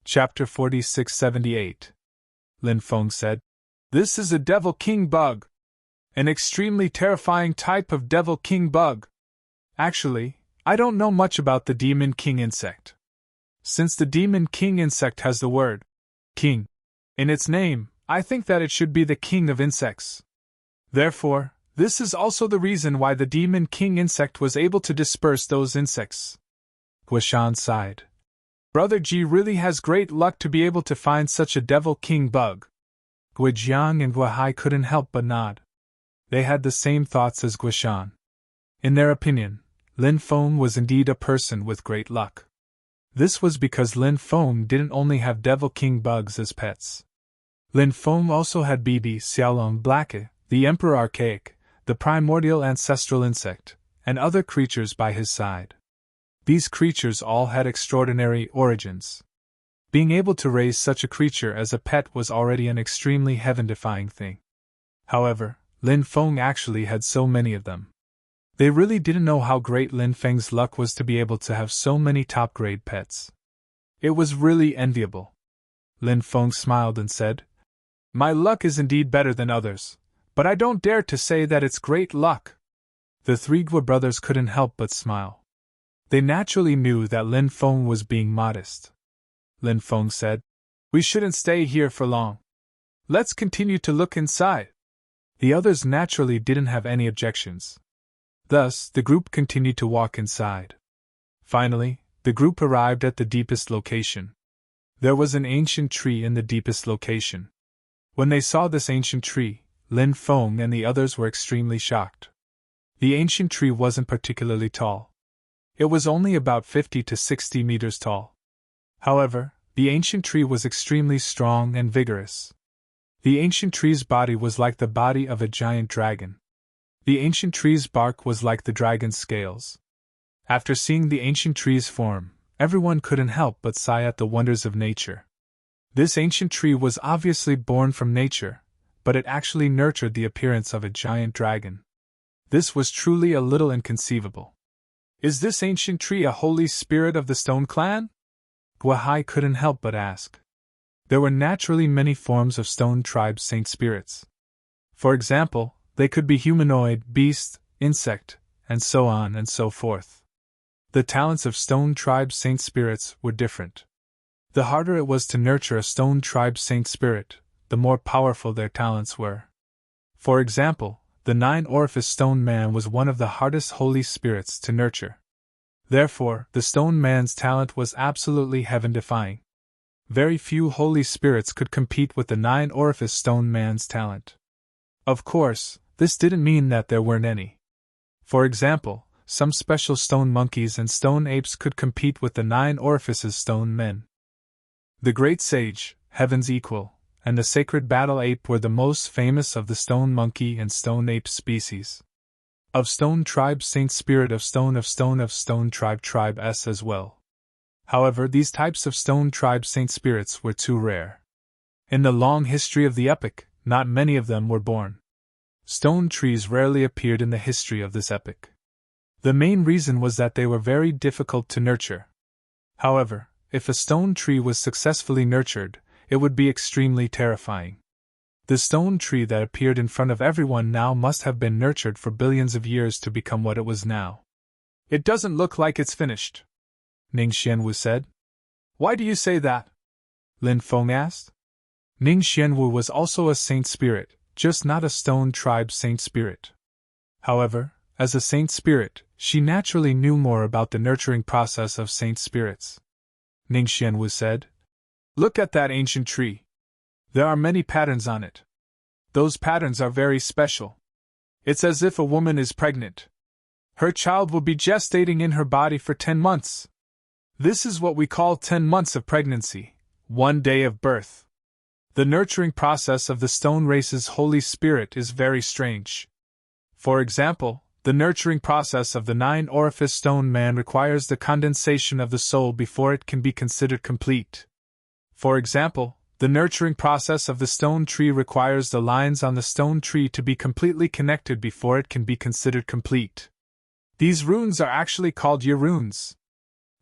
Chapter 4678. Lin Feng said, "This is a devil king bug. An extremely terrifying type of devil king bug. Actually, I don't know much about the demon king insect. Since the demon king insect has the word king in its name, I think that it should be the king of insects. Therefore, this is also the reason why the demon king insect was able to disperse those insects." Guishan sighed. Brother Ji really has great luck to be able to find such a devil king bug. Guijiang and Guihai couldn't help but nod. They had the same thoughts as Guishan. In their opinion, Lin Feng was indeed a person with great luck. This was because Lin Feng didn't only have devil king bugs as pets. Lin Feng also had Bibi Xiaolong Blacke, the emperor archaic, the primordial ancestral insect, and other creatures by his side. These creatures all had extraordinary origins. Being able to raise such a creature as a pet was already an extremely heaven-defying thing. However, Lin Feng actually had so many of them. They really didn't know how great Lin Feng's luck was to be able to have so many top-grade pets. It was really enviable. Lin Feng smiled and said, "My luck is indeed better than others, but I don't dare to say that it's great luck." The three Gua brothers couldn't help but smile. They naturally knew that Lin Feng was being modest. Lin Feng said, "We shouldn't stay here for long. Let's continue to look inside." The others naturally didn't have any objections. Thus, the group continued to walk inside. Finally, the group arrived at the deepest location. There was an ancient tree in the deepest location. When they saw this ancient tree, Lin Feng and the others were extremely shocked. The ancient tree wasn't particularly tall. It was only about 50 to 60 meters tall. However, the ancient tree was extremely strong and vigorous. The ancient tree's body was like the body of a giant dragon. The ancient tree's bark was like the dragon's scales. After seeing the ancient tree's form, everyone couldn't help but sigh at the wonders of nature. This ancient tree was obviously born from nature, but it actually nurtured the appearance of a giant dragon. This was truly a little inconceivable. "Is this ancient tree a holy spirit of the Stone Clan?" Guihai couldn't help but ask. There were naturally many forms of Stone Tribe saint spirits. For example, they could be humanoid, beast, insect, and so on and so forth. The talents of Stone Tribe saint spirits were different. The harder it was to nurture a Stone Tribe saint spirit, the more powerful their talents were. For example, the 9-orifice Stone Man was one of the hardest holy spirits to nurture. Therefore, the Stone Man's talent was absolutely heaven-defying. Very few holy spirits could compete with the 9-orifice Stone Man's talent. Of course, this didn't mean that there weren't any. For example, some special stone monkeys and stone apes could compete with the 9 orifices stone men. The Great Sage, Heaven's Equal, and the Sacred Battle Ape were the most famous of the stone monkey and stone ape species. Of Stone Tribe Saint Spirit of Stone Tribe S as well. However, these types of Stone Tribe Saint Spirits were too rare. In the long history of the epic, not many of them were born. Stone trees rarely appeared in the history of this epic. The main reason was that they were very difficult to nurture. However, if a stone tree was successfully nurtured, it would be extremely terrifying. The stone tree that appeared in front of everyone now must have been nurtured for billions of years to become what it was now. "It doesn't look like it's finished," Ning Xianwu said. "Why do you say that?" Lin Feng asked. Ning Xianwu was also a saint spirit, just not a Stone Tribe saint spirit. However, as a saint spirit, she naturally knew more about the nurturing process of saint spirits. Ning Xianwu said, "Look at that ancient tree. There are many patterns on it. Those patterns are very special. It's as if a woman is pregnant. Her child will be gestating in her body for 10 months. This is what we call 10 months of pregnancy, 1 day of birth. The nurturing process of the stone race's holy spirit is very strange. For example, the nurturing process of the 9-orifice stone man requires the condensation of the soul before it can be considered complete. For example, the nurturing process of the stone tree requires the lines on the stone tree to be completely connected before it can be considered complete. These runes are actually called year runes.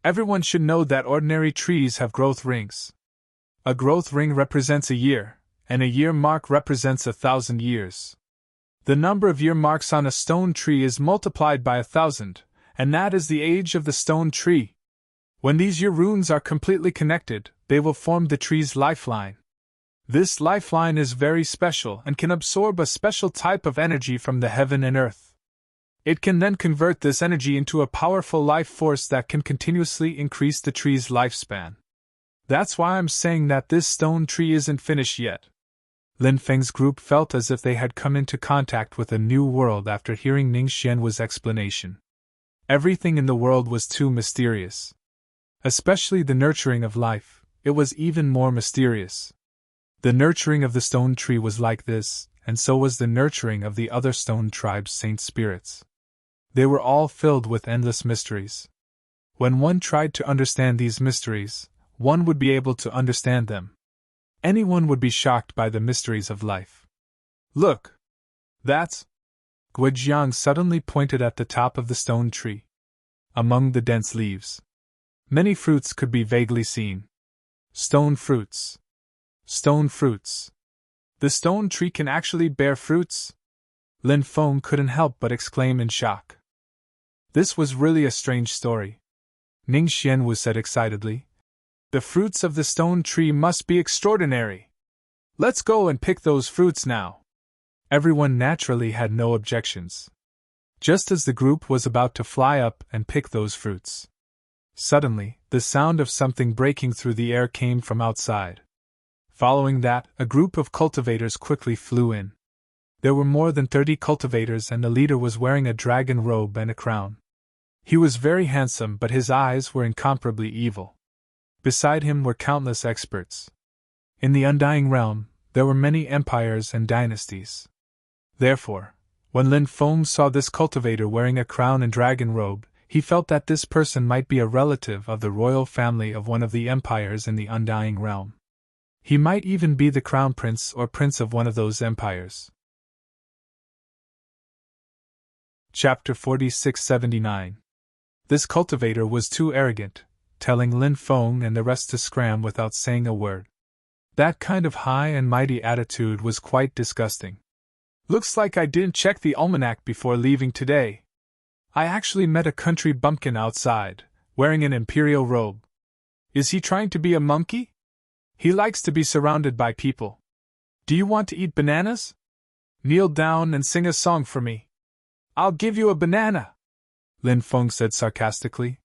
Everyone should know that ordinary trees have growth rings. A growth ring represents a year, and a year mark represents 1,000 years. The number of year marks on a stone tree is multiplied by 1,000, and that is the age of the stone tree. When these year runes are completely connected, they will form the tree's lifeline. This lifeline is very special and can absorb a special type of energy from the heaven and earth. It can then convert this energy into a powerful life force that can continuously increase the tree's lifespan. That's why I'm saying that this stone tree isn't finished yet. Lin Feng's group felt as if they had come into contact with a new world after hearing Ning Xianwu's explanation. Everything in the world was too mysterious. Especially the nurturing of life, it was even more mysterious. The nurturing of the stone tree was like this, and so was the nurturing of the other stone tribe's saint spirits. They were all filled with endless mysteries. When one tried to understand these mysteries, one would be able to understand them. Anyone would be shocked by the mysteries of life. Look! That's… Guijiang suddenly pointed at the top of the stone tree. Among the dense leaves, many fruits could be vaguely seen. Stone fruits. Stone fruits. The stone tree can actually bear fruits? Lin Feng couldn't help but exclaim in shock. This was really a strange story. Ning Xianwu said excitedly. The fruits of the stone tree must be extraordinary. Let's go and pick those fruits now. Everyone naturally had no objections. Just as the group was about to fly up and pick those fruits, suddenly, the sound of something breaking through the air came from outside. Following that, a group of cultivators quickly flew in. There were more than 30 cultivators, and the leader was wearing a dragon robe and a crown. He was very handsome, but his eyes were incomparably evil. Beside him were countless experts. In the Undying Realm, there were many empires and dynasties. Therefore, when Lin Feng saw this cultivator wearing a crown and dragon robe, he felt that this person might be a relative of the royal family of one of the empires in the Undying Realm. He might even be the crown prince or prince of one of those empires. Chapter 4679. This cultivator was too arrogant, telling Lin Feng and the rest to scram without saying a word. That kind of high and mighty attitude was quite disgusting. Looks like I didn't check the almanac before leaving today. I actually met a country bumpkin outside, wearing an imperial robe. Is he trying to be a monkey? He likes to be surrounded by people. Do you want to eat bananas? Kneel down and sing a song for me. I'll give you a banana, Lin Feng said sarcastically.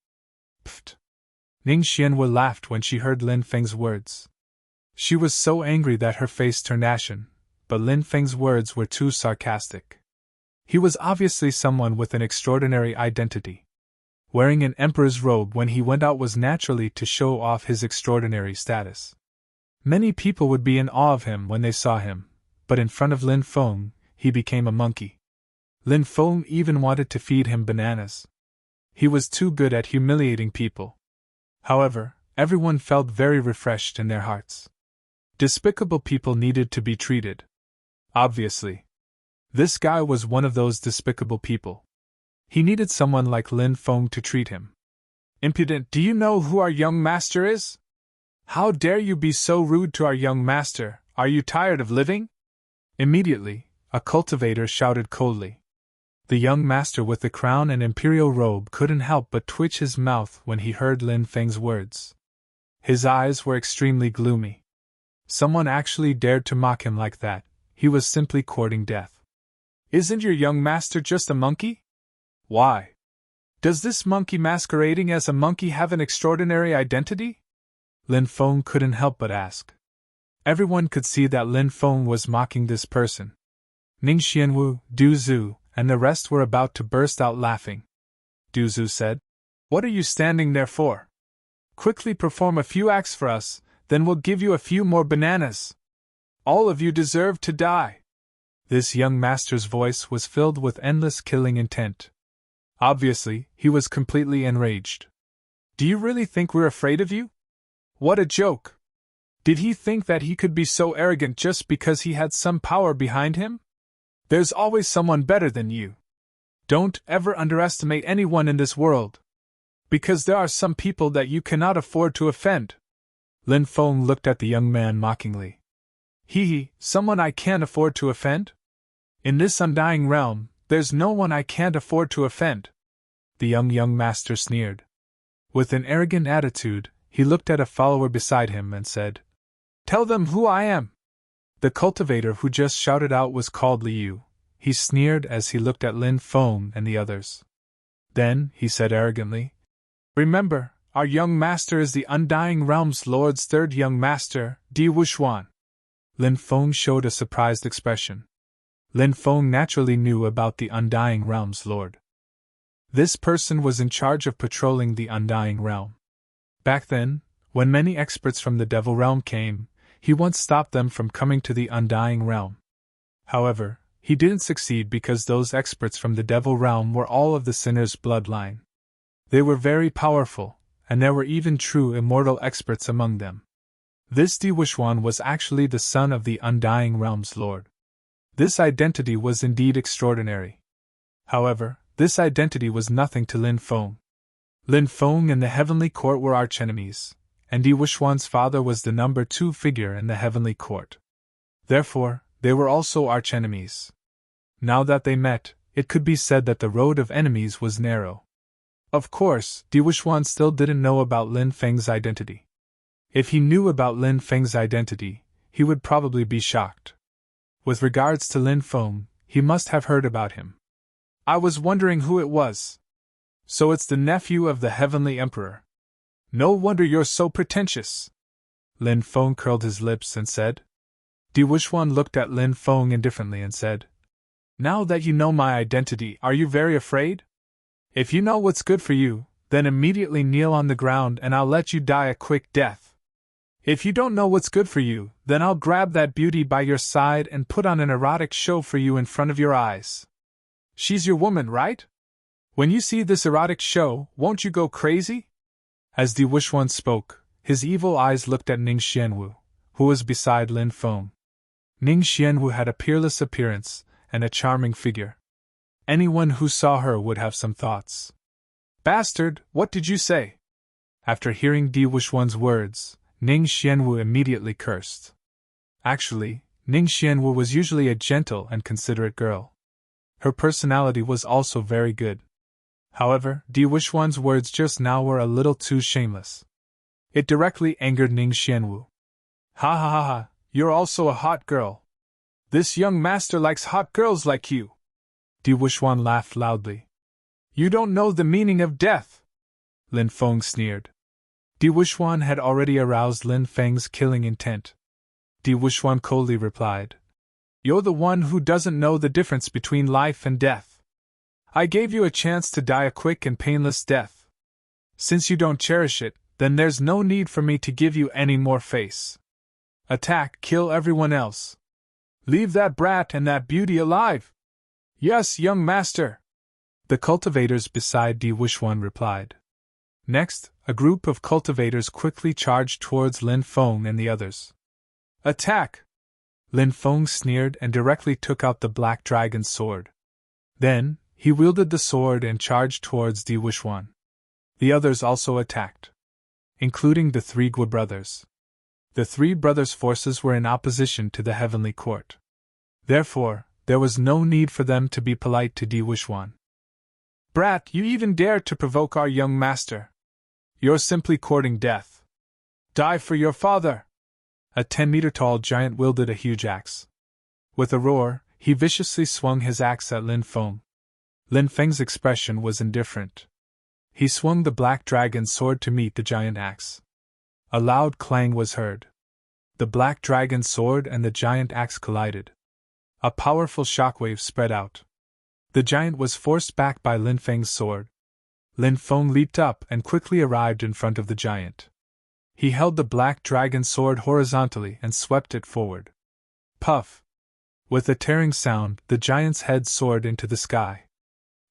Pfft. Ning Xianwu laughed when she heard Lin Feng's words. She was so angry that her face turned ashen, but Lin Feng's words were too sarcastic. He was obviously someone with an extraordinary identity. Wearing an emperor's robe when he went out was naturally to show off his extraordinary status. Many people would be in awe of him when they saw him, but in front of Lin Feng, he became a monkey. Lin Feng even wanted to feed him bananas. He was too good at humiliating people. However, everyone felt very refreshed in their hearts. Despicable people needed to be treated. Obviously. This guy was one of those despicable people. He needed someone like Lin Feng to treat him. Impudent, do you know who our young master is? How dare you be so rude to our young master? Are you tired of living? Immediately, a cultivator shouted coldly. The young master with the crown and imperial robe couldn't help but twitch his mouth when he heard Lin Feng's words. His eyes were extremely gloomy. Someone actually dared to mock him like that. He was simply courting death. Isn't your young master just a monkey? Why? Does this monkey masquerading as a monkey have an extraordinary identity? Lin Feng couldn't help but ask. Everyone could see that Lin Feng was mocking this person. Ning Xianwu, Du Zhu, and the rest were about to burst out laughing. Du Zhu said, "What are you standing there for? Quickly perform a few acts for us, then we'll give you a few more bananas. All of you deserve to die." This young master's voice was filled with endless killing intent. Obviously, he was completely enraged. Do you really think we're afraid of you? What a joke! Did he think that he could be so arrogant just because he had some power behind him? There's always someone better than you. Don't ever underestimate anyone in this world. Because there are some people that you cannot afford to offend. Lin Feng looked at the young man mockingly. Hee, someone I can't afford to offend? In this undying realm, there's no one I can't afford to offend. The young master sneered. With an arrogant attitude, he looked at a follower beside him and said, Tell them who I am. The cultivator who just shouted out was called Liu. He sneered as he looked at Lin Feng and the others. Then, he said arrogantly, Remember, our young master is the Undying Realm's Lord's third young master, Di Wuxuan. Lin Feng showed a surprised expression. Lin Feng naturally knew about the Undying Realm's Lord. This person was in charge of patrolling the Undying Realm. Back then, when many experts from the Devil Realm came, he once stopped them from coming to the Undying Realm. However, he didn't succeed because those experts from the Devil Realm were all of the Sinner's bloodline. They were very powerful, and there were even true immortal experts among them. This Di Wuxuan was actually the son of the Undying Realm's Lord. This identity was indeed extraordinary. However, this identity was nothing to Lin Feng. Lin Feng and the Heavenly Court were archenemies, and Di Wuxuan's father was the number 2 figure in the Heavenly Court. Therefore, they were also archenemies. Now that they met, it could be said that the road of enemies was narrow. Of course, Di Wuxuan still didn't know about Lin Feng's identity. If he knew about Lin Feng's identity, he would probably be shocked. With regards to Lin Feng, he must have heard about him. I was wondering who it was. So it's the nephew of the Heavenly Emperor. No wonder you're so pretentious. Lin Feng curled his lips and said. Di Wuxuan looked at Lin Feng indifferently and said, Now that you know my identity, are you very afraid? If you know what's good for you, then immediately kneel on the ground and I'll let you die a quick death. If you don't know what's good for you, then I'll grab that beauty by your side and put on an erotic show for you in front of your eyes. She's your woman, right? When you see this erotic show, won't you go crazy? As Di Wuxuan spoke, his evil eyes looked at Ning Xianwu, who was beside Lin Feng. Ning Xianwu had a peerless appearance and a charming figure. Anyone who saw her would have some thoughts. Bastard, what did you say? After hearing Di Wuxuan's words, Ning Xianwu immediately cursed. Actually, Ning Xianwu was usually a gentle and considerate girl. Her personality was also very good. However, Di Wuxuan's words just now were a little too shameless. It directly angered Ning Xianwu. Ha ha ha ha, you're also a hot girl. This young master likes hot girls like you. Di Wuxuan laughed loudly. You don't know the meaning of death. Lin Feng sneered. Di Wuxuan had already aroused Lin Feng's killing intent. Di Wuxuan coldly replied. You're the one who doesn't know the difference between life and death. I gave you a chance to die a quick and painless death. Since you don't cherish it, then there's no need for me to give you any more face. Attack, kill everyone else. Leave that brat and that beauty alive. Yes, young master. The cultivators beside Di Wuxuan replied. Next, a group of cultivators quickly charged towards Lin Feng and the others. Attack! Lin Feng sneered and directly took out the black dragon's sword. Then, he wielded the sword and charged towards Di Wuxuan. The others also attacked, including the 3 Gui brothers. The 3 brothers' forces were in opposition to the Heavenly Court. Therefore, there was no need for them to be polite to Di Wuxuan. Brat, you even dare to provoke our young master. You're simply courting death. Die for your father! A 10-meter-tall giant wielded a huge axe. With a roar, he viciously swung his axe at Lin Feng. Lin Feng's expression was indifferent. He swung the black dragon's sword to meet the giant axe. A loud clang was heard. The black dragon's sword and the giant axe collided. A powerful shockwave spread out. The giant was forced back by Lin Feng's sword. Lin Feng leaped up and quickly arrived in front of the giant. He held the black dragon's sword horizontally and swept it forward. Puff! With a tearing sound, the giant's head soared into the sky.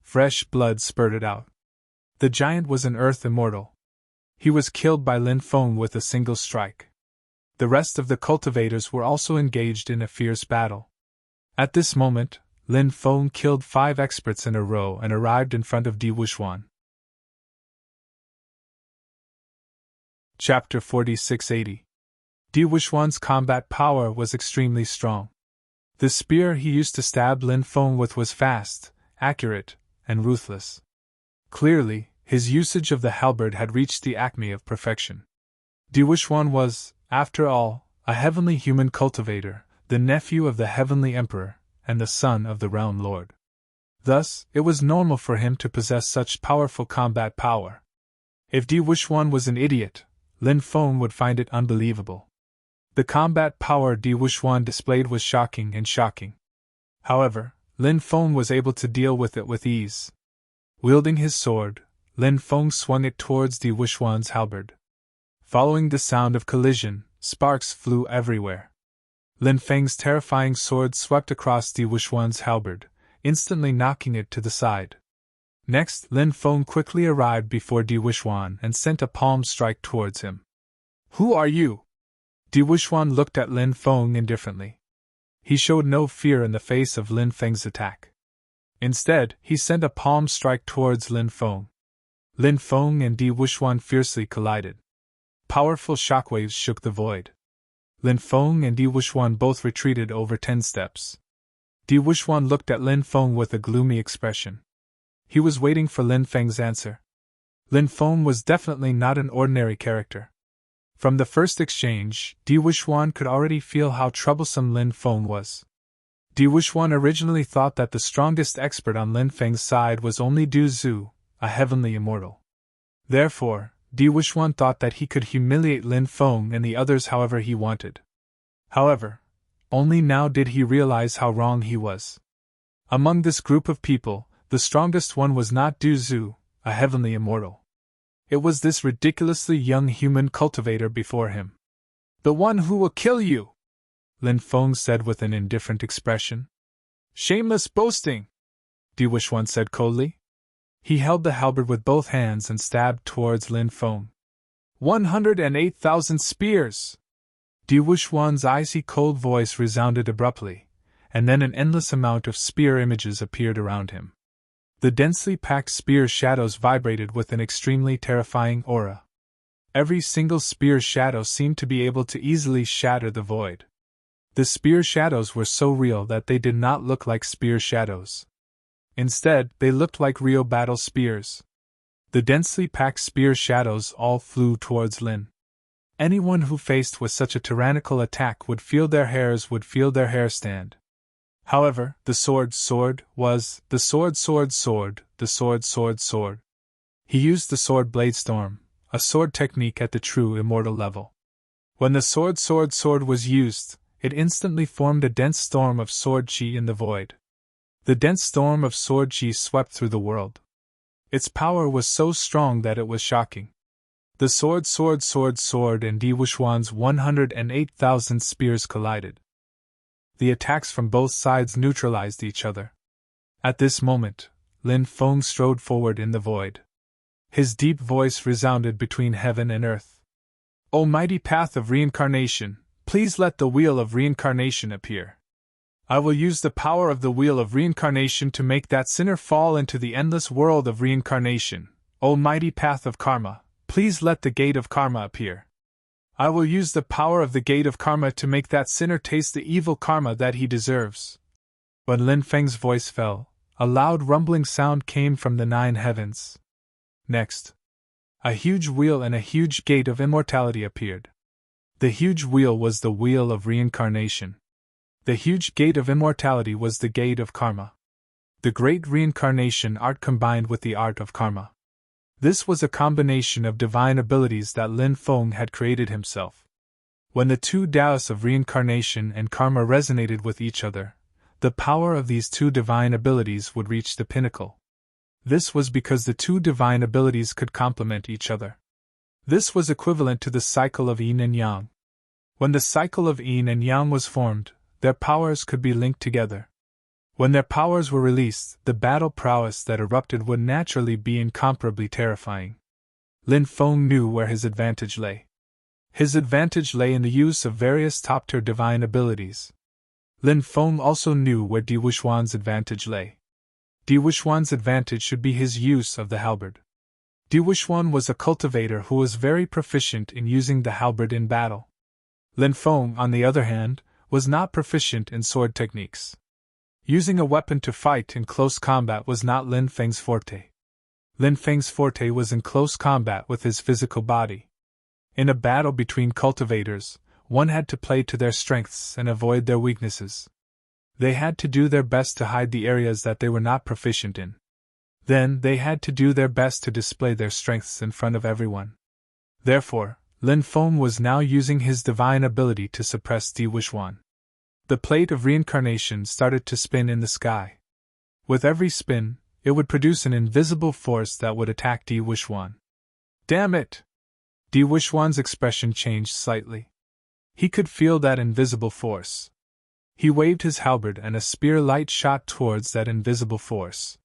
Fresh blood spurted out. The giant was an earth immortal. He was killed by Lin Feng with a single strike. The rest of the cultivators were also engaged in a fierce battle. At this moment, Lin Feng killed 5 experts in a row and arrived in front of Di Wuxuan. Chapter 4680. Di Wuxuan's combat power was extremely strong. The spear he used to stab Lin Feng with was fast, accurate, and ruthless. Clearly, his usage of the halberd had reached the acme of perfection. Di Wuxuan was, after all, a heavenly human cultivator, the nephew of the heavenly emperor, and the son of the realm lord. Thus, it was normal for him to possess such powerful combat power. If Di Wuxuan was an idiot, Lin Feng would find it unbelievable. The combat power Di Wuxuan displayed was shocking and shocking. However, Lin Feng was able to deal with it with ease. Wielding his sword, Lin Feng swung it towards Di Wuxuan's halberd. Following the sound of collision, sparks flew everywhere. Lin Feng's terrifying sword swept across Di Wuxuan's halberd, instantly knocking it to the side. Next, Lin Feng quickly arrived before Di Wuxuan and sent a palm strike towards him. "Who are you?" Di Wuxuan looked at Lin Feng indifferently. He showed no fear in the face of Lin Feng's attack. Instead, he sent a palm strike towards Lin Feng. Lin Feng and Di Wuxuan fiercely collided. Powerful shockwaves shook the void. Lin Feng and Di Wuxuan both retreated over 10 steps. Di Wuxuan looked at Lin Feng with a gloomy expression. He was waiting for Lin Feng's answer. Lin Feng was definitely not an ordinary character. From the first exchange, Di Wuxuan could already feel how troublesome Lin Feng was. Di Wuxuan originally thought that the strongest expert on Lin Feng's side was only Du Zhu, a heavenly immortal. Therefore, Di Wuxuan thought that he could humiliate Lin Feng and the others however he wanted. However, only now did he realize how wrong he was. Among this group of people, the strongest one was not Du Zhu, a heavenly immortal. It was this ridiculously young human cultivator before him. "The one who will kill you," Lin Feng said with an indifferent expression. "Shameless boasting," Di Wuxuan said coldly. He held the halberd with both hands and stabbed towards Lin Feng. 108,000 spears! Di Wuxuan's icy cold voice resounded abruptly, and then an endless amount of spear images appeared around him. The densely packed spear shadows vibrated with an extremely terrifying aura. Every single spear shadow seemed to be able to easily shatter the void. The spear shadows were so real that they did not look like spear shadows. Instead, they looked like real battle spears. The densely packed spear shadows all flew towards Lin. Anyone who faced with such a tyrannical attack would feel their hair stand. However, the sword was the sword. He used the sword blade storm, a sword technique at the true immortal level. When the sword was used, it instantly formed a dense storm of sword chi in the void. The dense storm of sword chi swept through the world. Its power was so strong that it was shocking. The sword and Di Wuxuan's 108,000 spears collided. The attacks from both sides neutralized each other. At this moment, Lin Feng strode forward in the void. His deep voice resounded between heaven and earth. "O mighty path of reincarnation, please let the wheel of reincarnation appear. I will use the power of the wheel of reincarnation to make that sinner fall into the endless world of reincarnation. O mighty path of karma, please let the gate of karma appear. I will use the power of the gate of karma to make that sinner taste the evil karma that he deserves." When Lin Feng's voice fell, a loud rumbling sound came from the 9 heavens. Next, a huge wheel and a huge gate of immortality appeared. The huge wheel was the wheel of reincarnation. The huge gate of immortality was the gate of karma. The great reincarnation art combined with the art of karma. This was a combination of divine abilities that Lin Feng had created himself. When the two Taoists of reincarnation and karma resonated with each other, the power of these two divine abilities would reach the pinnacle. This was because the two divine abilities could complement each other. This was equivalent to the cycle of yin and yang. When the cycle of yin and yang was formed, their powers could be linked together. When their powers were released, the battle prowess that erupted would naturally be incomparably terrifying. Lin Feng knew where his advantage lay. His advantage lay in the use of various top-tier divine abilities. Lin Feng also knew where Di Wuxuan's advantage lay. Di Wuxuan's advantage should be his use of the halberd. Di Wuxuan was a cultivator who was very proficient in using the halberd in battle. Lin Feng, on the other hand, was not proficient in sword techniques. Using a weapon to fight in close combat was not Lin Feng's forte. Lin Feng's forte was in close combat with his physical body. In a battle between cultivators, one had to play to their strengths and avoid their weaknesses. They had to do their best to hide the areas that they were not proficient in. Then they had to do their best to display their strengths in front of everyone. Therefore, Lin Feng was now using his divine ability to suppress Di Wuxuan. The plate of reincarnation started to spin in the sky. With every spin, it would produce an invisible force that would attack Di Wuxuan. Damn it! Di Wuxuan's expression changed slightly. He could feel that invisible force. He waved his halberd and a spear light shot towards that invisible force.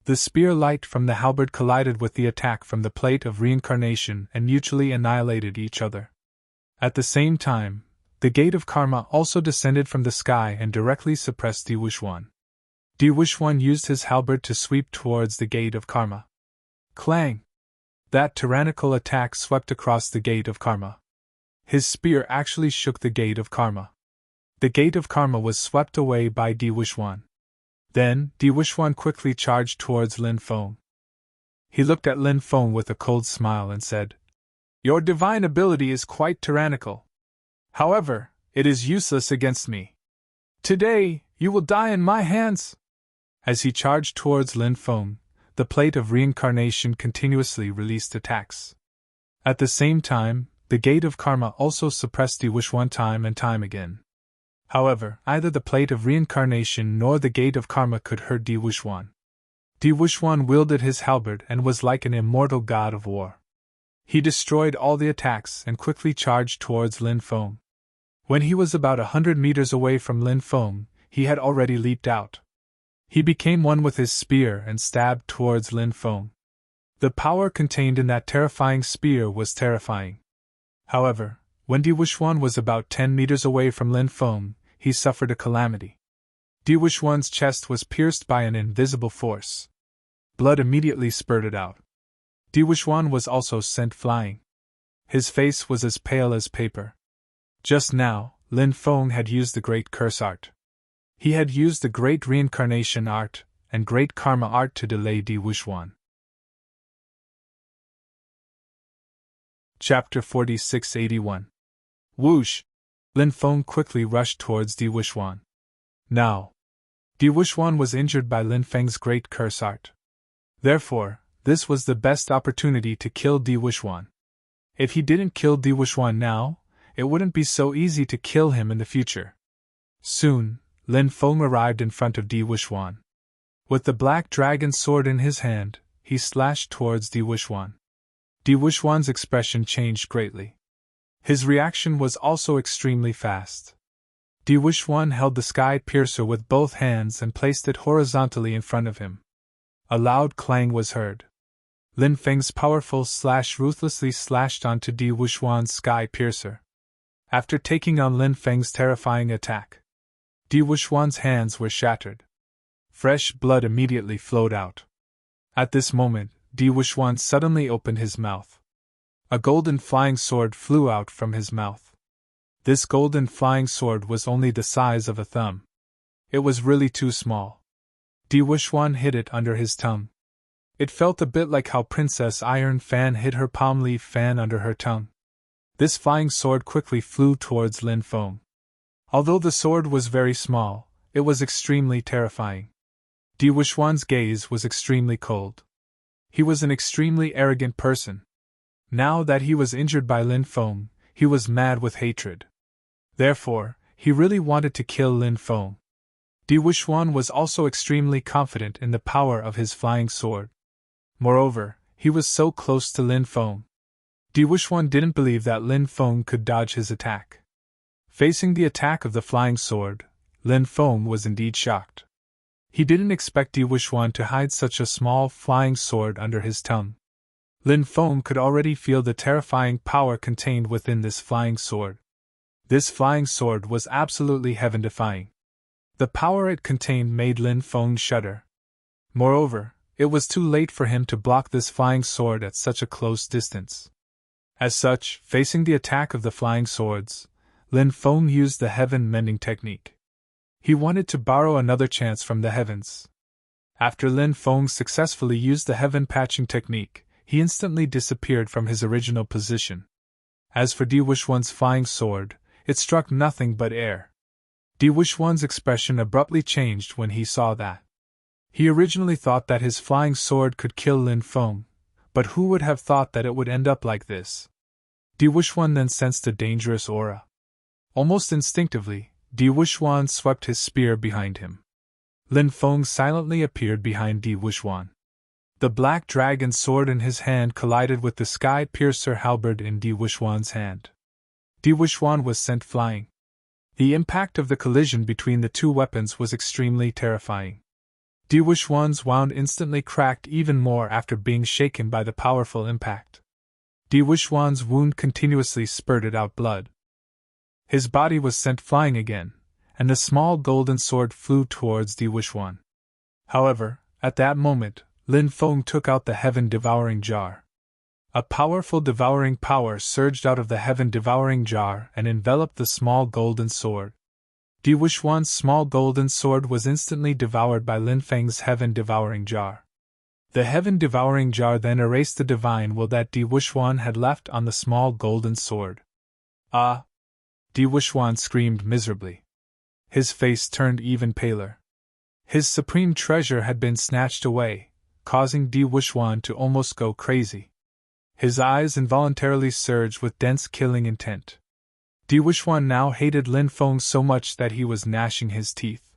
The spear light from the halberd collided with the attack from the plate of reincarnation and mutually annihilated each other. At the same time, the gate of karma also descended from the sky and directly suppressed Di Wuxuan. Di Wuxuan used his halberd to sweep towards the gate of karma. Clang! That tyrannical attack swept across the gate of karma. His spear actually shook the gate of karma. The gate of karma was swept away by Di Wuxuan. Then, Di Wuxuan quickly charged towards Lin Feng. He looked at Lin Feng with a cold smile and said, "Your divine ability is quite tyrannical. However, it is useless against me. Today, you will die in my hands." As he charged towards Lin Feng, the plate of reincarnation continuously released attacks. At the same time, the gate of karma also suppressed Di Wuxuan time and time again. However, neither the plate of reincarnation nor the gate of karma could hurt Di Wuxuan. Di Wuxuan wielded his halberd and was like an immortal god of war. He destroyed all the attacks and quickly charged towards Lin Feng. When he was about 100 meters away from Lin Feng, he had already leaped out. He became one with his spear and stabbed towards Lin Feng. The power contained in that terrifying spear was terrifying. However, when Di Wuxuan was about 10 meters away from Lin Feng, he suffered a calamity. Di Wuxuan's chest was pierced by an invisible force. Blood immediately spurted out. Di Wuxuan was also sent flying. His face was as pale as paper. Just now, Lin Feng had used the Great Curse Art. He had used the Great Reincarnation Art and Great Karma Art to delay Di Wuxuan. Chapter 4681. Whoosh! Lin Feng quickly rushed towards Di Wuxuan. Now, Di Wuxuan was injured by Lin Feng's Great Curse Art. Therefore, this was the best opportunity to kill Di Wuxuan. If he didn't kill Di Wuxuan now, it wouldn't be so easy to kill him in the future. Soon, Lin Feng arrived in front of Di Wuxuan. With the black dragon sword in his hand, he slashed towards Di Wuxuan. Di Wuxuan's expression changed greatly. His reaction was also extremely fast. Di Wuxuan held the sky piercer with both hands and placed it horizontally in front of him. A loud clang was heard. Lin Feng's powerful slash ruthlessly slashed onto Di Wuxuan's sky piercer. After taking on Lin Feng's terrifying attack, Di Wuxuan's hands were shattered. Fresh blood immediately flowed out. At this moment, Di Wuxuan suddenly opened his mouth. A golden flying sword flew out from his mouth. This golden flying sword was only the size of a thumb. It was really too small. Di Wuxuan hid it under his tongue. It felt a bit like how Princess Iron Fan hid her palm leaf fan under her tongue. This flying sword quickly flew towards Lin Feng. Although the sword was very small, it was extremely terrifying. Di Wuxuan's gaze was extremely cold. He was an extremely arrogant person. Now that he was injured by Lin Feng, he was mad with hatred. Therefore, he really wanted to kill Lin Feng. Di Wuxuan was also extremely confident in the power of his flying sword. Moreover, he was so close to Lin Feng. Di Wuxuan didn't believe that Lin Feng could dodge his attack. Facing the attack of the flying sword, Lin Feng was indeed shocked. He didn't expect Di Wuxuan to hide such a small flying sword under his tongue. Lin Feng could already feel the terrifying power contained within this flying sword. This flying sword was absolutely heaven-defying. The power it contained made Lin Feng shudder. Moreover, it was too late for him to block this flying sword at such a close distance. As such, facing the attack of the flying swords, Lin Feng used the heaven mending technique. He wanted to borrow another chance from the heavens. After Lin Feng successfully used the heaven patching technique, he instantly disappeared from his original position. As for Di Wushuan's flying sword, it struck nothing but air. Di Wushuan's expression abruptly changed when he saw that. He originally thought that his flying sword could kill Lin Feng, but who would have thought that it would end up like this? Di Wushuan then sensed a dangerous aura. Almost instinctively, Di Wushuan swept his spear behind him. Lin Feng silently appeared behind Di Wushuan. The black dragon sword in his hand collided with the sky piercer halberd in Di Wushuan's hand. Di Wushuan was sent flying. The impact of the collision between the two weapons was extremely terrifying. Di Wushuan's wound instantly cracked even more after being shaken by the powerful impact. Di Wushuan's wound continuously spurted out blood. His body was sent flying again, and the small golden sword flew towards Di Wushuan. However, at that moment, Lin Feng took out the heaven-devouring jar. A powerful devouring power surged out of the heaven-devouring jar and enveloped the small golden sword. Di Wushuan's small golden sword was instantly devoured by Lin Feng's heaven-devouring jar. The heaven-devouring jar then erased the divine will that Di Wushuan had left on the small golden sword. Ah! Di Wushuan screamed miserably. His face turned even paler. His supreme treasure had been snatched away, causing Di Wushuan to almost go crazy. His eyes involuntarily surged with dense killing intent. Di Wushuan now hated Lin Feng so much that he was gnashing his teeth.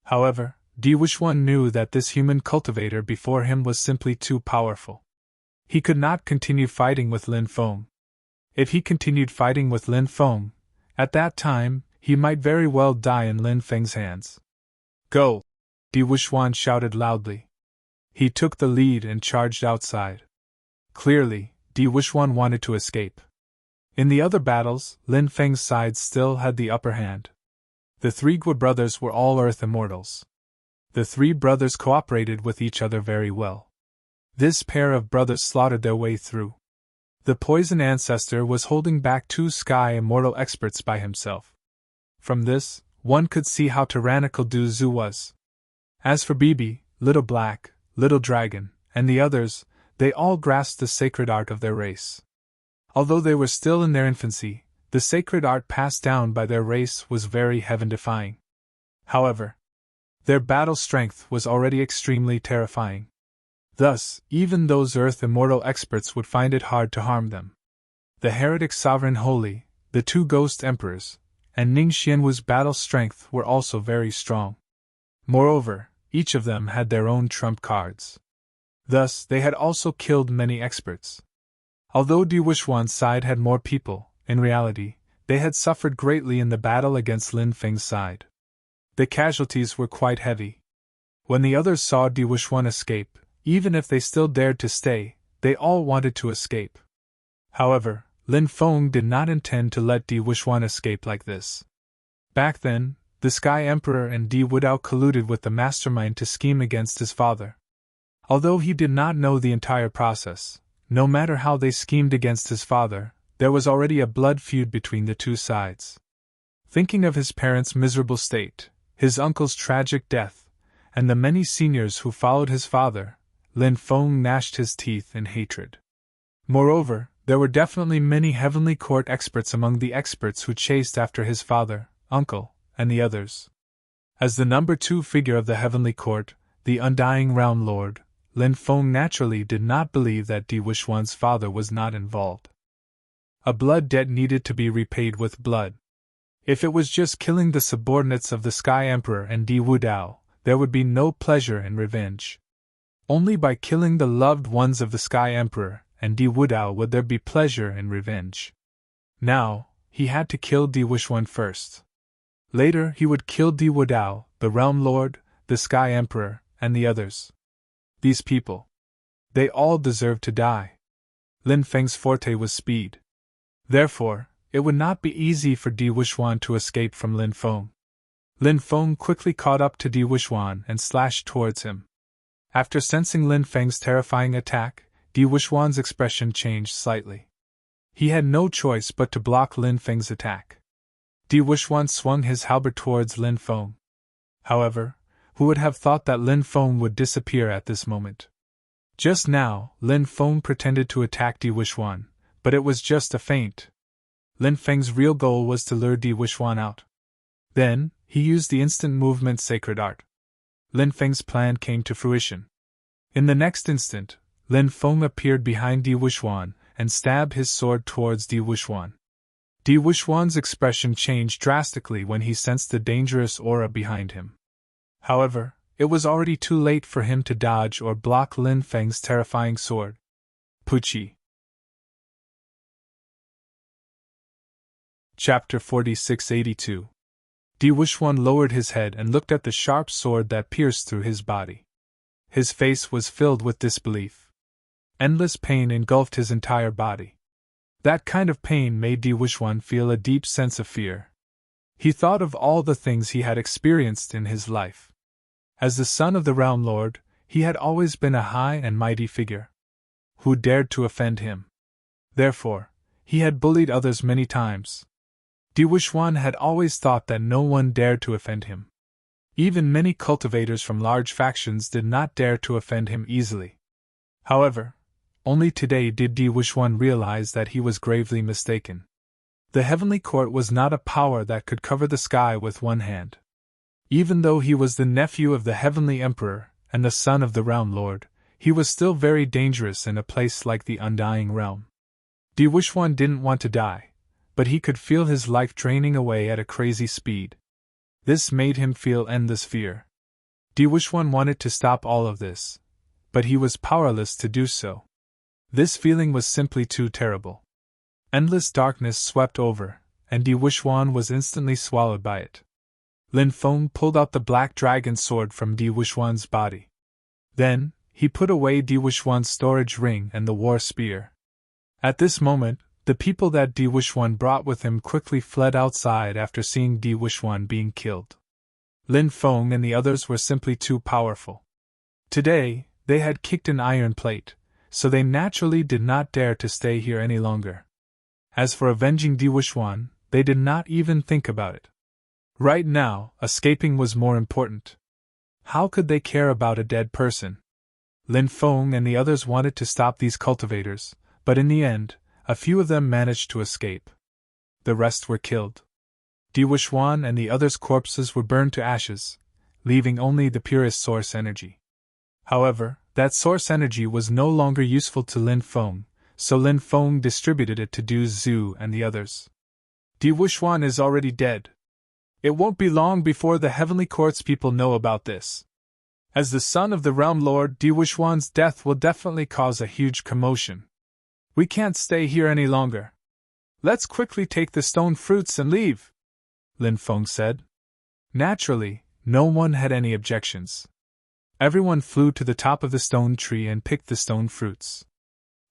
However, Di Wushuan knew that this human cultivator before him was simply too powerful. He could not continue fighting with Lin Feng. If he continued fighting with Lin Feng, at that time, he might very well die in Lin Feng's hands. Go! Di Wushuan shouted loudly. He took the lead and charged outside. Clearly, Di Wushuan wanted to escape. In the other battles, Lin Feng's side still had the upper hand. The three Gui brothers were all Earth Immortals. The three brothers cooperated with each other very well. This pair of brothers slaughtered their way through. The Poison Ancestor was holding back two Sky Immortal experts by himself. From this, one could see how tyrannical Du Zhu was. As for Bibi, Little Black, Little Dragon, and the others, they all grasped the sacred art of their race. Although they were still in their infancy, the sacred art passed down by their race was very heaven-defying. However, their battle strength was already extremely terrifying. Thus, even those Earth Immortal experts would find it hard to harm them. The Heretic Sovereign Holy, the two Ghost Emperors, and Ning Xianwu's battle strength were also very strong. Moreover, each of them had their own trump cards. Thus, they had also killed many experts. Although Di Wushuan's side had more people, in reality, they had suffered greatly in the battle against Lin Feng's side. The casualties were quite heavy. When the others saw Di Wushuan escape, even if they still dared to stay, they all wanted to escape. However, Lin Feng did not intend to let Di Wushuan escape like this. Back then, the Sky Emperor and Di Wudao colluded with the mastermind to scheme against his father. Although he did not know the entire process, no matter how they schemed against his father, there was already a blood feud between the two sides. Thinking of his parents' miserable state, his uncle's tragic death, and the many seniors who followed his father, Lin Feng gnashed his teeth in hatred. Moreover, there were definitely many Heavenly Court experts among the experts who chased after his father, uncle, and the others. As the number 2 figure of the Heavenly Court, the Undying Realm Lord, Lin Feng naturally did not believe that Di Wushuan's father was not involved. A blood debt needed to be repaid with blood. If it was just killing the subordinates of the Sky Emperor and Di Wudao, there would be no pleasure in revenge. Only by killing the loved ones of the Sky Emperor and Di Wudao would there be pleasure in revenge. Now, he had to kill Di Wushuan first. Later he would kill Di Wudao, the Realm Lord, the Sky Emperor, and the others. These people. They all deserved to die. Lin Feng's forte was speed. Therefore, it would not be easy for Di Wushuan to escape from Lin Feng. Lin Feng quickly caught up to Di Wushuan and slashed towards him. After sensing Lin Feng's terrifying attack, Di Wushuan's expression changed slightly. He had no choice but to block Lin Feng's attack. Di Wuxuan swung his halberd towards Lin Feng. However, who would have thought that Lin Feng would disappear at this moment? Just now, Lin Feng pretended to attack Di Wuxuan, but it was just a feint. Lin Feng's real goal was to lure Di Wuxuan out. Then, he used the instant movement sacred art. Lin Feng's plan came to fruition. In the next instant, Lin Feng appeared behind Di Wuxuan and stabbed his sword towards Di Wuxuan. Di Wuxuan's expression changed drastically when he sensed the dangerous aura behind him. However, it was already too late for him to dodge or block Lin Feng's terrifying sword. Puchi. Chapter 4682. Di Wuxuan lowered his head and looked at the sharp sword that pierced through his body. His face was filled with disbelief. Endless pain engulfed his entire body. That kind of pain made Di Wuxuan feel a deep sense of fear. He thought of all the things he had experienced in his life. As the son of the Realm Lord, he had always been a high and mighty figure. Who dared to offend him? Therefore, he had bullied others many times. Di Wuxuan had always thought that no one dared to offend him. Even many cultivators from large factions did not dare to offend him easily. However, only today did Di Wuxuan realize that he was gravely mistaken. The Heavenly Court was not a power that could cover the sky with one hand. Even though he was the nephew of the Heavenly Emperor and the son of the Realm Lord, he was still very dangerous in a place like the Undying Realm. Di Wuxuan didn't want to die, but he could feel his life draining away at a crazy speed. This made him feel endless fear. Di Wuxuan wanted to stop all of this, but he was powerless to do so. This feeling was simply too terrible. Endless darkness swept over, and Di Wuxuan was instantly swallowed by it. Lin Feng pulled out the black dragon sword from Di Wuxuan's body. Then, he put away Di Wuxuan's storage ring and the war spear. At this moment, the people that Di Wuxuan brought with him quickly fled outside after seeing Di Wuxuan being killed. Lin Feng and the others were simply too powerful. Today, they had kicked an iron plate, so they naturally did not dare to stay here any longer. As for avenging Di Wuxuan, they did not even think about it. Right now, escaping was more important. How could they care about a dead person? Lin Feng and the others wanted to stop these cultivators, but in the end, a few of them managed to escape. The rest were killed. Di Wuxuan and the others' corpses were burned to ashes, leaving only the purest source energy. However, that source energy was no longer useful to Lin Feng, so Lin Feng distributed it to Du Zhu and the others. Di Wuxuan is already dead. It won't be long before the Heavenly Court's people know about this. As the son of the Realm Lord, Di Wuxuan's death will definitely cause a huge commotion. We can't stay here any longer. Let's quickly take the stone fruits and leave, Lin Feng said. Naturally, no one had any objections. Everyone flew to the top of the stone tree and picked the stone fruits.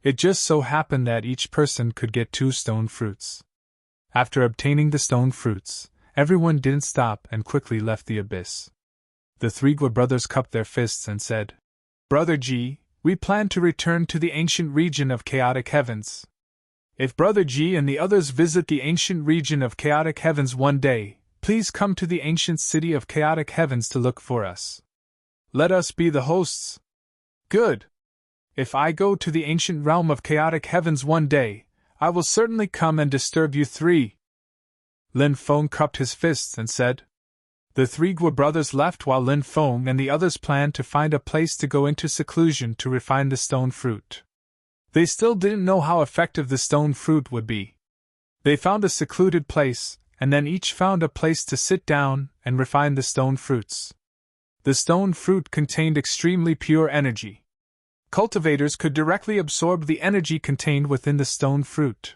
It just so happened that each person could get 2 stone fruits. After obtaining the stone fruits, everyone didn't stop and quickly left the abyss. The 3 Gua brothers cupped their fists and said, "Brother Ji, we plan to return to the ancient region of chaotic heavens. If Brother Ji and the others visit the ancient region of chaotic heavens one day, please come to the ancient city of chaotic heavens to look for us. Let us be the hosts." "Good. If I go to the ancient realm of chaotic heavens one day, I will certainly come and disturb you 3. Lin Feng cupped his fists and said. The 3 Gua brothers left while Lin Feng and the others planned to find a place to go into seclusion to refine the stone fruit. They still didn't know how effective the stone fruit would be. They found a secluded place, and then each found a place to sit down and refine the stone fruits. The stone fruit contained extremely pure energy. Cultivators could directly absorb the energy contained within the stone fruit.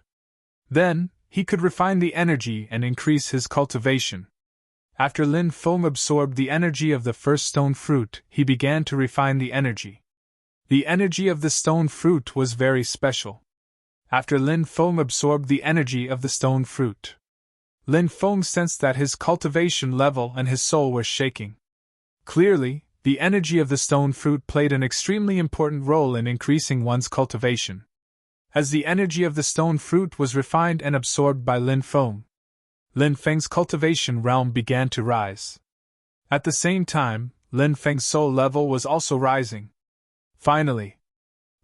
Then, he could refine the energy and increase his cultivation. After Lin Feng absorbed the energy of the first stone fruit, he began to refine the energy. The energy of the stone fruit was very special. After Lin Feng absorbed the energy of the stone fruit, Lin Feng sensed that his cultivation level and his soul were shaking. Clearly, the energy of the stone fruit played an extremely important role in increasing one's cultivation. As the energy of the stone fruit was refined and absorbed by Lin Feng, Lin Feng's cultivation realm began to rise. At the same time, Lin Feng's soul level was also rising. Finally,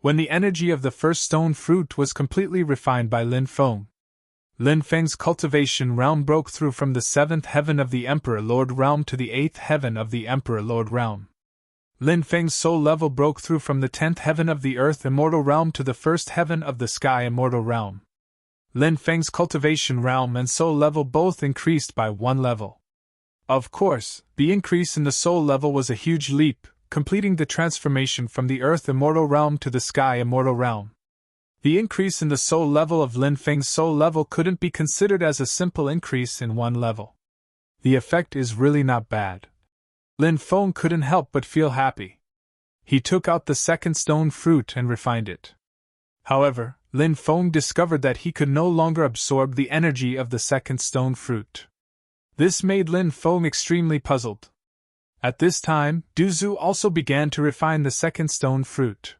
when the energy of the first stone fruit was completely refined by Lin Feng's cultivation realm broke through from the 7th heaven of the Emperor Lord realm to the 8th heaven of the Emperor Lord realm. Lin Feng's soul level broke through from the 10th heaven of the Earth Immortal realm to the 1st heaven of the Sky Immortal realm. Lin Feng's cultivation realm and soul level both increased by 1 level. Of course, the increase in the soul level was a huge leap, completing the transformation from the Earth Immortal realm to the Sky Immortal realm. The increase in the soul level of Lin Feng's soul level couldn't be considered as a simple increase in 1 level. The effect is really not bad. Lin Feng couldn't help but feel happy. He took out the 2nd stone fruit and refined it. However, Lin Feng discovered that he could no longer absorb the energy of the 2nd stone fruit. This made Lin Feng extremely puzzled. At this time, Du Zhu also began to refine the 2nd stone fruit.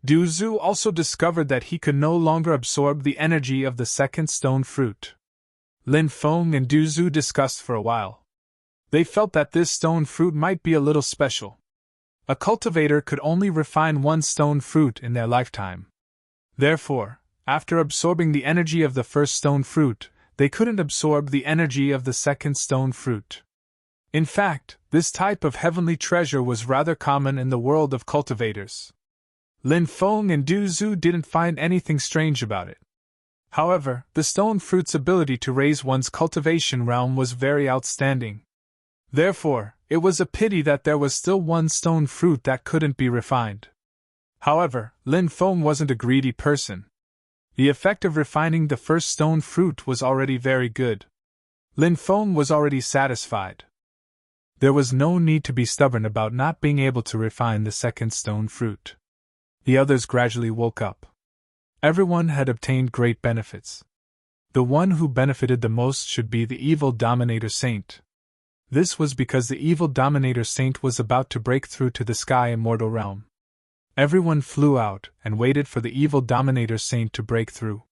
Du Zhu also discovered that he could no longer absorb the energy of the 2nd stone fruit. Lin Feng and Du Zhu discussed for a while. They felt that this stone fruit might be a little special. A cultivator could only refine 1 stone fruit in their lifetime. Therefore, after absorbing the energy of the first stone fruit, they couldn't absorb the energy of the 2nd stone fruit. In fact, this type of heavenly treasure was rather common in the world of cultivators. Lin Feng and Du Zhu didn't find anything strange about it. However, the stone fruit's ability to raise one's cultivation realm was very outstanding. Therefore, it was a pity that there was still 1 stone fruit that couldn't be refined. However, Lin Feng wasn't a greedy person. The effect of refining the first stone fruit was already very good. Lin Feng was already satisfied. There was no need to be stubborn about not being able to refine the 2nd stone fruit. The others gradually woke up. Everyone had obtained great benefits. The one who benefited the most should be the evil Dominator Saint. This was because the evil Dominator Saint was about to break through to the Sky Immortal realm. Everyone flew out and waited for the evil Dominator Saint to break through.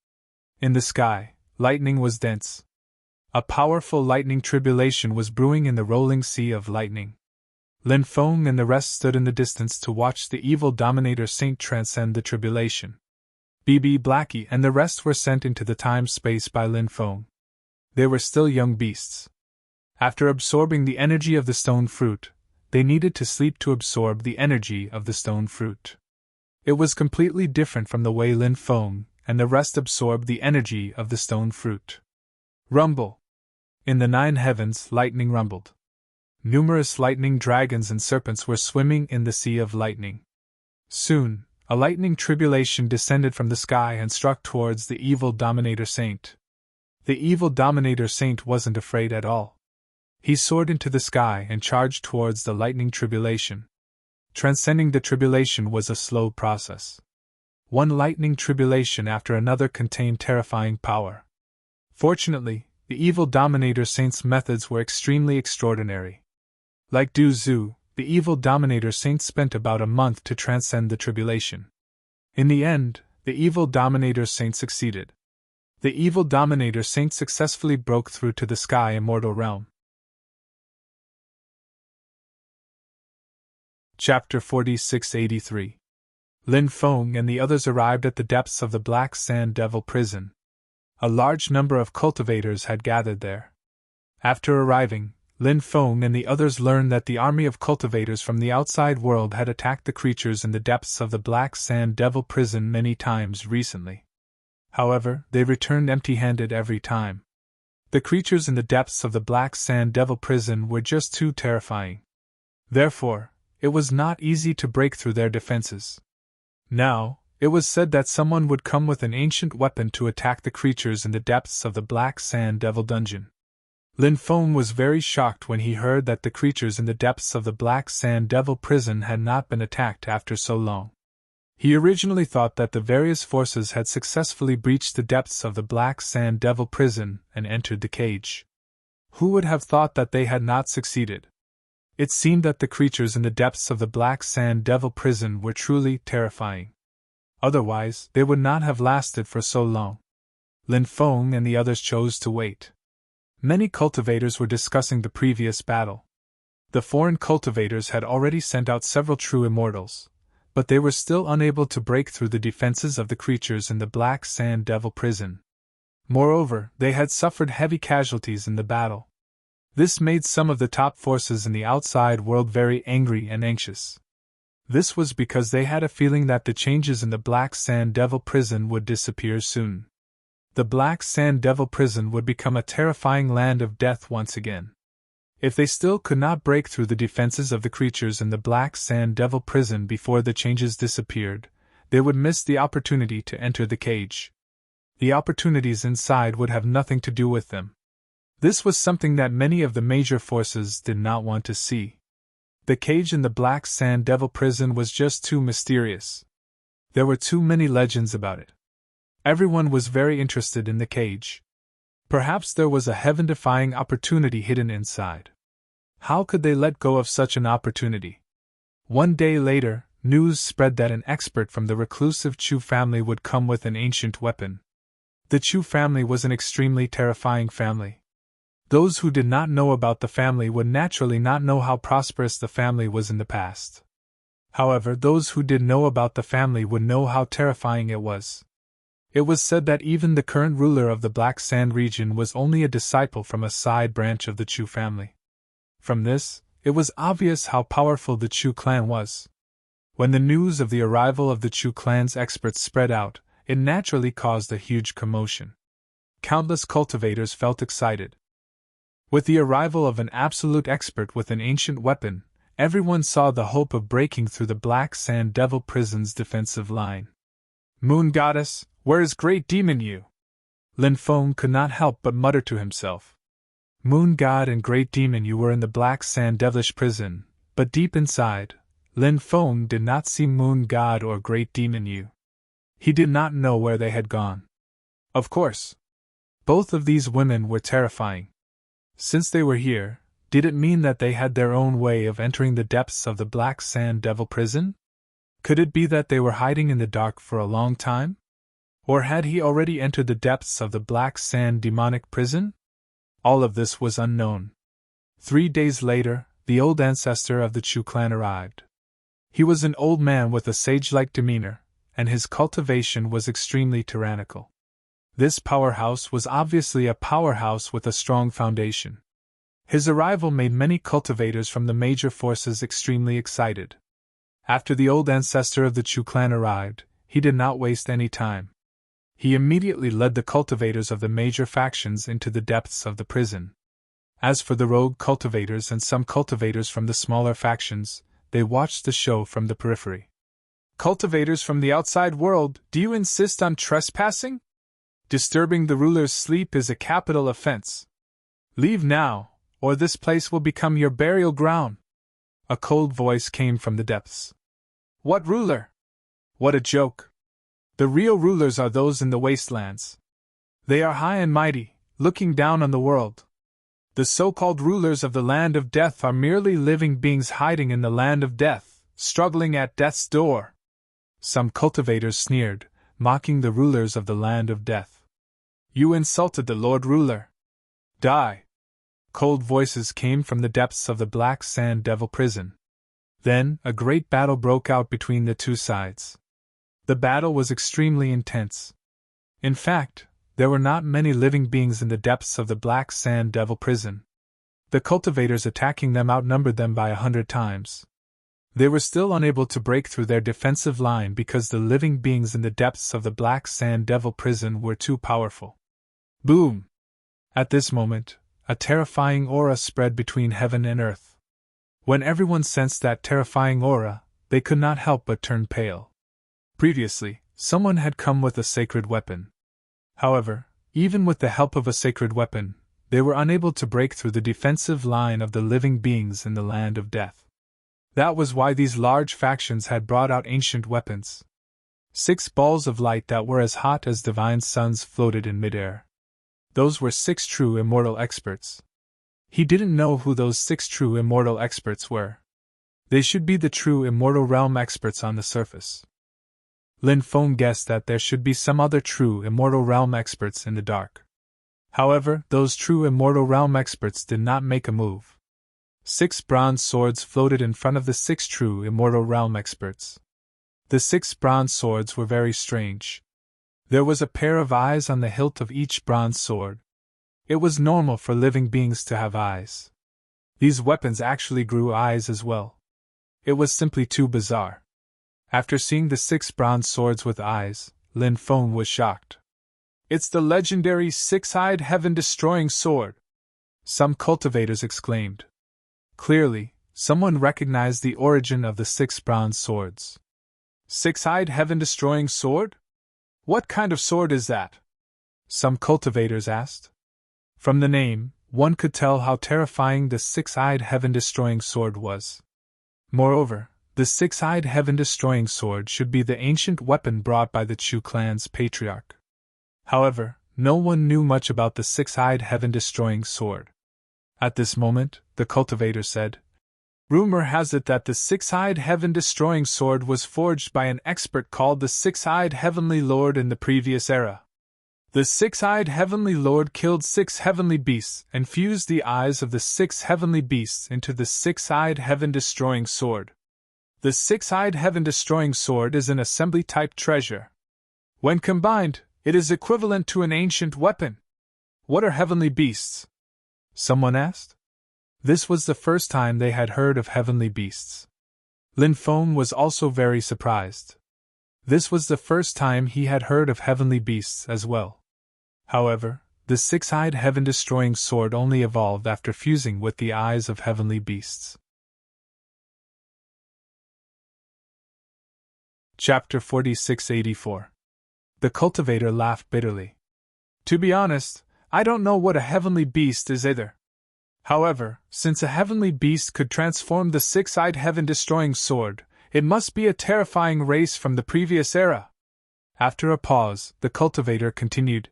In the sky, lightning was dense. A powerful lightning tribulation was brewing in the rolling sea of lightning. Lin Feng and the rest stood in the distance to watch the evil Dominator Saint transcend the tribulation. BB Blackie and the rest were sent into the time-space by Lin Feng. They were still young beasts. After absorbing the energy of the stone fruit, they needed to sleep to absorb the energy of the stone fruit. It was completely different from the way Lin Feng and the rest absorbed the energy of the stone fruit. Rumble! In the 9 heavens, lightning rumbled. Numerous lightning dragons and serpents were swimming in the sea of lightning. Soon, a lightning tribulation descended from the sky and struck towards the evil Dominator Saint. The evil Dominator Saint wasn't afraid at all. He soared into the sky and charged towards the lightning tribulation. Transcending the tribulation was a slow process. One lightning tribulation after another contained terrifying power. Fortunately, the evil Dominator Saint's methods were extremely extraordinary. Like Du Zhu, the evil Dominator Saint spent about a month to transcend the tribulation. In the end, the evil Dominator Saint succeeded. The evil Dominator Saint successfully broke through to the Sky Immortal realm. Chapter 4683. Lin Feng and the others arrived at the depths of the Black Sand Devil prison. A large number of cultivators had gathered there. After arriving, Lin Feng and the others learned that the army of cultivators from the outside world had attacked the creatures in the depths of the Black Sand Devil prison many times recently. However, they returned empty-handed every time. The creatures in the depths of the Black Sand Devil prison were just too terrifying. Therefore, it was not easy to break through their defenses. Now, it was said that someone would come with an ancient weapon to attack the creatures in the depths of the Black Sand Devil dungeon. Lin Feng was very shocked when he heard that the creatures in the depths of the Black Sand Devil prison had not been attacked after so long. He originally thought that the various forces had successfully breached the depths of the Black Sand Devil prison and entered the cage. Who would have thought that they had not succeeded? It seemed that the creatures in the depths of the Black Sand Devil prison were truly terrifying. Otherwise, they would not have lasted for so long. Lin Feng and the others chose to wait. Many cultivators were discussing the previous battle. The foreign cultivators had already sent out several true immortals, but they were still unable to break through the defenses of the creatures in the Black Sand Devil prison. Moreover, they had suffered heavy casualties in the battle. This made some of the top forces in the outside world very angry and anxious. This was because they had a feeling that the changes in the Black Sand Devil prison would disappear soon. The Black Sand Devil prison would become a terrifying land of death once again. If they still could not break through the defenses of the creatures in the Black Sand Devil prison before the changes disappeared, they would miss the opportunity to enter the cage. The opportunities inside would have nothing to do with them. This was something that many of the major forces did not want to see. The cage in the Black Sand Devil prison was just too mysterious. There were too many legends about it. Everyone was very interested in the cage. Perhaps there was a heaven-defying opportunity hidden inside. How could they let go of such an opportunity? One day later, news spread that an expert from the reclusive Chu family would come with an ancient weapon. The Chu family was an extremely terrifying family. Those who did not know about the family would naturally not know how prosperous the family was in the past. However, those who did know about the family would know how terrifying it was. It was said that even the current ruler of the Black Sand region was only a disciple from a side branch of the Chu family. From this, it was obvious how powerful the Chu clan was. When the news of the arrival of the Chu clan's experts spread out, it naturally caused a huge commotion. Countless cultivators felt excited. With the arrival of an absolute expert with an ancient weapon, everyone saw the hope of breaking through the Black Sand Devil prison's defensive line. Moon Goddess, where is Great Demon Yu? Lin Feng could not help but mutter to himself. Moon God and Great Demon Yu were in the Black Sand Devilish prison, but deep inside, Lin Feng did not see Moon God or Great Demon Yu. He did not know where they had gone. Of course, both of these women were terrifying. Since they were here, did it mean that they had their own way of entering the depths of the Black Sand Devil prison? Could it be that they were hiding in the dark for a long time? Or had he already entered the depths of the Black Sand demonic prison? All of this was unknown. 3 days later, the old ancestor of the Chu clan arrived. He was an old man with a sage-like demeanor, and his cultivation was extremely tyrannical. This powerhouse was obviously a powerhouse with a strong foundation. His arrival made many cultivators from the major forces extremely excited. After the old ancestor of the Chu clan arrived, he did not waste any time. He immediately led the cultivators of the major factions into the depths of the prison. As for the rogue cultivators and some cultivators from the smaller factions, they watched the show from the periphery. Cultivators from the outside world, do you insist on trespassing? Disturbing the ruler's sleep is a capital offense. Leave now, or this place will become your burial ground. A cold voice came from the depths. What ruler? What a joke. The real rulers are those in the wastelands. They are high and mighty, looking down on the world. The so-called rulers of the land of death are merely living beings hiding in the land of death, struggling at death's door. Some cultivators sneered, mocking the rulers of the land of death. You insulted the Lord Ruler. Die! Cold voices came from the depths of the Black Sand Devil prison. Then, a great battle broke out between the two sides. The battle was extremely intense. In fact, there were not many living beings in the depths of the Black Sand Devil prison. The cultivators attacking them outnumbered them by 100 times. They were still unable to break through their defensive line because the living beings in the depths of the Black Sand Devil prison were too powerful. Boom! At this moment, a terrifying aura spread between heaven and earth. When everyone sensed that terrifying aura, they could not help but turn pale. Previously, someone had come with a sacred weapon. However, even with the help of a sacred weapon, they were unable to break through the defensive line of the living beings in the land of death. That was why these large factions had brought out ancient weapons. 6 balls of light that were as hot as divine suns floated in midair. Those were 6 true immortal experts. He didn't know who those 6 true immortal experts were. They should be the true immortal realm experts on the surface. Lin Feng guessed that there should be some other true immortal realm experts in the dark. However, those true immortal realm experts did not make a move. 6 bronze swords floated in front of the 6 true immortal realm experts. The 6 bronze swords were very strange. There was a pair of eyes on the hilt of each bronze sword. It was normal for living beings to have eyes. These weapons actually grew eyes as well. It was simply too bizarre. After seeing the 6 bronze swords with eyes, Lin Feng was shocked. "It's the legendary 6-eyed heaven-destroying sword!" some cultivators exclaimed. Clearly, someone recognized the origin of the 6 bronze swords. 6-eyed heaven-destroying sword? What kind of sword is that? Some cultivators asked. From the name, one could tell how terrifying the 6-eyed heaven-destroying sword was. Moreover, the 6-eyed heaven-destroying sword should be the ancient weapon brought by the Chu clan's patriarch. However, no one knew much about the 6-eyed heaven-destroying sword. At this moment, the cultivator said, "Rumor has it that the 6-eyed heaven-destroying sword was forged by an expert called the 6-eyed Heavenly Lord in the previous era. The 6-eyed Heavenly Lord killed 6 heavenly beasts and fused the eyes of the 6 heavenly beasts into the 6-eyed heaven-destroying sword. The 6-eyed heaven-destroying sword is an assembly-type treasure. When combined, it is equivalent to an ancient weapon. What are heavenly beasts?" someone asked. This was the first time they had heard of heavenly beasts. Lin Feng was also very surprised. This was the first time he had heard of heavenly beasts as well. However, the 6-eyed heaven-destroying sword only evolved after fusing with the eyes of heavenly beasts. Chapter 4684. The cultivator laughed bitterly. "To be honest, I don't know what a heavenly beast is either. However, since a heavenly beast could transform the 6-eyed heaven-destroying sword, it must be a terrifying race from the previous era." After a pause, the cultivator continued.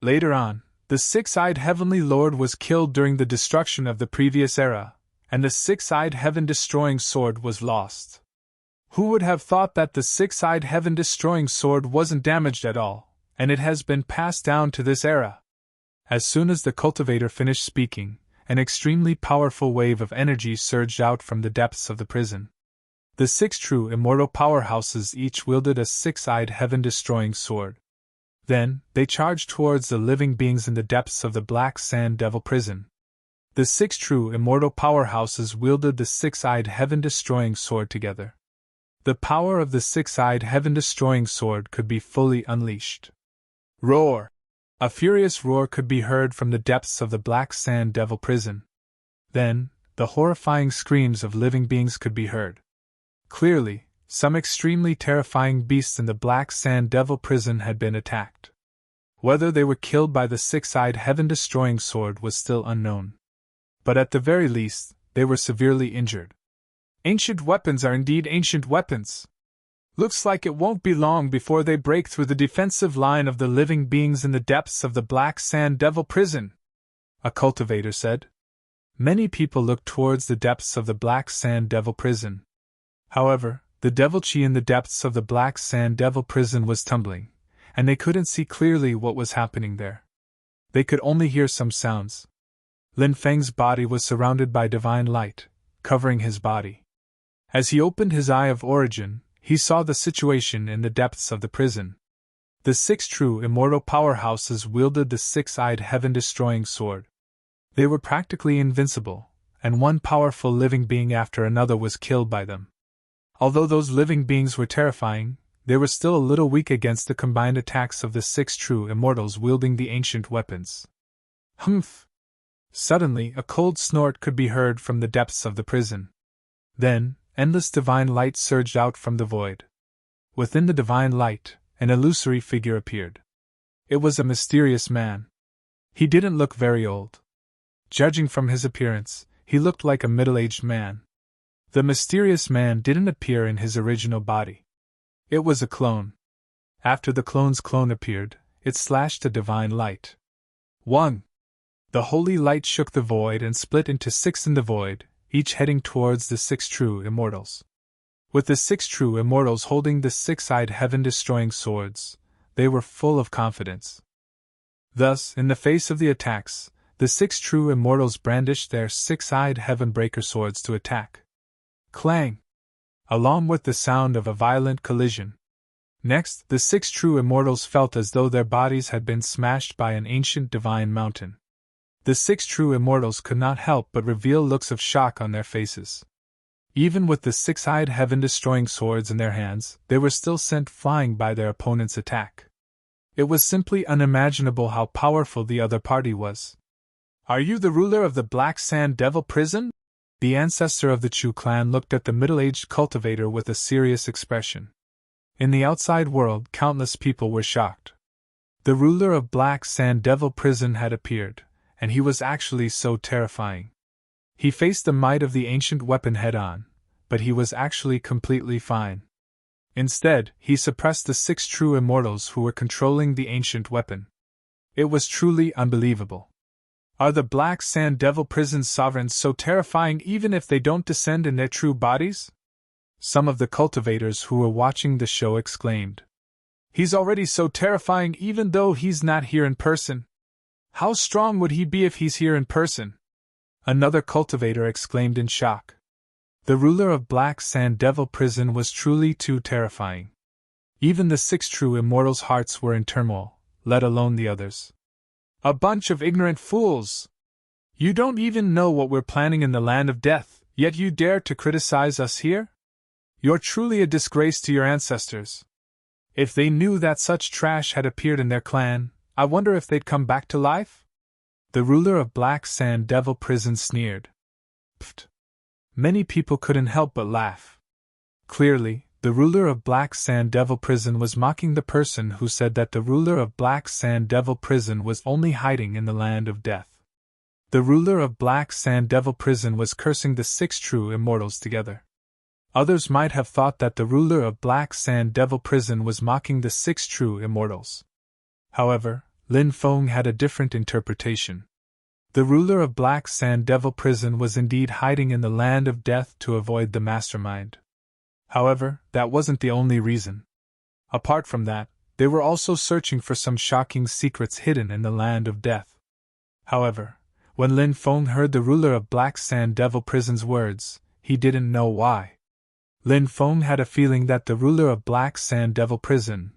"Later on, the 6-eyed Heavenly Lord was killed during the destruction of the previous era, and the 6-eyed heaven-destroying sword was lost. Who would have thought that the 6-eyed heaven-destroying sword wasn't damaged at all, and it has been passed down to this era?" As soon as the cultivator finished speaking, an extremely powerful wave of energy surged out from the depths of the prison. The 6 true immortal powerhouses each wielded a 6-eyed heaven-destroying sword. Then, they charged towards the living beings in the depths of the Black Sand Devil prison. The 6 true immortal powerhouses wielded the 6-eyed heaven-destroying sword together. The power of the 6-eyed heaven-destroying sword could be fully unleashed. Roar! A furious roar could be heard from the depths of the Black Sand Devil prison. Then, the horrifying screams of living beings could be heard. Clearly, some extremely terrifying beasts in the Black Sand Devil prison had been attacked. Whether they were killed by the 6-eyed heaven-destroying sword was still unknown. But at the very least, they were severely injured. Ancient weapons are indeed ancient weapons. Looks like it won't be long before they break through the defensive line of the living beings in the depths of the Black Sand Devil prison, a cultivator said. Many people looked towards the depths of the Black Sand Devil prison. However, the devil chi in the depths of the Black Sand Devil prison was tumbling, and they couldn't see clearly what was happening there. They could only hear some sounds. Lin Feng's body was surrounded by divine light, covering his body. As he opened his eye of origin, he saw the situation in the depths of the prison. The 6 true immortal powerhouses wielded the 6-eyed heaven-destroying sword. They were practically invincible, and one powerful living being after another was killed by them. Although those living beings were terrifying, they were still a little weak against the combined attacks of the 6 true immortals wielding the ancient weapons. Humph! Suddenly, a cold snort could be heard from the depths of the prison. Then, endless divine light surged out from the void. Within the divine light, an illusory figure appeared. It was a mysterious man. He didn't look very old. Judging from his appearance, he looked like a middle-aged man. The mysterious man didn't appear in his original body. It was a clone. After the clone's clone appeared, it slashed a divine light. 1. The holy light shook the void and split into 6 in the void, each heading towards the 6 true immortals. With the 6 true immortals holding the 6-eyed heaven-destroying swords, they were full of confidence. Thus, in the face of the attacks, the 6 true immortals brandished their 6-eyed heaven-breaker swords to attack. Clang! Along with the sound of a violent collision. Next, the 6 true immortals felt as though their bodies had been smashed by an ancient divine mountain. The 6 true immortals could not help but reveal looks of shock on their faces. Even with the 6-eyed heaven-destroying swords in their hands, they were still sent flying by their opponent's attack. It was simply unimaginable how powerful the other party was. "Are you the ruler of the Black Sand Devil Prison?" The ancestor of the Chu clan looked at the middle-aged cultivator with a serious expression. In the outside world, countless people were shocked. The ruler of Black Sand Devil Prison had appeared, and he was actually so terrifying. He faced the might of the ancient weapon head-on, but he was actually completely fine. Instead, he suppressed the 6 true immortals who were controlling the ancient weapon. It was truly unbelievable. Are the Black Sand Devil Prison's sovereigns so terrifying even if they don't descend in their true bodies? Some of the cultivators who were watching the show exclaimed. He's already so terrifying even though he's not here in person. How strong would he be if he's here in person? Another cultivator exclaimed in shock. The ruler of Black Sand Devil Prison was truly too terrifying. Even the 6 true immortals' hearts were in turmoil, let alone the others. A bunch of ignorant fools! You don't even know what we're planning in the land of death, yet you dare to criticize us here? You're truly a disgrace to your ancestors. If they knew that such trash had appeared in their clan, I wonder if they'd come back to life? The ruler of Black Sand Devil Prison sneered. Pfft. Many people couldn't help but laugh. Clearly, the ruler of Black Sand Devil Prison was mocking the person who said that the ruler of Black Sand Devil Prison was only hiding in the land of death. The ruler of Black Sand Devil Prison was cursing the 6 true immortals together. Others might have thought that the ruler of Black Sand Devil Prison was mocking the 6 true immortals. However, Lin Feng had a different interpretation. The ruler of Black Sand Devil Prison was indeed hiding in the land of death to avoid the mastermind. However, that wasn't the only reason. Apart from that, they were also searching for some shocking secrets hidden in the land of death. However, when Lin Feng heard the ruler of Black Sand Devil Prison's words, he didn't know why. Lin Feng had a feeling that the ruler of Black Sand Devil Prison,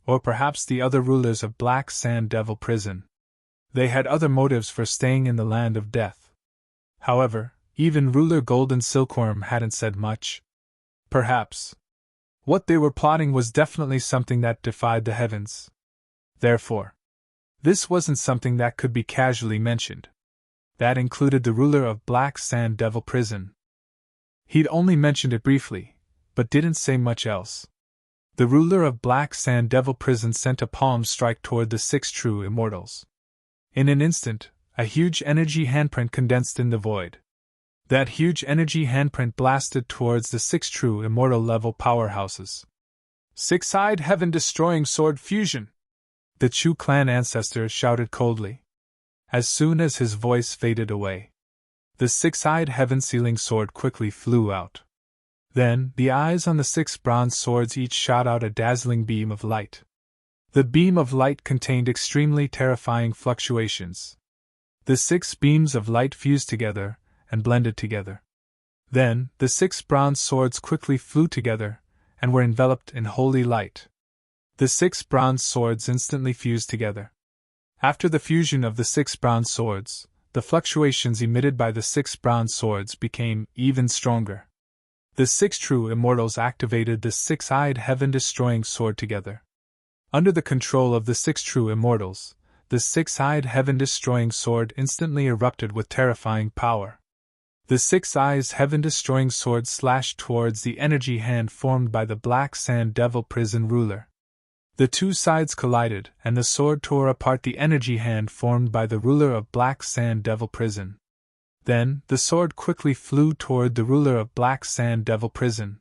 or perhaps the other rulers of Black Sand Devil Prison, they had other motives for staying in the land of death. However, even ruler Golden Silkworm hadn't said much. Perhaps what they were plotting was definitely something that defied the heavens. Therefore, this wasn't something that could be casually mentioned. That included the ruler of Black Sand Devil Prison. He'd only mentioned it briefly, but didn't say much else. The ruler of Black Sand Devil Prison sent a palm strike toward the 6 true immortals. In an instant, a huge energy handprint condensed in the void. That huge energy handprint blasted towards the 6 true immortal level powerhouses. 6-eyed heaven-destroying sword fusion! The Chu clan ancestor shouted coldly. As soon as his voice faded away, the 6-eyed heaven-sealing sword quickly flew out. Then, the eyes on the 6 bronze swords each shot out a dazzling beam of light. The beam of light contained extremely terrifying fluctuations. The 6 beams of light fused together and blended together. Then, the 6 bronze swords quickly flew together and were enveloped in holy light. The 6 bronze swords instantly fused together. After the fusion of the 6 bronze swords, the fluctuations emitted by the 6 bronze swords became even stronger. The 6 true immortals activated the 6-eyed heaven-destroying sword together. Under the control of the 6 true immortals, the 6-eyed heaven-destroying sword instantly erupted with terrifying power. The 6 eyes heaven-destroying sword slashed towards the energy hand formed by the Black Sand Devil Prison ruler. The 2 sides collided, and the sword tore apart the energy hand formed by the ruler of Black Sand Devil Prison. Then, the sword quickly flew toward the ruler of Black Sand Devil Prison.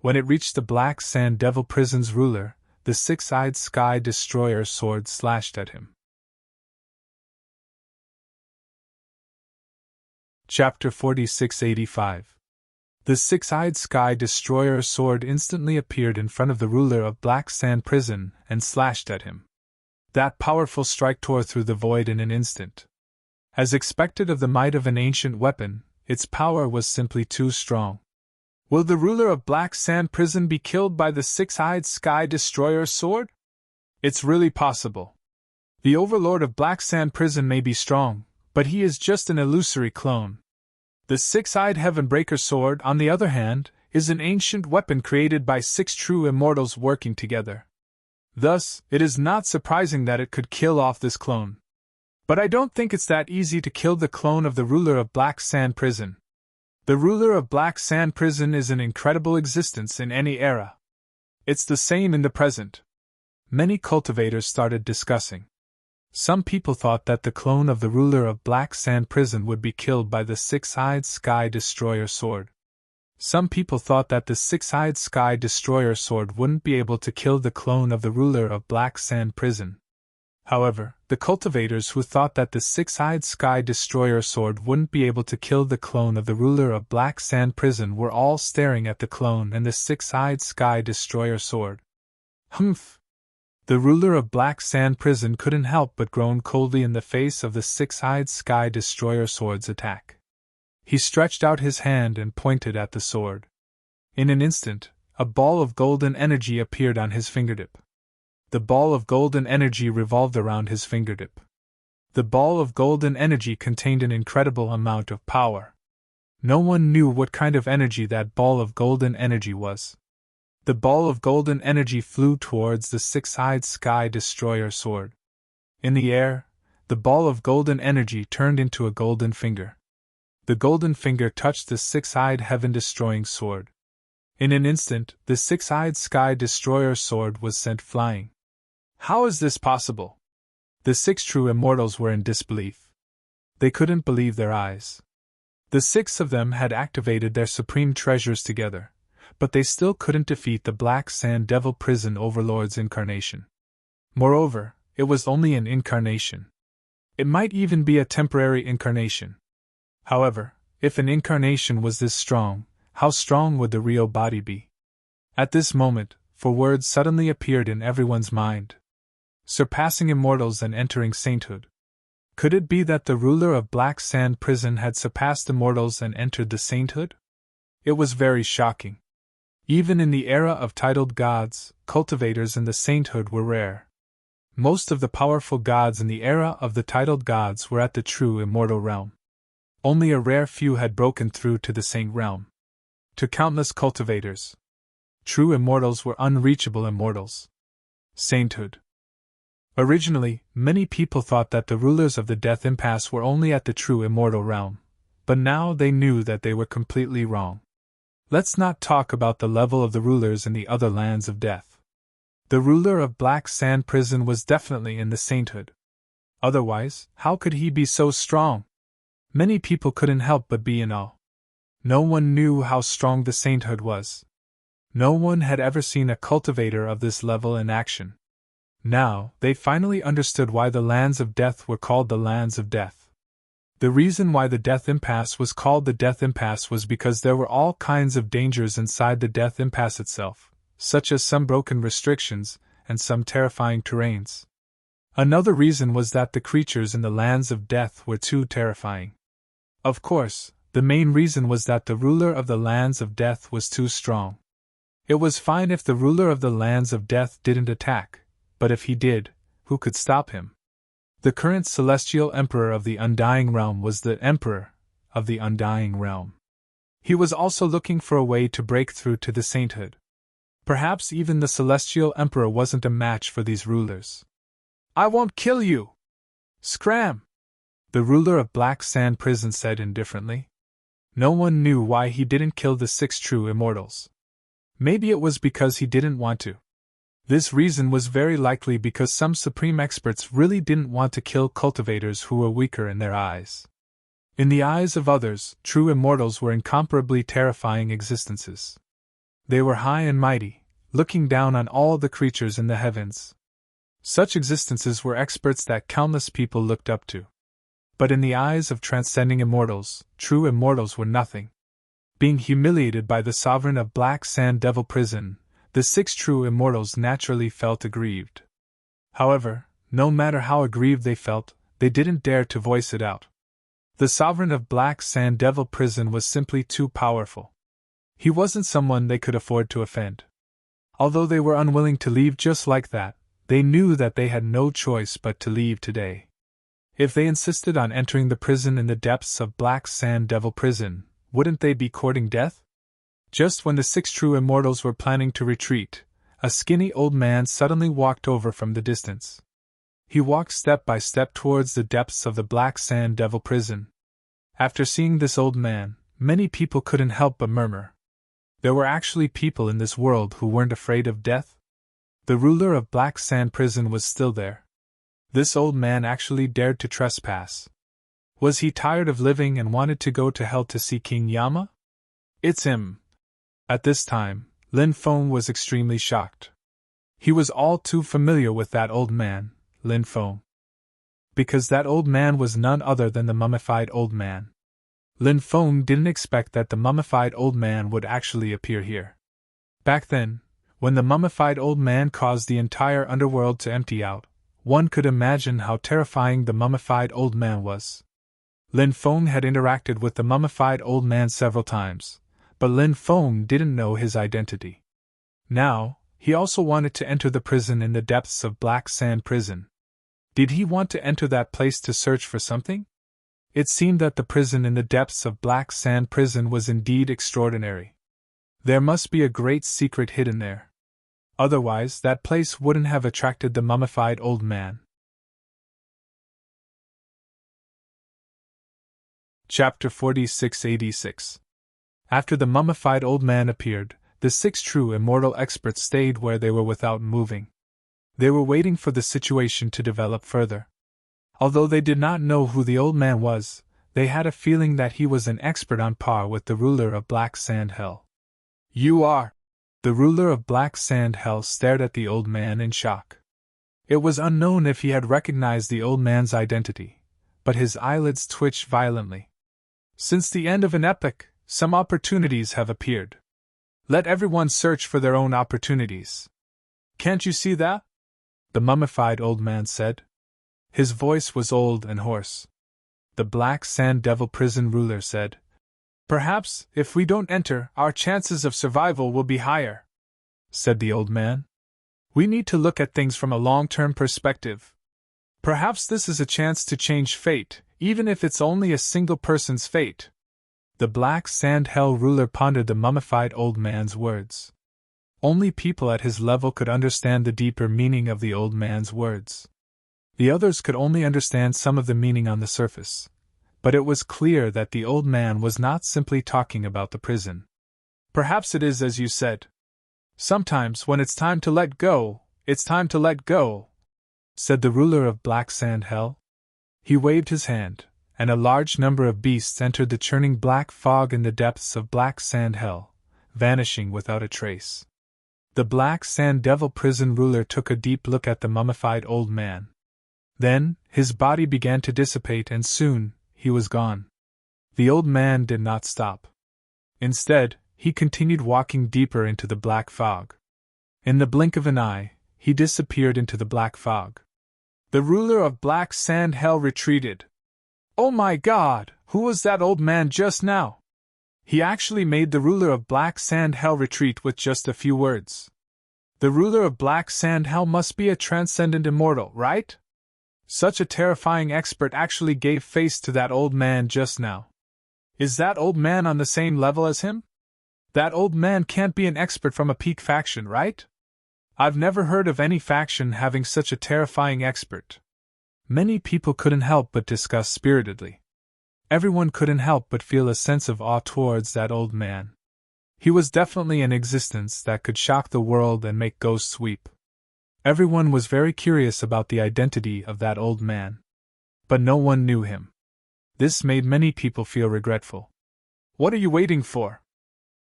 When it reached the Black Sand Devil Prison's ruler, the 6-eyed Sky Destroyer sword slashed at him. Chapter 4685. The 6-eyed Sky Destroyer sword instantly appeared in front of the ruler of Black Sand Prison and slashed at him. That powerful strike tore through the void in an instant. As expected of the might of an ancient weapon, its power was simply too strong. Will the ruler of Black Sand Prison be killed by the six-eyed Sky Destroyer sword? It's really possible. The overlord of Black Sand Prison may be strong, but he is just an illusory clone. The six-eyed Heavenbreaker sword, on the other hand, is an ancient weapon created by six true immortals working together. Thus, it is not surprising that it could kill off this clone. But I don't think it's that easy to kill the clone of the ruler of Black Sand Prison. The ruler of Black Sand Prison is an incredible existence in any era. It's the same in the present. Many cultivators started discussing. Some people thought that the clone of the ruler of Black Sand Prison would be killed by the six-eyed Sky Destroyer sword. Some people thought that the six-eyed Sky Destroyer sword wouldn't be able to kill the clone of the ruler of Black Sand Prison. However, the cultivators who thought that the six-eyed Sky Destroyer sword wouldn't be able to kill the clone of the ruler of Black Sand Prison were all staring at the clone and the six-eyed Sky Destroyer sword. Humph! The ruler of Black Sand Prison couldn't help but groan coldly in the face of the six-eyed Sky Destroyer sword's attack. He stretched out his hand and pointed at the sword. In an instant, a ball of golden energy appeared on his fingertip. The ball of golden energy revolved around his fingertip. The ball of golden energy contained an incredible amount of power. No one knew what kind of energy that ball of golden energy was. The ball of golden energy flew towards the six-eyed Sky Destroyer sword. In the air, the ball of golden energy turned into a golden finger. The golden finger touched the six-eyed heaven-destroying sword. In an instant, the six-eyed Sky Destroyer sword was sent flying. How is this possible? The six true immortals were in disbelief. They couldn't believe their eyes. The six of them had activated their supreme treasures together, but they still couldn't defeat the Black Sand Devil Prison Overlord's incarnation. Moreover, it was only an incarnation. It might even be a temporary incarnation. However, if an incarnation was this strong, how strong would the real body be? At this moment, four words suddenly appeared in everyone's mind. Surpassing immortals and entering sainthood. Could it be that the ruler of Black Sand Prison had surpassed immortals and entered the sainthood? It was very shocking. Even in the era of titled gods, cultivators in the sainthood were rare. Most of the powerful gods in the era of the titled gods were at the true immortal realm. Only a rare few had broken through to the saint realm. To countless cultivators, true immortals were unreachable immortals. Sainthood. Originally, many people thought that the rulers of the Death Impasse were only at the true immortal realm, but now they knew that they were completely wrong. Let's not talk about the level of the rulers in the other lands of death. The ruler of Black Sand Prison was definitely in the sainthood. Otherwise, how could he be so strong? Many people couldn't help but be in awe. No one knew how strong the sainthood was. No one had ever seen a cultivator of this level in action. Now, they finally understood why the lands of death were called the lands of death. The reason why the Death Impasse was called the Death Impasse was because there were all kinds of dangers inside the Death Impasse itself, such as some broken restrictions and some terrifying terrains. Another reason was that the creatures in the lands of death were too terrifying. Of course, the main reason was that the ruler of the lands of death was too strong. It was fine if the ruler of the lands of death didn't attack, but if he did, who could stop him? The current celestial emperor of the Undying Realm was the emperor of the Undying Realm. He was also looking for a way to break through to the sainthood. Perhaps even the celestial emperor wasn't a match for these rulers. I won't kill you! Scram! The ruler of Black Sand Prison said indifferently. No one knew why he didn't kill the six true immortals. Maybe it was because he didn't want to. This reason was very likely because some supreme experts really didn't want to kill cultivators who were weaker in their eyes. In the eyes of others, true immortals were incomparably terrifying existences. They were high and mighty, looking down on all the creatures in the heavens. Such existences were experts that countless people looked up to. But in the eyes of transcending immortals, true immortals were nothing. Being humiliated by the sovereign of Black Sand Devil Prison, the six true immortals naturally felt aggrieved. However, No matter how aggrieved they felt, they didn't dare to voice it out. The sovereign of Black Sand Devil Prison was simply too powerful. He wasn't someone they could afford to offend. Although they were unwilling to leave just like that, they knew that they had no choice but to leave today. If they insisted on entering the prison in the depths of Black Sand Devil Prison, wouldn't they be courting death? Just when the 6 true immortals were planning to retreat, a skinny old man suddenly walked over from the distance. He walked step by step towards the depths of the Black Sand Devil Prison. After seeing this old man, many people couldn't help but murmur. There were actually people in this world who weren't afraid of death? The ruler of Black Sand Prison was still there. This old man actually dared to trespass. Was he tired of living and wanted to go to hell to see King Yama? It's him. At this time, Lin Feng was extremely shocked. He was all too familiar with that old man, Lin Feng. Because that old man was none other than the mummified old man. Lin Feng didn't expect that the mummified old man would actually appear here. Back then, when the mummified old man caused the entire underworld to empty out, one could imagine how terrifying the mummified old man was. Lin Feng had interacted with the mummified old man several times, but Lin Feng didn't know his identity. Now, he also wanted to enter the prison in the depths of Black Sand Prison. Did he want to enter that place to search for something? It seemed that the prison in the depths of Black Sand Prison was indeed extraordinary. There must be a great secret hidden there. Otherwise, that place wouldn't have attracted the mummified old man. Chapter 4686. After the mummified old man appeared, the 6 true immortal experts stayed where they were without moving. They were waiting for the situation to develop further. Although they did not know who the old man was, they had a feeling that he was an expert on par with the ruler of Black Sand Hell. You are! The ruler of Black Sand Hell stared at the old man in shock. It was unknown if he had recognized the old man's identity, but his eyelids twitched violently. Since the end of an epoch, some opportunities have appeared. Let everyone search for their own opportunities. Can't you see that? The mummified old man said. His voice was old and hoarse. The Black Sand Devil Prison ruler said, Perhaps, if we don't enter, our chances of survival will be higher, said the old man. We need to look at things from a long-term perspective. Perhaps this is a chance to change fate, even if it's only a single person's fate. The Black Sand Hell ruler pondered the mummified old man's words. Only people at his level could understand the deeper meaning of the old man's words. The others could only understand some of the meaning on the surface. But it was clear that the old man was not simply talking about the prison. Perhaps it is as you said. Sometimes when it's time to let go, it's time to let go, said the ruler of Black Sand Hell. He waved his hand, and a large number of beasts entered the churning black fog in the depths of Black Sand Hell, vanishing without a trace. The Black Sand Devil Prison ruler took a deep look at the mummified old man. Then, his body began to dissipate and soon, he was gone. The old man did not stop. Instead, he continued walking deeper into the black fog. In the blink of an eye, he disappeared into the black fog. The ruler of Black Sand Hell retreated. Oh my God, who was that old man just now? He actually made the ruler of Black Sand Hell retreat with just a few words. The ruler of Black Sand Hell must be a transcendent immortal, right? Such a terrifying expert actually gave face to that old man just now. Is that old man on the same level as him? That old man can't be an expert from a peak faction, right? I've never heard of any faction having such a terrifying expert. Many people couldn't help but discuss spiritedly. Everyone couldn't help but feel a sense of awe towards that old man. He was definitely an existence that could shock the world and make ghosts weep. Everyone was very curious about the identity of that old man. But no one knew him. This made many people feel regretful. What are you waiting for?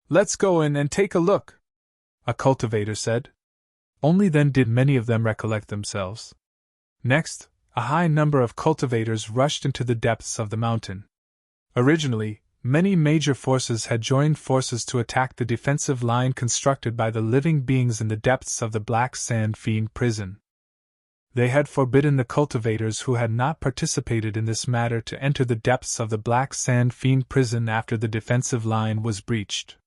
Let's go in and take a look, a cultivator said. Only then did many of them recollect themselves. Next, a high number of cultivators rushed into the depths of the mountain. Originally, many major forces had joined forces to attack the defensive line constructed by the living beings in the depths of the Black Sand Fiend prison. They had forbidden the cultivators who had not participated in this matter to enter the depths of the Black Sand Fiend prison after the defensive line was breached.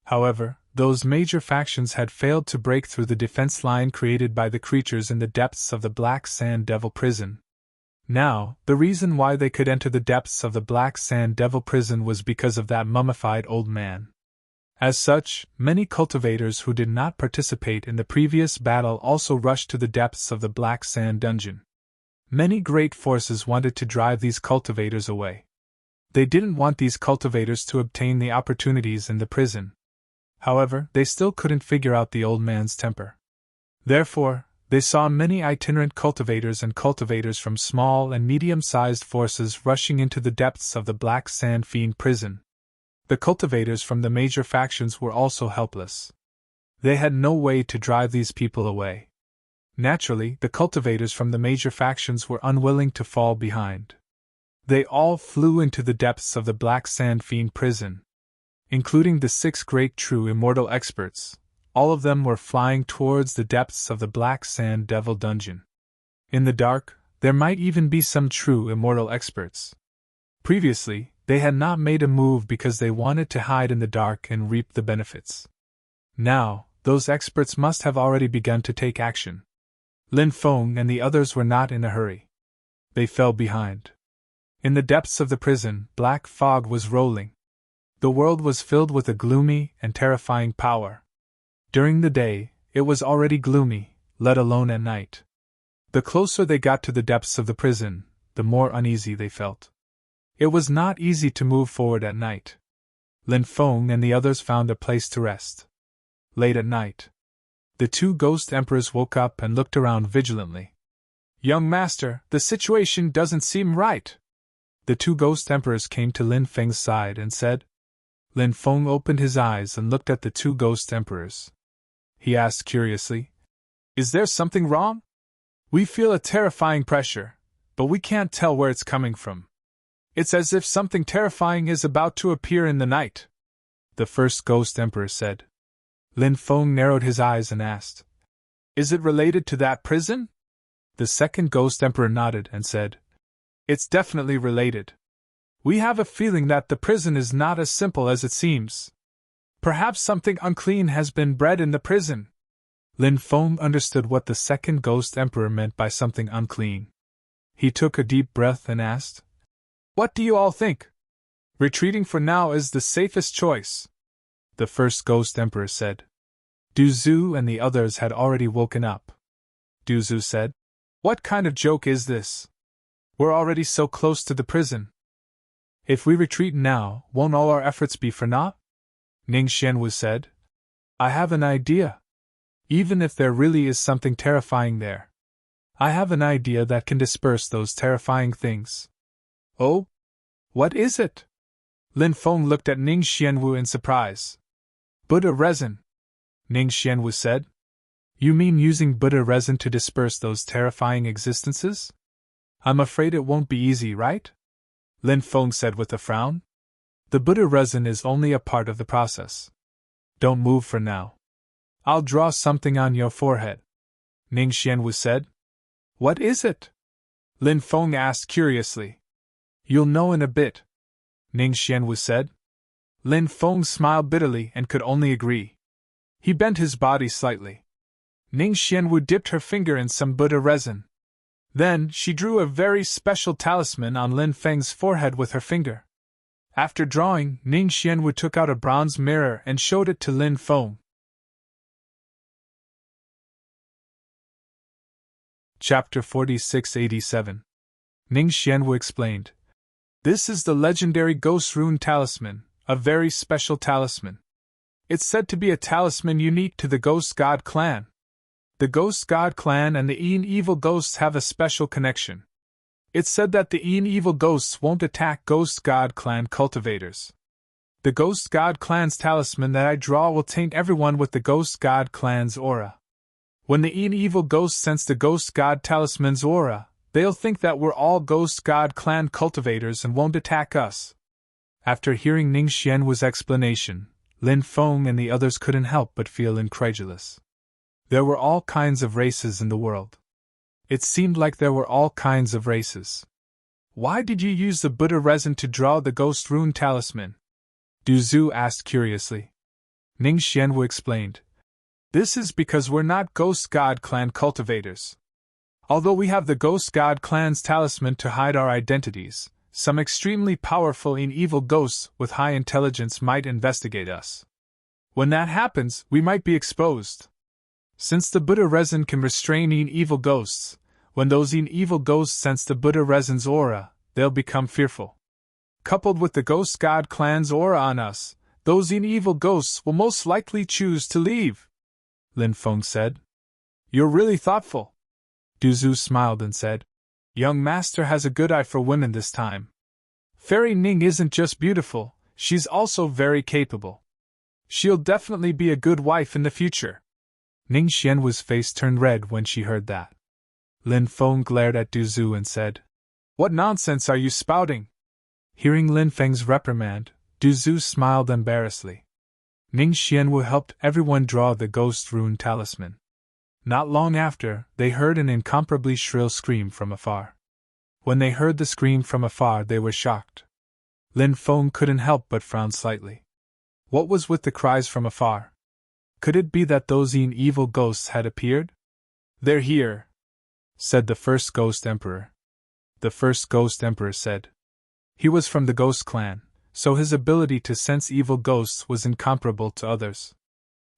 However, those major factions had failed to break through the defense line created by the creatures in the depths of the Black Sand Devil prison. Now, the reason why they could enter the depths of the Black Sand Devil prison was because of that mummified old man. As such, many cultivators who did not participate in the previous battle also rushed to the depths of the Black Sand dungeon. Many great forces wanted to drive these cultivators away. They didn't want these cultivators to obtain the opportunities in the prison. However, they still couldn't figure out the old man's temper. Therefore, they saw many itinerant cultivators and cultivators from small and medium-sized forces rushing into the depths of the Black Sand Fiend prison. The cultivators from the major factions were also helpless. They had no way to drive these people away. Naturally, the cultivators from the major factions were unwilling to fall behind. They all flew into the depths of the Black Sand Fiend prison. Including the 6 great true immortal experts, all of them were flying towards the depths of the Black Sand Devil dungeon. In the dark, there might even be some true immortal experts. Previously, they had not made a move because they wanted to hide in the dark and reap the benefits. Now, those experts must have already begun to take action. Lin Feng and the others were not in a hurry. They fell behind. In the depths of the prison, black fog was rolling. The world was filled with a gloomy and terrifying power. During the day, it was already gloomy, let alone at night. The closer they got to the depths of the prison, the more uneasy they felt. It was not easy to move forward at night. Lin Feng and the others found a place to rest. Late at night, the 2 ghost emperors woke up and looked around vigilantly. "Young master, the situation doesn't seem right." The 2 ghost emperors came to Lin Feng's side and said. Lin Feng opened his eyes and looked at the 2 ghost emperors. He asked curiously, "Is there something wrong? We feel a terrifying pressure, but we can't tell where it's coming from. It's as if something terrifying is about to appear in the night," the first ghost emperor said. Lin Feng narrowed his eyes and asked, "Is it related to that prison?" The second ghost emperor nodded and said, "It's definitely related. We have a feeling that the prison is not as simple as it seems. Perhaps something unclean has been bred in the prison." Lin Feng understood what the second ghost emperor meant by something unclean. He took a deep breath and asked, "What do you all think? Retreating for now is the safest choice," the first ghost emperor said. Du Zhu and the others had already woken up. Du Zhu said, "What kind of joke is this? We're already so close to the prison. If we retreat now, won't all our efforts be for naught?" Ning Xianwu said, "I have an idea. Even if there really is something terrifying there, I have an idea that can disperse those terrifying things." "Oh? What is it?" Lin Feng looked at Ning Xianwu in surprise. "Buddha resin," Ning Xianwu said. "You mean using Buddha resin to disperse those terrifying existences? I'm afraid it won't be easy, right?" Lin Feng said with a frown. "The Buddha resin is only a part of the process. Don't move for now. I'll draw something on your forehead," Ning Xianwu said. "What is it?" Lin Feng asked curiously. "You'll know in a bit," Ning Xianwu said. Lin Feng smiled bitterly and could only agree. He bent his body slightly. Ning Xianwu dipped her finger in some Buddha resin. Then she drew a very special talisman on Lin Feng's forehead with her finger. After drawing, Ning Xianwu took out a bronze mirror and showed it to Lin Feng. Chapter 4687. Ning Xianwu explained. "This is the legendary Ghost Rune Talisman, a very special talisman. It's said to be a talisman unique to the Ghost God clan. The Ghost God clan and the Ean Evil Ghosts have a special connection. It's said that the Ean Evil Ghosts won't attack Ghost God clan cultivators. The Ghost God clan's talisman that I draw will taint everyone with the Ghost God clan's aura. When the Ean Evil Ghosts sense the Ghost God talisman's aura, they'll think that we're all Ghost God clan cultivators and won't attack us." After hearing Ning Xianwu's explanation, Lin Feng and the others couldn't help but feel incredulous. There were all kinds of races in the world. It seemed like there were all kinds of races. Why did you use the Buddha resin to draw the ghost rune talisman? Du Zhu asked curiously. Ning Xianwu explained. This is because we're not Ghost God Clan cultivators. Although we have the Ghost God Clan's talisman to hide our identities, some extremely powerful and evil ghosts with high intelligence might investigate us. When that happens, we might be exposed. Since the Buddha resin can restrain evil ghosts, when those evil ghosts sense the Buddha resin's aura, they'll become fearful. Coupled with the Ghost God Clan's aura on us, those evil ghosts will most likely choose to leave, Lin Feng said. You're really thoughtful. Du Zhu smiled and said, Young master has a good eye for women this time. Fairy Ning isn't just beautiful, she's also very capable. She'll definitely be a good wife in the future. Ning Xianwu's face turned red when she heard that. Lin Feng glared at Du Zhu and said, What nonsense are you spouting? Hearing Lin Feng's reprimand, Du Zhu smiled embarrassedly. Ning Xianwu helped everyone draw the ghost rune talisman. Not long after, they heard an incomparably shrill scream from afar. When they heard the scream from afar, they were shocked. Lin Feng couldn't help but frown slightly. What was with the cries from afar? Could it be that those evil ghosts had appeared? They're here, said the first Ghost Emperor. The first Ghost Emperor said. He was from the Ghost Clan, so his ability to sense evil ghosts was incomparable to others.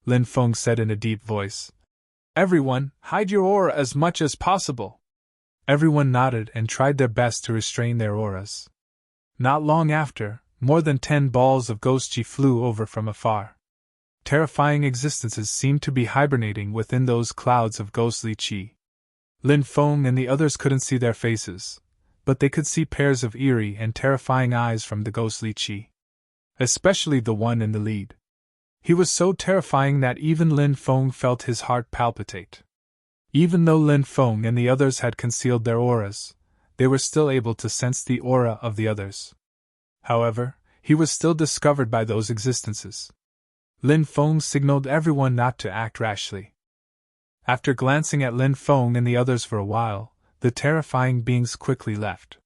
Lin Feng said in a deep voice, Everyone, hide your aura as much as possible. Everyone nodded and tried their best to restrain their auras. Not long after, more than 10 balls of ghost chi flew over from afar. Terrifying existences seemed to be hibernating within those clouds of ghostly chi. Lin Feng and the others couldn't see their faces, but they could see pairs of eerie and terrifying eyes from the ghostly chi. Especially the one in the lead. He was so terrifying that even Lin Feng felt his heart palpitate. Even though Lin Feng and the others had concealed their auras, they were still able to sense the aura of the others. However, he was still discovered by those existences. Lin Feng signaled everyone not to act rashly. After glancing at Lin Feng and the others for a while, the terrifying beings quickly left.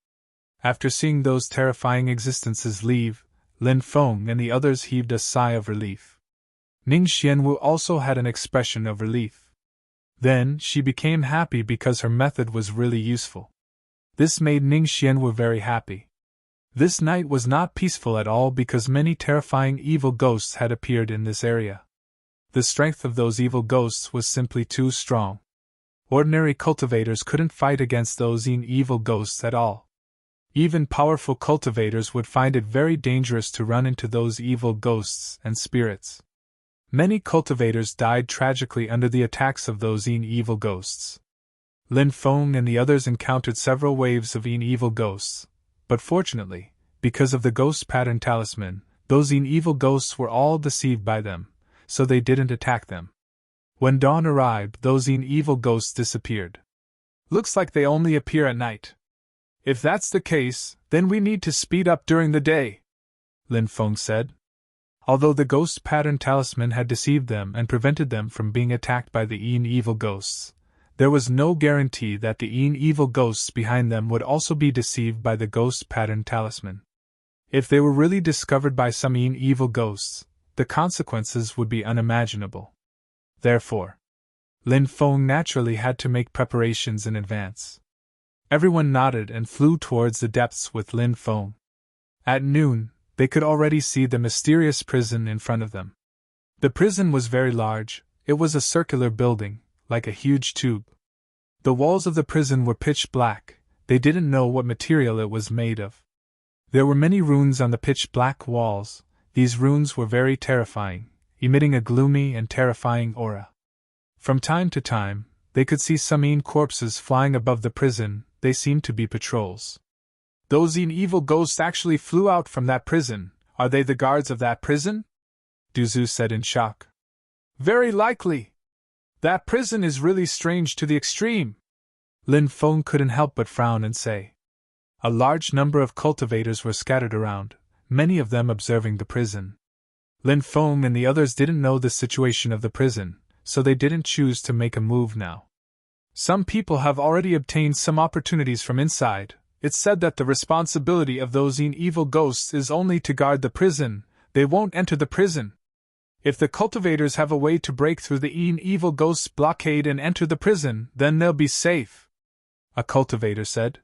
After seeing those terrifying existences leave, Lin Feng and the others heaved a sigh of relief. Ning Xianwu also had an expression of relief. Then, she became happy because her method was really useful. This made Ning Xianwu very happy. This night was not peaceful at all because many terrifying evil ghosts had appeared in this area. The strength of those evil ghosts was simply too strong. Ordinary cultivators couldn't fight against those evil ghosts at all. Even powerful cultivators would find it very dangerous to run into those evil ghosts and spirits. Many cultivators died tragically under the attacks of those evil ghosts. Lin Feng and the others encountered several waves of evil ghosts, but fortunately, because of the ghost pattern talisman, those evil ghosts were all deceived by them, so they didn't attack them. When dawn arrived, those evil ghosts disappeared. Looks like they only appear at night. If that's the case, then we need to speed up during the day, Lin Feng said. Although the ghost pattern talisman had deceived them and prevented them from being attacked by the evil ghosts, there was no guarantee that the evil ghosts behind them would also be deceived by the ghost pattern talisman. If they were really discovered by some evil ghosts, the consequences would be unimaginable. Therefore, Lin Feng naturally had to make preparations in advance. Everyone nodded and flew towards the depths with Lin Feng. At noon, they could already see the mysterious prison in front of them. The prison was very large. It was a circular building, like a huge tube. The walls of the prison were pitch black. They didn't know what material it was made of. There were many runes on the pitch black walls. These runes were very terrifying, emitting a gloomy and terrifying aura. From time to time, they could see some corpses flying above the prison. They seemed to be patrols. Those evil ghosts actually flew out from that prison. Are they the guards of that prison? Du Zhu said in shock. Very likely. That prison is really strange to the extreme. Lin Feng couldn't help but frown and say. A large number of cultivators were scattered around, many of them observing the prison. Lin Feng and the others didn't know the situation of the prison, so they didn't choose to make a move now. Some people have already obtained some opportunities from inside. It's said that the responsibility of those evil ghosts is only to guard the prison. They won't enter the prison. If the cultivators have a way to break through the evil ghost's blockade and enter the prison, then they'll be safe, a cultivator said.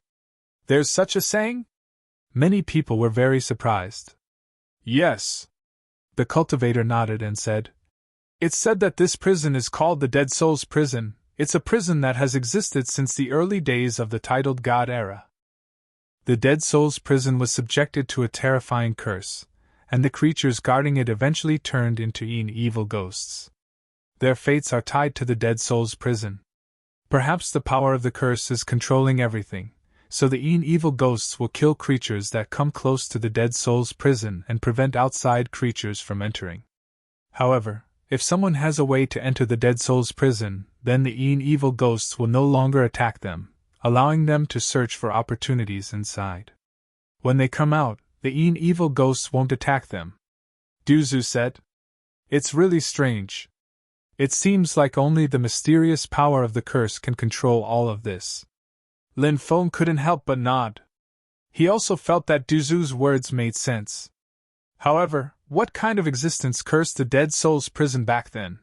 There's such a saying? Many people were very surprised. Yes. The cultivator nodded and said, It's said that this prison is called the Dead Souls Prison. It's a prison that has existed since the early days of the titled God era. The Dead Souls Prison was subjected to a terrifying curse, and the creatures guarding it eventually turned into evil ghosts. Their fates are tied to the Dead Souls Prison. Perhaps the power of the curse is controlling everything, so the evil ghosts will kill creatures that come close to the Dead Souls Prison and prevent outside creatures from entering. However, if someone has a way to enter the Dead Souls Prison, then the evil ghosts will no longer attack them, allowing them to search for opportunities inside. When they come out, the evil ghosts won't attack them. Duzu said. It's really strange. It seems like only the mysterious power of the curse can control all of this. Lin Feng couldn't help but nod. He also felt that Duzu's words made sense. However, what kind of existence cursed the Dead Souls Prison back then?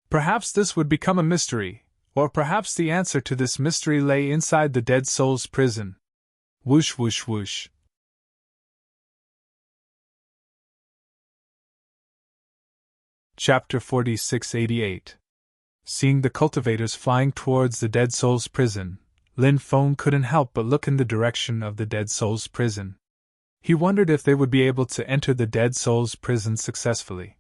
Perhaps this would become a mystery, or perhaps the answer to this mystery lay inside the Dead Souls Prison. Whoosh whoosh whoosh. Chapter 4688. Seeing the cultivators flying towards the Dead Souls Prison, Lin Feng couldn't help but look in the direction of the Dead Souls Prison. He wondered if they would be able to enter the Dead Souls Prison successfully.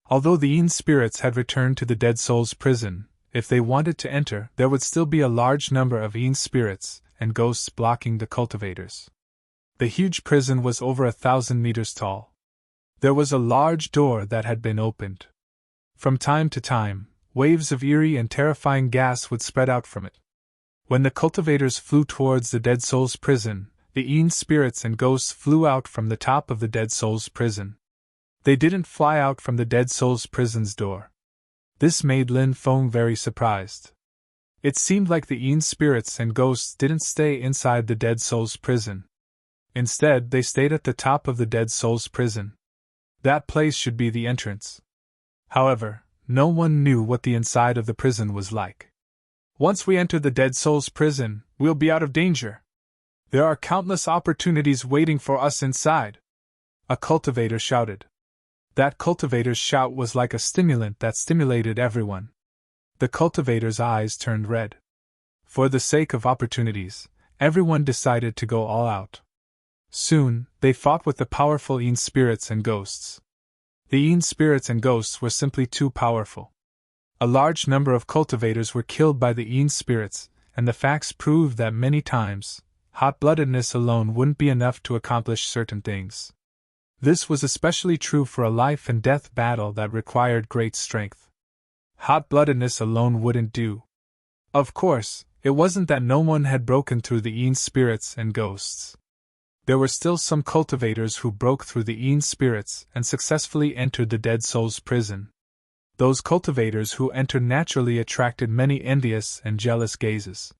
Although the spirits had returned to the Dead Souls Prison, if they wanted to enter, there would still be a large number of spirits and ghosts blocking the cultivators. The huge prison was over 1,000 meters tall. There was a large door that had been opened. From time to time, waves of eerie and terrifying gas would spread out from it. When the cultivators flew towards the Dead Souls Prison, the spirits and ghosts flew out from the top of the Dead Souls Prison. They didn't fly out from the Dead Souls Prison's door. This made Lin Feng very surprised. It seemed like the spirits and ghosts didn't stay inside the Dead Souls Prison. Instead, they stayed at the top of the Dead Souls Prison. That place should be the entrance. However, no one knew what the inside of the prison was like. Once we enter the Dead Souls Prison, we'll be out of danger. There are countless opportunities waiting for us inside. A cultivator shouted. That cultivator's shout was like a stimulant that stimulated everyone. The cultivator's eyes turned red. For the sake of opportunities, everyone decided to go all out. Soon, they fought with the powerful spirits and ghosts. The spirits and ghosts were simply too powerful. A large number of cultivators were killed by the spirits, and the facts proved that many times, hot-bloodedness alone wouldn't be enough to accomplish certain things. This was especially true for a life-and-death battle that required great strength. Hot-bloodedness alone wouldn't do. Of course, it wasn't that no one had broken through the spirits and ghosts. There were still some cultivators who broke through the spirits and successfully entered the Dead Souls Prison. Those cultivators who entered naturally attracted many envious and jealous gazes.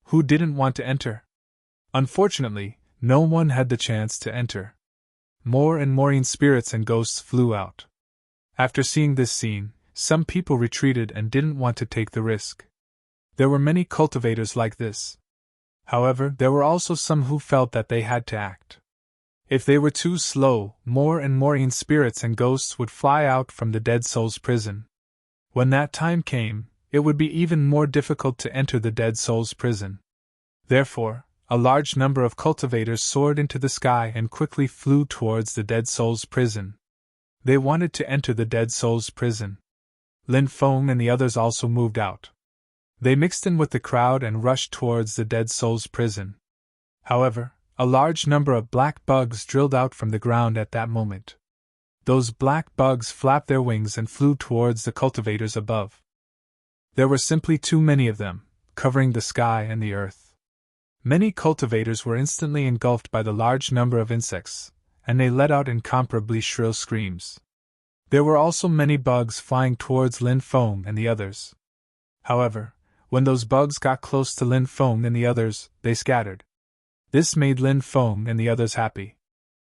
Who didn't want to enter? Unfortunately, no one had the chance to enter. More and more spirits and ghosts flew out. After seeing this scene, some people retreated and didn't want to take the risk. There were many cultivators like this. However, there were also some who felt that they had to act. If they were too slow, more and more spirits and ghosts would fly out from the Dead Souls Prison. When that time came, it would be even more difficult to enter the Dead Souls Prison. Therefore, a large number of cultivators soared into the sky and quickly flew towards the Dead Souls Prison. They wanted to enter the Dead Souls Prison. Lin Feng and the others also moved out. They mixed in with the crowd and rushed towards the Dead Souls Prison. However, a large number of black bugs drilled out from the ground at that moment. Those black bugs flapped their wings and flew towards the cultivators above. There were simply too many of them, covering the sky and the earth. Many cultivators were instantly engulfed by the large number of insects, and they let out incomparably shrill screams. There were also many bugs flying towards Lin Feng and the others. However, When those bugs got close to Lin Feng and the others, they scattered. This made Lin Feng and the others happy.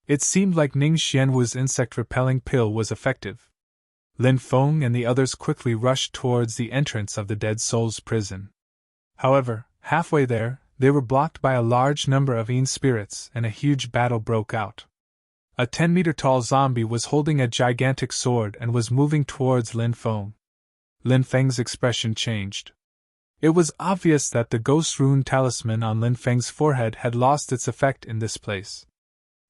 It seemed like Ning Xianwu's insect-repelling pill was effective. Lin Feng and the others quickly rushed towards the entrance of the Dead Souls prison. However, halfway there, they were blocked by a large number of Yin spirits and a huge battle broke out. A 10-meter-tall zombie was holding a gigantic sword and was moving towards Lin Feng. Lin Feng's expression changed. It was obvious that the ghost rune talisman on Lin Feng's forehead had lost its effect in this place.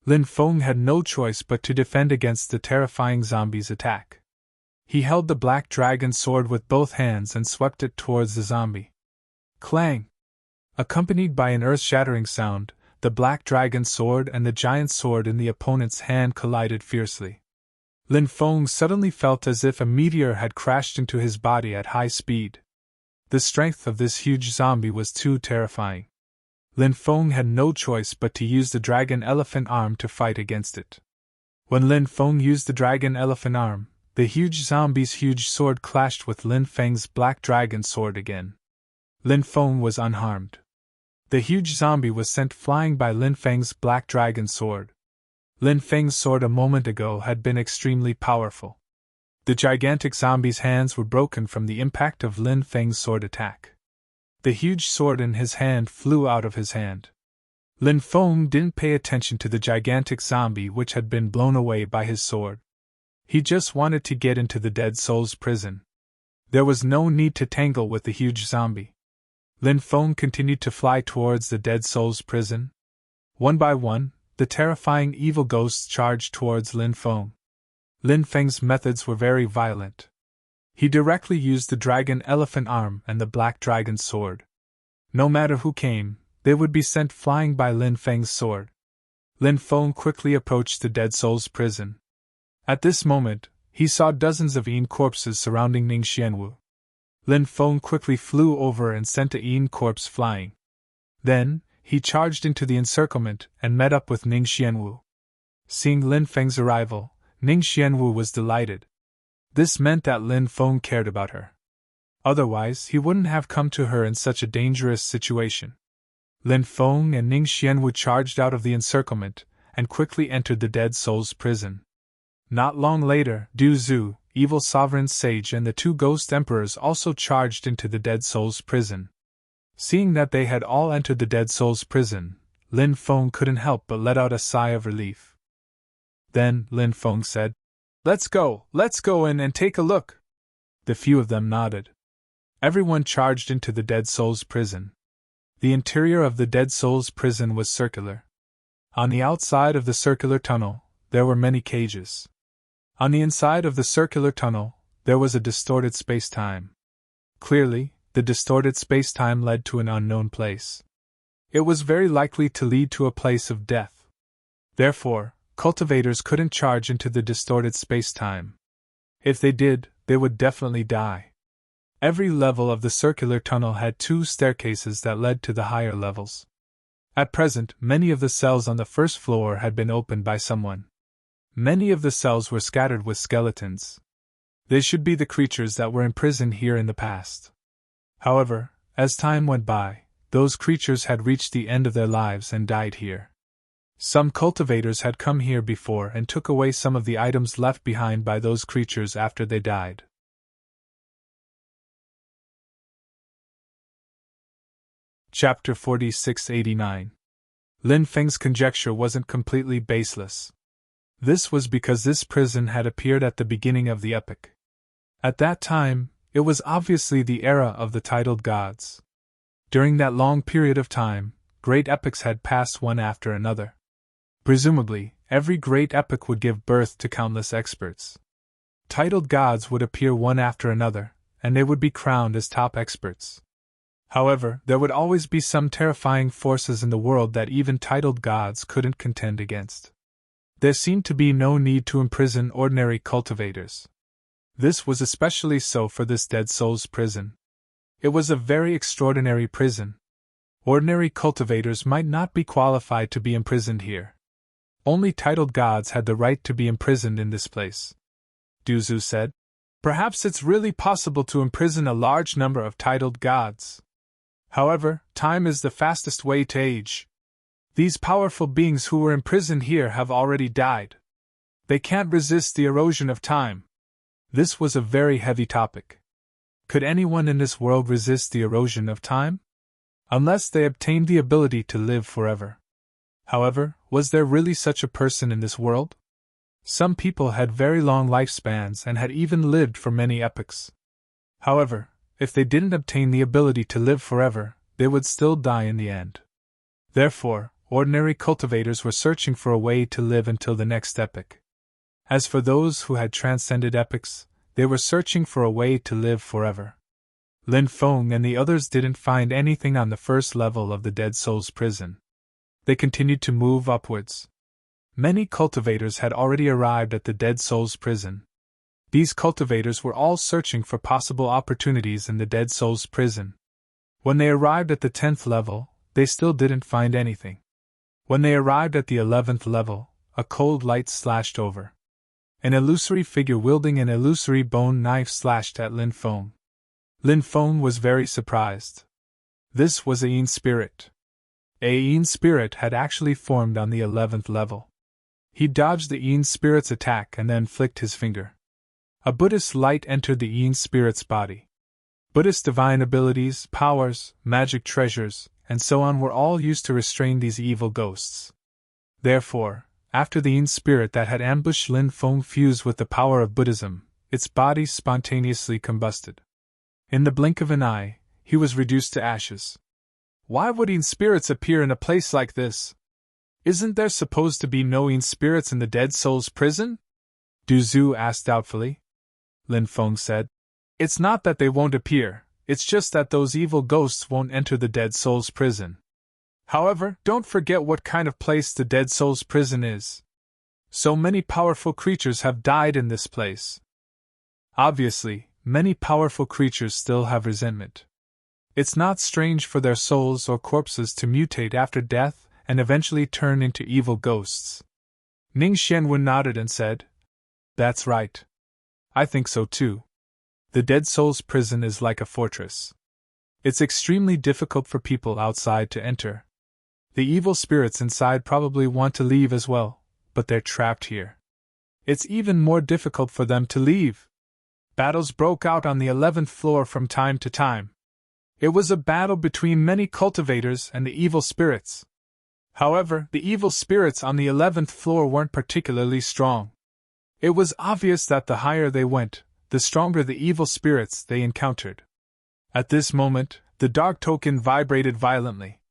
Lin Feng had no choice but to defend against the terrifying zombie's attack. He held the black dragon sword with both hands and swept it towards the zombie. Clang! Accompanied by an earth-shattering sound, the black dragon sword and the giant sword in the opponent's hand collided fiercely. Lin Feng suddenly felt as if a meteor had crashed into his body at high speed. The strength of this huge zombie was too terrifying. Lin Feng had no choice but to use the dragon elephant arm to fight against it. When Lin Feng used the dragon elephant arm, the huge zombie's huge sword clashed with Lin Feng's black dragon sword again. Lin Feng was unharmed. The huge zombie was sent flying by Lin Feng's black dragon sword. Lin Feng's sword a moment ago had been extremely powerful. The gigantic zombie's hands were broken from the impact of Lin Feng's sword attack. The huge sword in his hand flew out of his hand. Lin Feng didn't pay attention to the gigantic zombie which had been blown away by his sword. He just wanted to get into the Dead Souls prison. There was no need to tangle with the huge zombie. Lin Feng continued to fly towards the Dead Souls prison. One by one, the terrifying evil ghosts charged towards Lin Feng. Lin Feng's methods were very violent. He directly used the dragon elephant arm and the black dragon sword. No matter who came, they would be sent flying by Lin Feng's sword. Lin Feng quickly approached the Dead Souls prison. At this moment, he saw dozens of Yin corpses surrounding Ning Xianwu. Lin Feng quickly flew over and sent a Yin corpse flying. Then, he charged into the encirclement and met up with Ning Xianwu. Seeing Lin Feng's arrival, Ning Xianwu was delighted. This meant that Lin Feng cared about her. Otherwise, he wouldn't have come to her in such a dangerous situation. Lin Feng and Ning Xianwu charged out of the encirclement and quickly entered the Dead Souls prison. Not long later, Du Zhu, evil sovereign sage, and the two ghost emperors also charged into the Dead Souls prison. Seeing that they had all entered the Dead Souls prison, Lin Feng couldn't help but let out a sigh of relief. Then, Lin Feng said, let's go in and take a look." The few of them nodded. Everyone charged into the Dead Souls prison. The interior of the Dead Souls prison was circular. On the outside of the circular tunnel, there were many cages. On the inside of the circular tunnel, there was a distorted space-time. Clearly, the distorted space-time led to an unknown place. It was very likely to lead to a place of death. Therefore, cultivators couldn't charge into the distorted space-time. If they did, they would definitely die. Every level of the circular tunnel had 2 staircases that led to the higher levels. At present, many of the cells on the first floor had been opened by someone. Many of the cells were scattered with skeletons. They should be the creatures that were imprisoned here in the past. However, as time went by, those creatures had reached the end of their lives and died here. Some cultivators had come here before and took away some of the items left behind by those creatures after they died. Chapter 4689. Lin Feng's conjecture wasn't completely baseless. This was because this prison had appeared at the beginning of the epic. At that time, it was obviously the era of the titled gods. During that long period of time, great epics had passed one after another. Presumably, every great epic would give birth to countless experts. Titled gods would appear one after another, and they would be crowned as top experts. However, there would always be some terrifying forces in the world that even titled gods couldn't contend against. There seemed to be no need to imprison ordinary cultivators. This was especially so for this Dead Souls prison. It was a very extraordinary prison. Ordinary cultivators might not be qualified to be imprisoned here. Only titled gods had the right to be imprisoned in this place. Du Zhu said. Perhaps it's really possible to imprison a large number of titled gods. However, time is the fastest way to age. These powerful beings who were imprisoned here have already died. They can't resist the erosion of time. This was a very heavy topic. Could anyone in this world resist the erosion of time? Unless they obtained the ability to live forever. However, was there really such a person in this world? Some people had very long lifespans and had even lived for many epochs. However, if they didn't obtain the ability to live forever, they would still die in the end. Therefore, ordinary cultivators were searching for a way to live until the next epoch. As for those who had transcended epochs, they were searching for a way to live forever. Lin Feng and the others didn't find anything on the first level of the Dead Souls prison. They continued to move upwards. Many cultivators had already arrived at the Dead Souls prison. These cultivators were all searching for possible opportunities in the Dead Souls prison. When they arrived at the 10th level, they still didn't find anything. When they arrived at the 11th level, a cold light slashed over. An illusory figure wielding an illusory bone knife slashed at Lin Feng. Lin Feng was very surprised. This was a Yin spirit. A Yin spirit had actually formed on the 11th level. He dodged the Yin spirit's attack and then flicked his finger. A Buddhist light entered the Yin spirit's body. Buddhist divine abilities, powers, magic treasures, and so on were all used to restrain these evil ghosts. Therefore, after the Yin spirit that had ambushed Lin Feng fused with the power of Buddhism, its body spontaneously combusted. In the blink of an eye, he was reduced to ashes. Why would Yin spirits appear in a place like this? Isn't there supposed to be no Yin spirits in the Dead Souls prison? Du Zhu asked doubtfully. Lin Feng said, "It's not that they won't appear, it's just that those evil ghosts won't enter the Dead Souls prison. However, don't forget what kind of place the Dead Souls prison is. So many powerful creatures have died in this place. Obviously, many powerful creatures still have resentment. It's not strange for their souls or corpses to mutate after death and eventually turn into evil ghosts." Ning Xianwen nodded and said, "That's right. I think so too. The Dead Souls prison is like a fortress. It's extremely difficult for people outside to enter. The evil spirits inside probably want to leave as well, but they're trapped here. It's even more difficult for them to leave. Battles broke out on the 11th floor from time to time. It was a battle between many cultivators and the evil spirits. However, the evil spirits on the 11th floor weren't particularly strong. It was obvious that the higher they went, the stronger the evil spirits they encountered. At this moment, the dark token vibrated violently.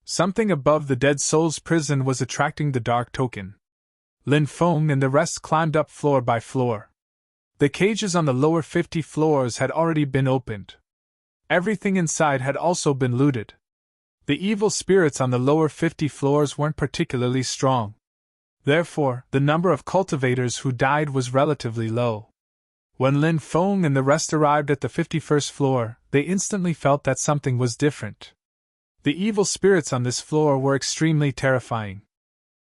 Something above the Dead Souls prison was attracting the dark token. Lin Feng and the rest climbed up floor by floor. The cages on the lower 50 floors had already been opened. Everything inside had also been looted. The evil spirits on the lower 50 floors weren't particularly strong. Therefore, the number of cultivators who died was relatively low. When Lin Feng and the rest arrived at the 51st floor, they instantly felt that something was different. The evil spirits on this floor were extremely terrifying.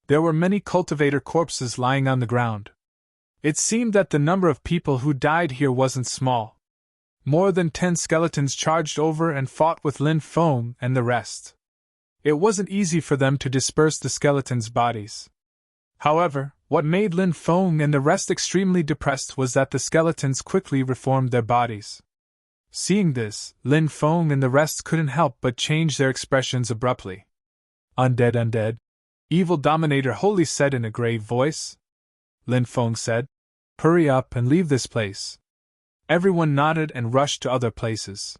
There were many cultivator corpses lying on the ground. It seemed that the number of people who died here wasn't small. More than 10 skeletons charged over and fought with Lin Feng and the rest. It wasn't easy for them to disperse the skeletons' bodies. However, what made Lin Feng and the rest extremely depressed was that the skeletons quickly reformed their bodies. Seeing this, Lin Feng and the rest couldn't help but change their expressions abruptly. "Undead, undead," Evil Dominator Holy said in a grave voice. Lin Feng said, "Hurry up and leave this place." Everyone nodded and rushed to other places.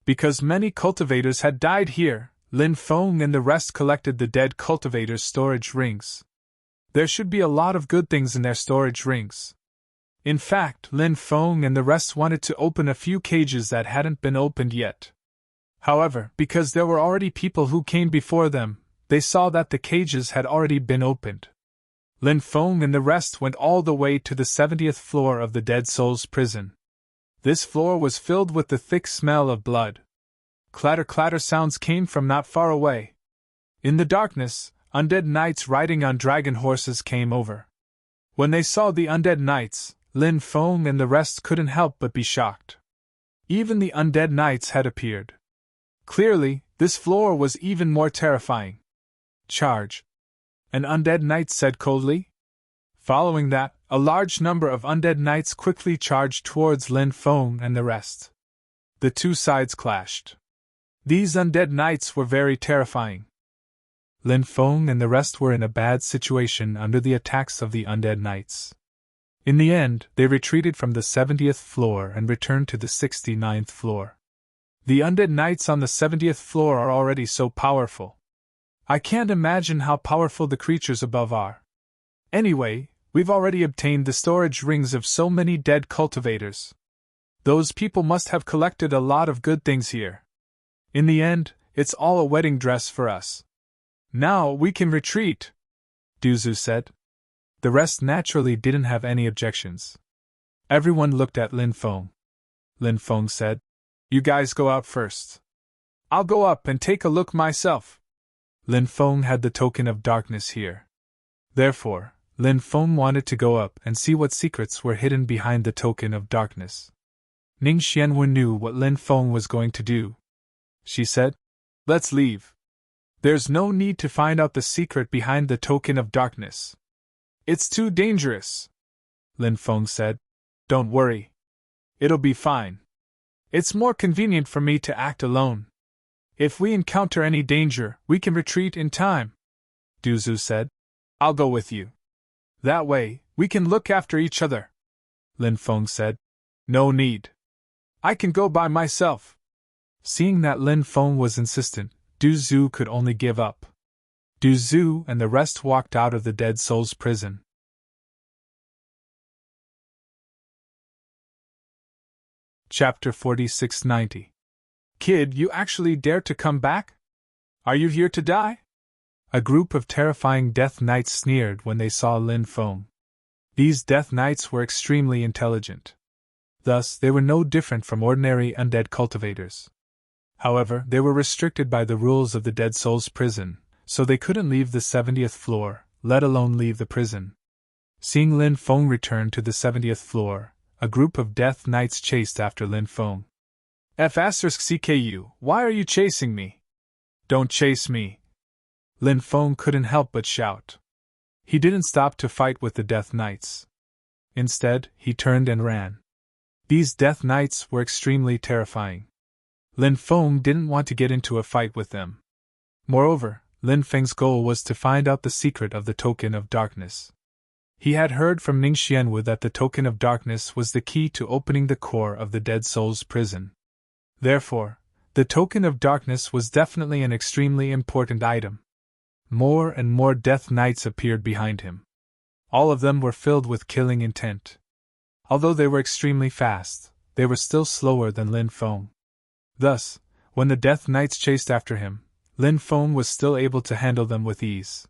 Because many cultivators had died here, Lin Feng and the rest collected the dead cultivators' storage rings. There should be a lot of good things in their storage rings. In fact, Lin Feng and the rest wanted to open a few cages that hadn't been opened yet. However, because there were already people who came before them, they saw that the cages had already been opened. Lin Feng and the rest went all the way to the 70th floor of the Dead Souls prison. This floor was filled with the thick smell of blood. Clatter-clatter sounds came from not far away. In the darkness, undead knights riding on dragon horses came over. When they saw the undead knights, Lin Feng and the rest couldn't help but be shocked. Even the undead knights had appeared. Clearly, this floor was even more terrifying. Charge! An undead knight said coldly. Following that, a large number of undead knights quickly charged towards Lin Feng and the rest. The two sides clashed. These undead knights were very terrifying. Lin Feng and the rest were in a bad situation under the attacks of the undead knights. In the end, they retreated from the 70th floor and returned to the 69th floor. The undead knights on the 70th floor are already so powerful. I can't imagine how powerful the creatures above are. Anyway, we've already obtained the storage rings of so many dead cultivators. Those people must have collected a lot of good things here. In the end, it's all a wedding dress for us. Now we can retreat, Duzu said. The rest naturally didn't have any objections. Everyone looked at Lin Feng. Lin Feng said, "You guys go out first. I'll go up and take a look myself." Lin Feng had the token of darkness here. Therefore, Lin Feng wanted to go up and see what secrets were hidden behind the token of darkness. Ning Xianwen knew what Lin Feng was going to do. She said, "Let's leave. There's no need to find out the secret behind the token of darkness. It's too dangerous." Lin Feng said, "Don't worry. It'll be fine. It's more convenient for me to act alone. If we encounter any danger, we can retreat in time." Duzu said, "I'll go with you. That way, we can look after each other." Lin Feng said, "No need. I can go by myself." Seeing that Lin Feng was insistent, Duzu could only give up. Duzu and the rest walked out of the Dead Soul's prison. Chapter 4690. Kid, you actually dare to come back? Are you here to die? A group of terrifying Death Knights sneered when they saw Lin Feng. These Death Knights were extremely intelligent. Thus, they were no different from ordinary undead cultivators. However, they were restricted by the rules of the Dead Soul's prison, so they couldn't leave the 70th floor, let alone leave the prison. Seeing Lin Feng return to the 70th floor, a group of Death Knights chased after Lin Feng. "CKU, why are you chasing me? Don't chase me!" Lin Feng couldn't help but shout. He didn't stop to fight with the Death Knights. Instead, he turned and ran. These Death Knights were extremely terrifying. Lin Feng didn't want to get into a fight with them. Moreover, Lin Feng's goal was to find out the secret of the Token of Darkness. He had heard from Ning Xianwu that the Token of Darkness was the key to opening the core of the Dead Soul's prison. Therefore, the Token of Darkness was definitely an extremely important item. More and more Death Knights appeared behind him. All of them were filled with killing intent. Although they were extremely fast, they were still slower than Lin Feng. Thus, when the Death Knights chased after him, Lin Feng was still able to handle them with ease.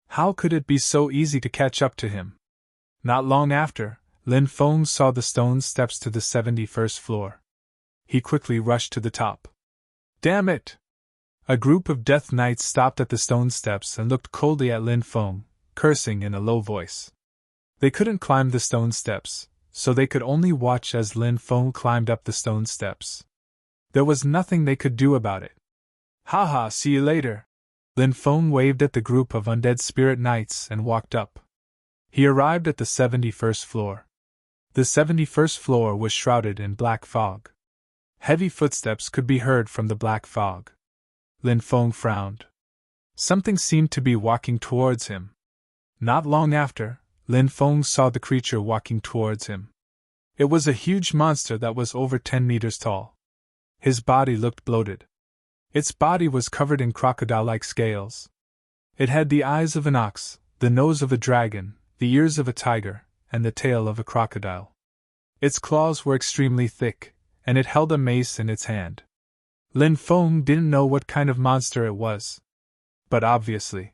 How could it be so easy to catch up to him? Not long after, Lin Feng saw the stone steps to the 71st floor. He quickly rushed to the top. "Damn it!" A group of Death Knights stopped at the stone steps and looked coldly at Lin Feng, cursing in a low voice. They couldn't climb the stone steps, so they could only watch as Lin Feng climbed up the stone steps. There was nothing they could do about it. "Haha, see you later." Lin Feng waved at the group of undead spirit knights and walked up. He arrived at the 71st floor. The 71st floor was shrouded in black fog. Heavy footsteps could be heard from the black fog. Lin Feng frowned. Something seemed to be walking towards him. Not long after, Lin Feng saw the creature walking towards him. It was a huge monster that was over 10 meters tall. His body looked bloated. Its body was covered in crocodile-like scales. It had the eyes of an ox, the nose of a dragon, the ears of a tiger, and the tail of a crocodile. Its claws were extremely thick, and it held a mace in its hand. Lin Feng didn't know what kind of monster it was. But obviously,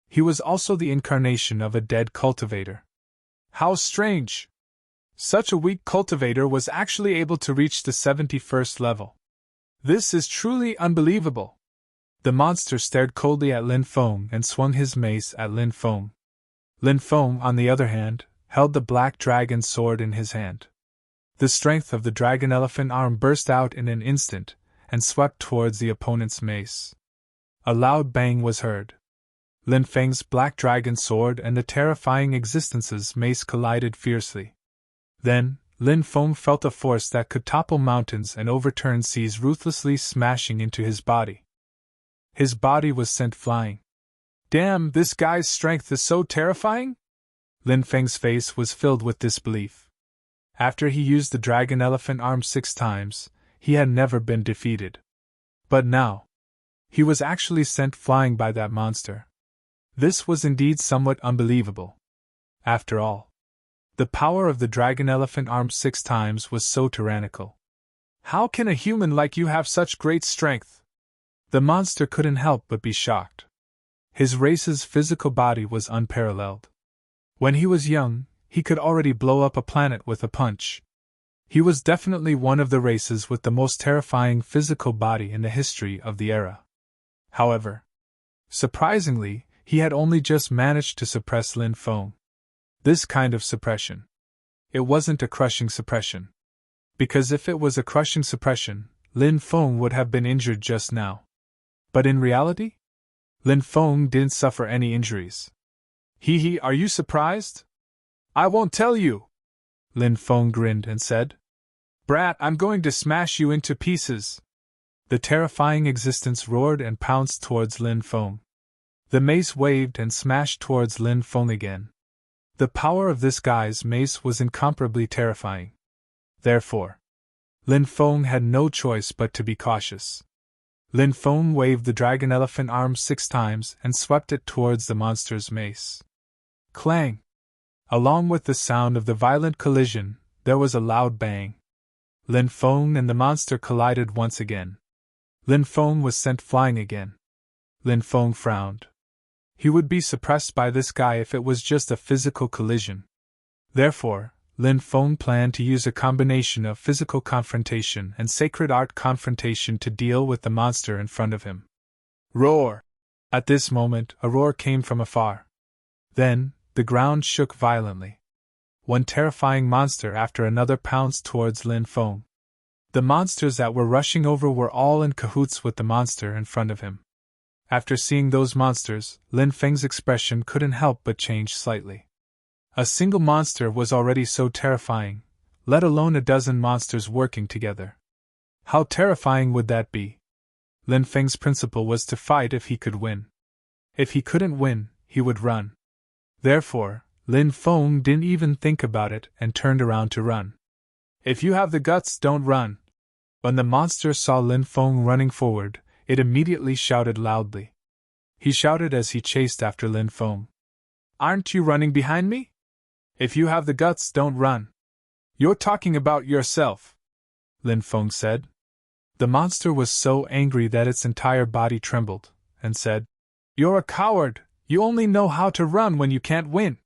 he was also the incarnation of a dead cultivator. How strange! Such a weak cultivator was actually able to reach the 71st level. This is truly unbelievable. The monster stared coldly at Lin Feng and swung his mace at Lin Feng. Lin Feng, on the other hand, held the black dragon sword in his hand. The strength of the dragon elephant arm burst out in an instant, and swept towards the opponent's mace. A loud bang was heard. Lin Feng's black dragon sword and the terrifying existence's mace collided fiercely. Then, Lin Feng felt a force that could topple mountains and overturn seas ruthlessly smashing into his body. His body was sent flying. Damn, this guy's strength is so terrifying? Lin Feng's face was filled with disbelief. After he used the dragon elephant arm 6 times, he had never been defeated. But now, he was actually sent flying by that monster. This was indeed somewhat unbelievable. After all, the power of the dragon elephant arm 6 times was so tyrannical. How can a human like you have such great strength? The monster couldn't help but be shocked. His race's physical body was unparalleled. When he was young, he could already blow up a planet with a punch. He was definitely one of the races with the most terrifying physical body in the history of the era. However, surprisingly, he had only just managed to suppress Lin Feng. This kind of suppression. It wasn't a crushing suppression. Because if it was a crushing suppression, Lin Feng would have been injured just now. But in reality, Lin Feng didn't suffer any injuries. Hee, are you surprised? I won't tell you! Lin Feng grinned and said. Brat, I'm going to smash you into pieces! The terrifying existence roared and pounced towards Lin Feng. The mace waved and smashed towards Lin Feng again. The power of this guy's mace was incomparably terrifying. Therefore, Lin Feng had no choice but to be cautious. Lin Feng waved the dragon elephant arm 6 times and swept it towards the monster's mace. Clang! Along with the sound of the violent collision, there was a loud bang. Lin Feng and the monster collided once again. Lin Feng was sent flying again. Lin Feng frowned. He would be suppressed by this guy if it was just a physical collision. Therefore, Lin Feng planned to use a combination of physical confrontation and sacred art confrontation to deal with the monster in front of him. Roar! At this moment, a roar came from afar. Then, the ground shook violently. One terrifying monster after another pounced towards Lin Feng. The monsters that were rushing over were all in cahoots with the monster in front of him. After seeing those monsters, Lin Feng's expression couldn't help but change slightly. A single monster was already so terrifying, let alone a dozen monsters working together. How terrifying would that be? Lin Feng's principle was to fight if he could win. If he couldn't win, he would run. Therefore, Lin Feng didn't even think about it and turned around to run. If you have the guts, don't run. When the monster saw Lin Feng running forward, it immediately shouted loudly. He shouted as he chased after Lin Feng. Aren't you running behind me? If you have the guts, don't run. You're talking about yourself, Lin Feng said. The monster was so angry that its entire body trembled, and said, You're a coward! You only know how to run when you can't win!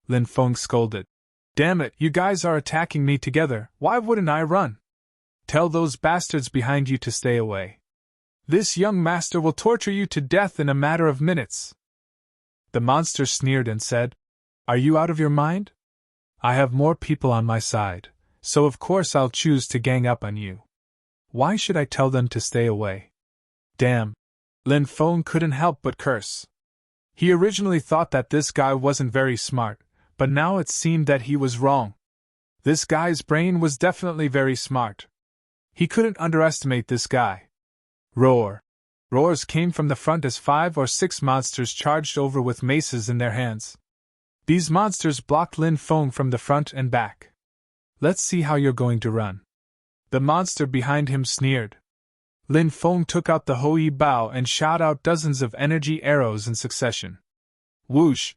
Lin Feng scolded. Damn it, you guys are attacking me together, why wouldn't I run? Tell those bastards behind you to stay away. This young master will torture you to death in a matter of minutes. The monster sneered and said, Are you out of your mind? I have more people on my side, so of course I'll choose to gang up on you. Why should I tell them to stay away? Damn! Lin Feng couldn't help but curse. He originally thought that this guy wasn't very smart, but now it seemed that he was wrong. This guy's brain was definitely very smart. He couldn't underestimate this guy. Roar! Roars came from the front as 5 or 6 monsters charged over with maces in their hands. These monsters blocked Lin Feng from the front and back. Let's see how you're going to run. The monster behind him sneered. Lin Feng took out the Hou Yi Bao and shot out dozens of energy arrows in succession. Whoosh!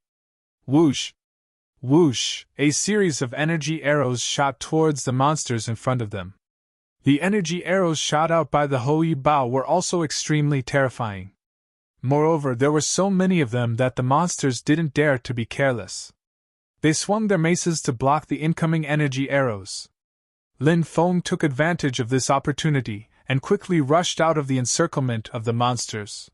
Whoosh! Whoosh! A series of energy arrows shot towards the monsters in front of them. The energy arrows shot out by the Hou Yi Bao were also extremely terrifying. Moreover, there were so many of them that the monsters didn't dare to be careless. They swung their maces to block the incoming energy arrows. Lin Feng took advantage of this opportunity and quickly rushed out of the encirclement of the monsters.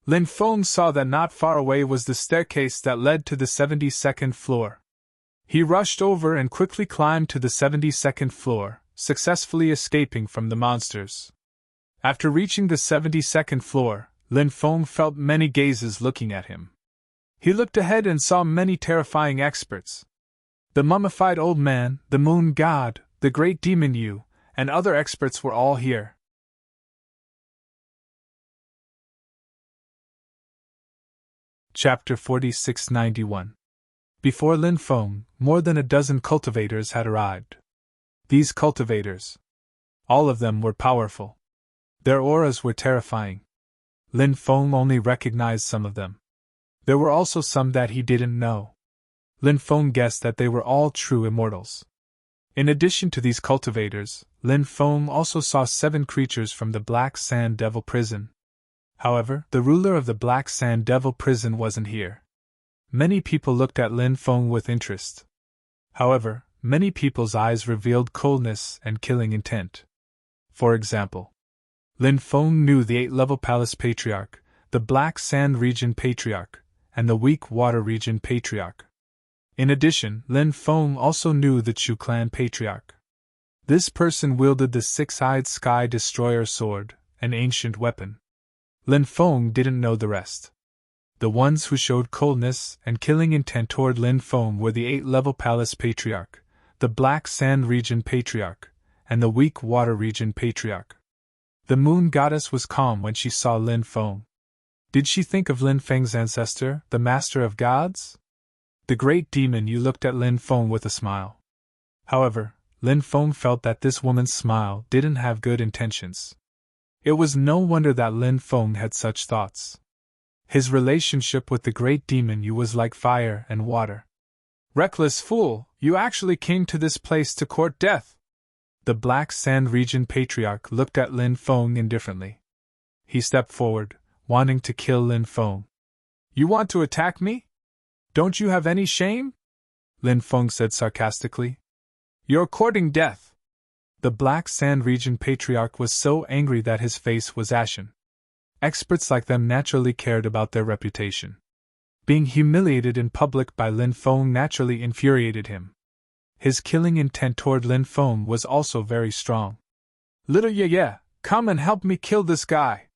Lin Feng saw that not far away was the staircase that led to the 72nd floor. He rushed over and quickly climbed to the 72nd floor, successfully escaping from the monsters. After reaching the 72nd floor, Lin Feng felt many gazes looking at him. He looked ahead and saw many terrifying experts. The mummified old man, the moon god, the great demon Yu, and other experts were all here. Chapter 4691. Before Lin Feng, more than a dozen cultivators had arrived. These cultivators, all of them were powerful. Their auras were terrifying. Lin Feng only recognized some of them. There were also some that he didn't know. Lin Feng guessed that they were all true immortals. In addition to these cultivators, Lin Feng also saw 7 creatures from the Black Sand Devil Prison. However, the ruler of the Black Sand Devil Prison wasn't here. Many people looked at Lin Feng with interest. However, many people's eyes revealed coldness and killing intent. For example, Lin Feng knew the 8-level Palace Patriarch, the Black Sand Region Patriarch, and the Weak Water Region Patriarch. In addition, Lin Feng also knew the Chu Clan Patriarch. This person wielded the 6-eyed Sky Destroyer sword, an ancient weapon. Lin Feng didn't know the rest. The ones who showed coldness and killing intent toward Lin Feng were the 8-level Palace Patriarch, the Black Sand Region Patriarch, and the Weak Water Region Patriarch. The Moon Goddess was calm when she saw Lin Feng. Did she think of Lin Feng's ancestor, the Master of Gods? The great demon Yu looked at Lin Feng with a smile. However, Lin Feng felt that this woman's smile didn't have good intentions. It was no wonder that Lin Feng had such thoughts. His relationship with the great demon Yu was like fire and water. Reckless fool, you actually came to this place to court death. The Black Sand Region Patriarch looked at Lin Feng indifferently. He stepped forward, wanting to kill Lin Feng. You want to attack me? Don't you have any shame? Lin Feng said sarcastically. You're courting death. The Black Sand Region Patriarch was so angry that his face was ashen. Experts like them naturally cared about their reputation. Being humiliated in public by Lin Feng naturally infuriated him. His killing intent toward Lin Feng was also very strong. Little Ye, come and help me kill this guy.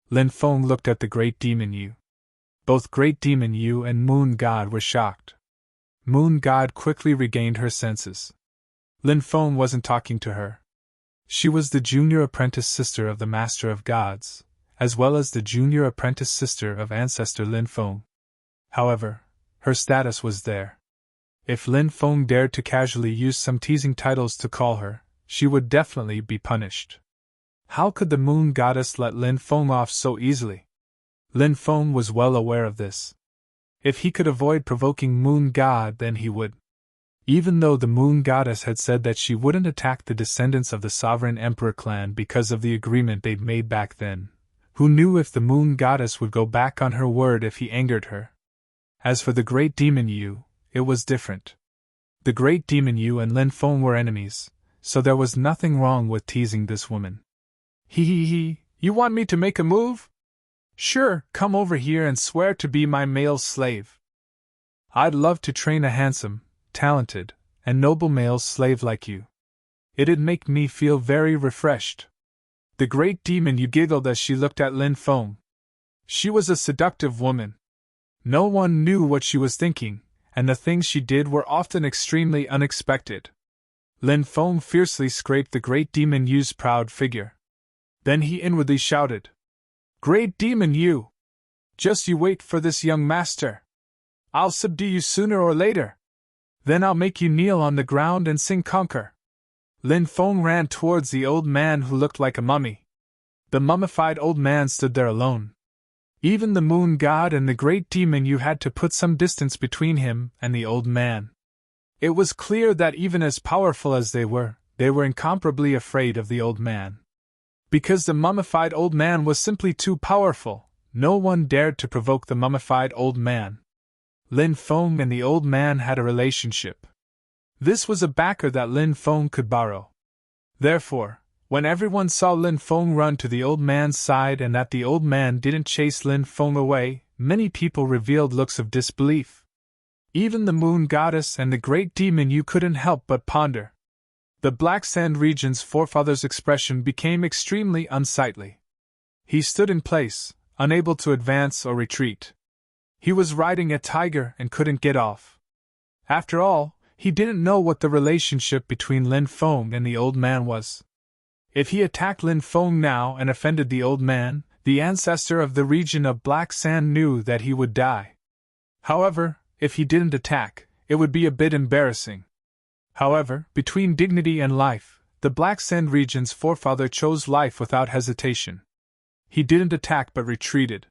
Lin Feng looked at the Great Demon Yu. Both Great Demon Yu and Moon God were shocked. Moon God quickly regained her senses. Lin Feng wasn't talking to her. She was the junior apprentice sister of the Master of Gods, as well as the junior apprentice sister of ancestor Lin Feng. However, her status was there. If Lin Feng dared to casually use some teasing titles to call her, she would definitely be punished. How could the Moon Goddess let Lin Feng off so easily? Lin Feng was well aware of this. If he could avoid provoking Moon God, then he would. Even though the Moon Goddess had said that she wouldn't attack the descendants of the Sovereign Emperor clan because of the agreement they'd made back then, who knew if the Moon Goddess would go back on her word if he angered her? As for the Great Demon Yu, it was different. The Great Demon Yu and Lin Feng were enemies, so there was nothing wrong with teasing this woman. He, you want me to make a move? Sure, come over here and swear to be my male slave. I'd love to train a handsome, talented, and noble male slave like you. It'd make me feel very refreshed. The Great Demon Yu giggled as she looked at Lin Feng. She was a seductive woman. No one knew what she was thinking, and the things she did were often extremely unexpected. Lin Feng fiercely scraped the Great Demon Yu's proud figure. Then he inwardly shouted, Great Demon Yu! Just you wait for this young master. I'll subdue you sooner or later. Then I'll make you kneel on the ground and sing conquer. Lin Feng ran towards the old man who looked like a mummy. The mummified old man stood there alone. Even the Moon God and the Great Demon Yu had to put some distance between him and the old man. It was clear that even as powerful as they were incomparably afraid of the old man. Because the mummified old man was simply too powerful, no one dared to provoke the mummified old man. Lin Feng and the old man had a relationship. This was a backer that Lin Feng could borrow. Therefore, when everyone saw Lin Feng run to the old man's side and that the old man didn't chase Lin Feng away, many people revealed looks of disbelief. Even the moon goddess and the great demon you couldn't help but ponder. The Black Sand region's forefather's expression became extremely unsightly. He stood in place, unable to advance or retreat. He was riding a tiger and couldn't get off. After all, he didn't know what the relationship between Lin Feng and the old man was. If he attacked Lin Feng now and offended the old man, the ancestor of the region of Black Sand knew that he would die. However, if he didn't attack, it would be a bit embarrassing. However, between dignity and life, the Black Sand region's forefather chose life without hesitation. He didn't attack but retreated.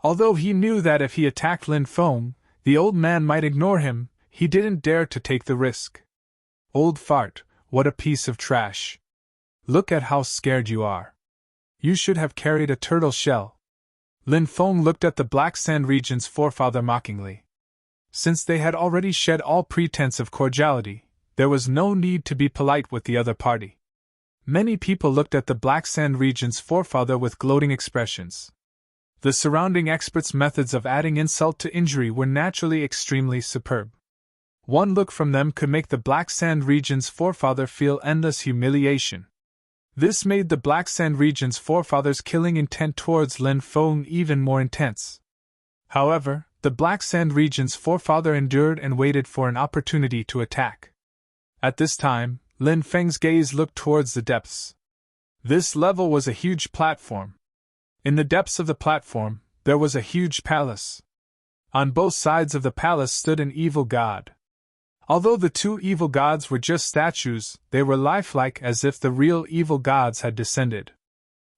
Although he knew that if he attacked Lin Feng, the old man might ignore him, he didn't dare to take the risk. Old fart, what a piece of trash. Look at how scared you are. You should have carried a turtle shell. Lin Feng looked at the Black Sand region's forefather mockingly. Since they had already shed all pretense of cordiality, there was no need to be polite with the other party. Many people looked at the Black Sand region's forefather with gloating expressions. The surrounding experts' methods of adding insult to injury were naturally extremely superb. One look from them could make the Black Sand region's forefather feel endless humiliation. This made the Black Sand region's forefather's killing intent towards Lin Feng even more intense. However, the Black Sand region's forefather endured and waited for an opportunity to attack. At this time, Lin Feng's gaze looked towards the depths. This level was a huge platform. In the depths of the platform, there was a huge palace. On both sides of the palace stood an evil god. Although the two evil gods were just statues, they were lifelike as if the real evil gods had descended.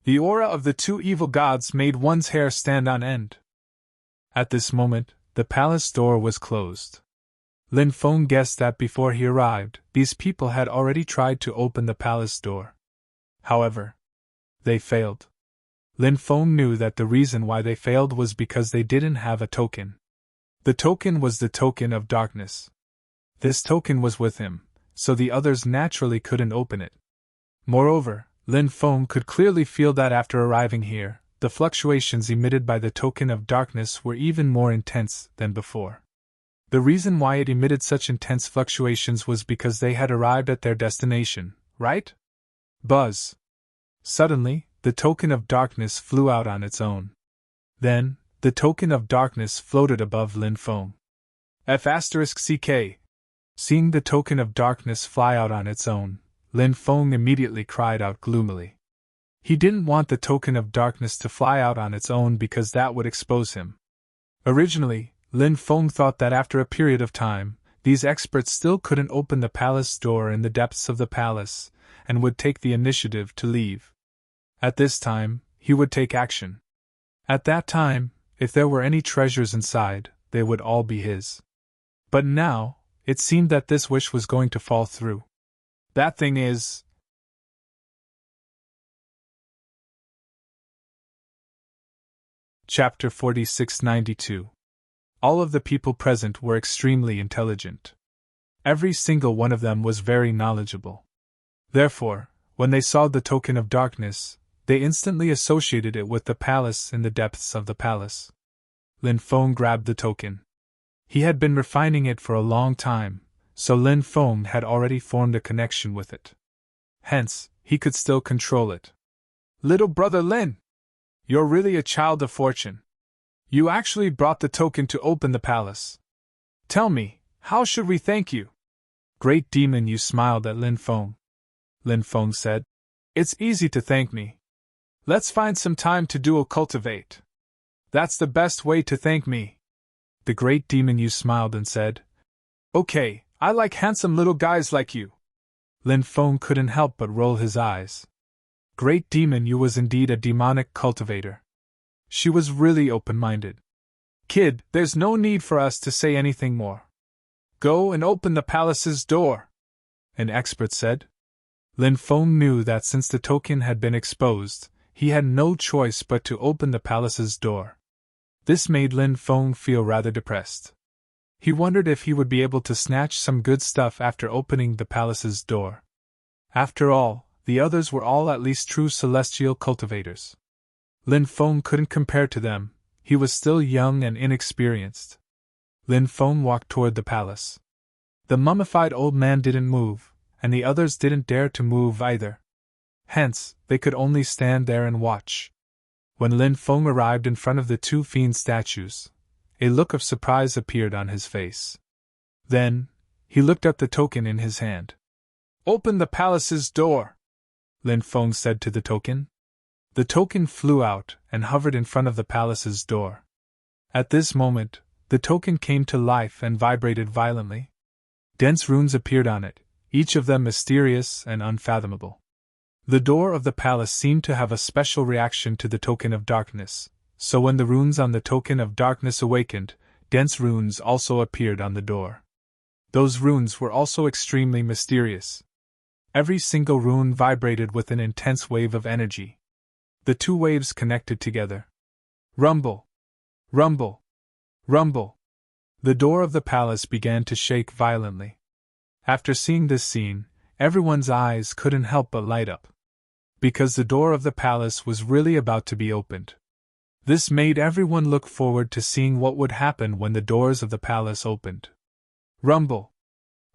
The aura of the two evil gods made one's hair stand on end. At this moment, the palace door was closed. Lin Feng guessed that before he arrived, these people had already tried to open the palace door. However, they failed. Lin Feng knew that the reason why they failed was because they didn't have a token. The token was the token of darkness. This token was with him, so the others naturally couldn't open it. Moreover, Lin Feng could clearly feel that after arriving here, the fluctuations emitted by the token of darkness were even more intense than before. The reason why it emitted such intense fluctuations was because they had arrived at their destination, right? Buzz! Suddenly, the token of darkness flew out on its own. Then, the token of darkness floated above Lin Feng. F***CK. Seeing the token of darkness fly out on its own, Lin Feng immediately cried out gloomily. He didn't want the token of darkness to fly out on its own because that would expose him. Originally, Lin Feng thought that after a period of time, these experts still couldn't open the palace door in the depths of the palace, and would take the initiative to leave. At this time, he would take action. At that time, if there were any treasures inside, they would all be his. But now, it seemed that this wish was going to fall through. That thing is... Chapter 4692. All of the people present were extremely intelligent. Every single one of them was very knowledgeable. Therefore, when they saw the token of darkness, they instantly associated it with the palace in the depths of the palace. Lin Feng grabbed the token. He had been refining it for a long time, so Lin Feng had already formed a connection with it. Hence, he could still control it. Little brother Lin! You're really a child of fortune. You actually brought the token to open the palace. Tell me, how should we thank you? Great demon, you smiled at Lin Feng. Lin Feng said, It's easy to thank me. Let's find some time to dual cultivate. That's the best way to thank me. The great demon you smiled and said, Okay, I like handsome little guys like you. Lin Feng couldn't help but roll his eyes. Great demon you was indeed a demonic cultivator. She was really open-minded. Kid, there's no need for us to say anything more. Go and open the palace's door, an expert said. Lin Feng knew that since the token had been exposed, he had no choice but to open the palace's door. This made Lin Feng feel rather depressed. He wondered if he would be able to snatch some good stuff after opening the palace's door. After all, the others were all at least true celestial cultivators. Lin Feng couldn't compare to them, he was still young and inexperienced. Lin Feng walked toward the palace. The mummified old man didn't move, and the others didn't dare to move either. Hence, they could only stand there and watch. When Lin Feng arrived in front of the two fiend statues, a look of surprise appeared on his face. Then, he looked at the token in his hand. "Open the palace's door," Lin Feng said to the token. The token flew out and hovered in front of the palace's door. At this moment, the token came to life and vibrated violently. Dense runes appeared on it, each of them mysterious and unfathomable. The door of the palace seemed to have a special reaction to the token of darkness, so when the runes on the token of darkness awakened, dense runes also appeared on the door. Those runes were also extremely mysterious. Every single rune vibrated with an intense wave of energy. The two waves connected together. Rumble! Rumble! Rumble! The door of the palace began to shake violently. After seeing this scene, everyone's eyes couldn't help but light up. Because the door of the palace was really about to be opened. This made everyone look forward to seeing what would happen when the doors of the palace opened. Rumble!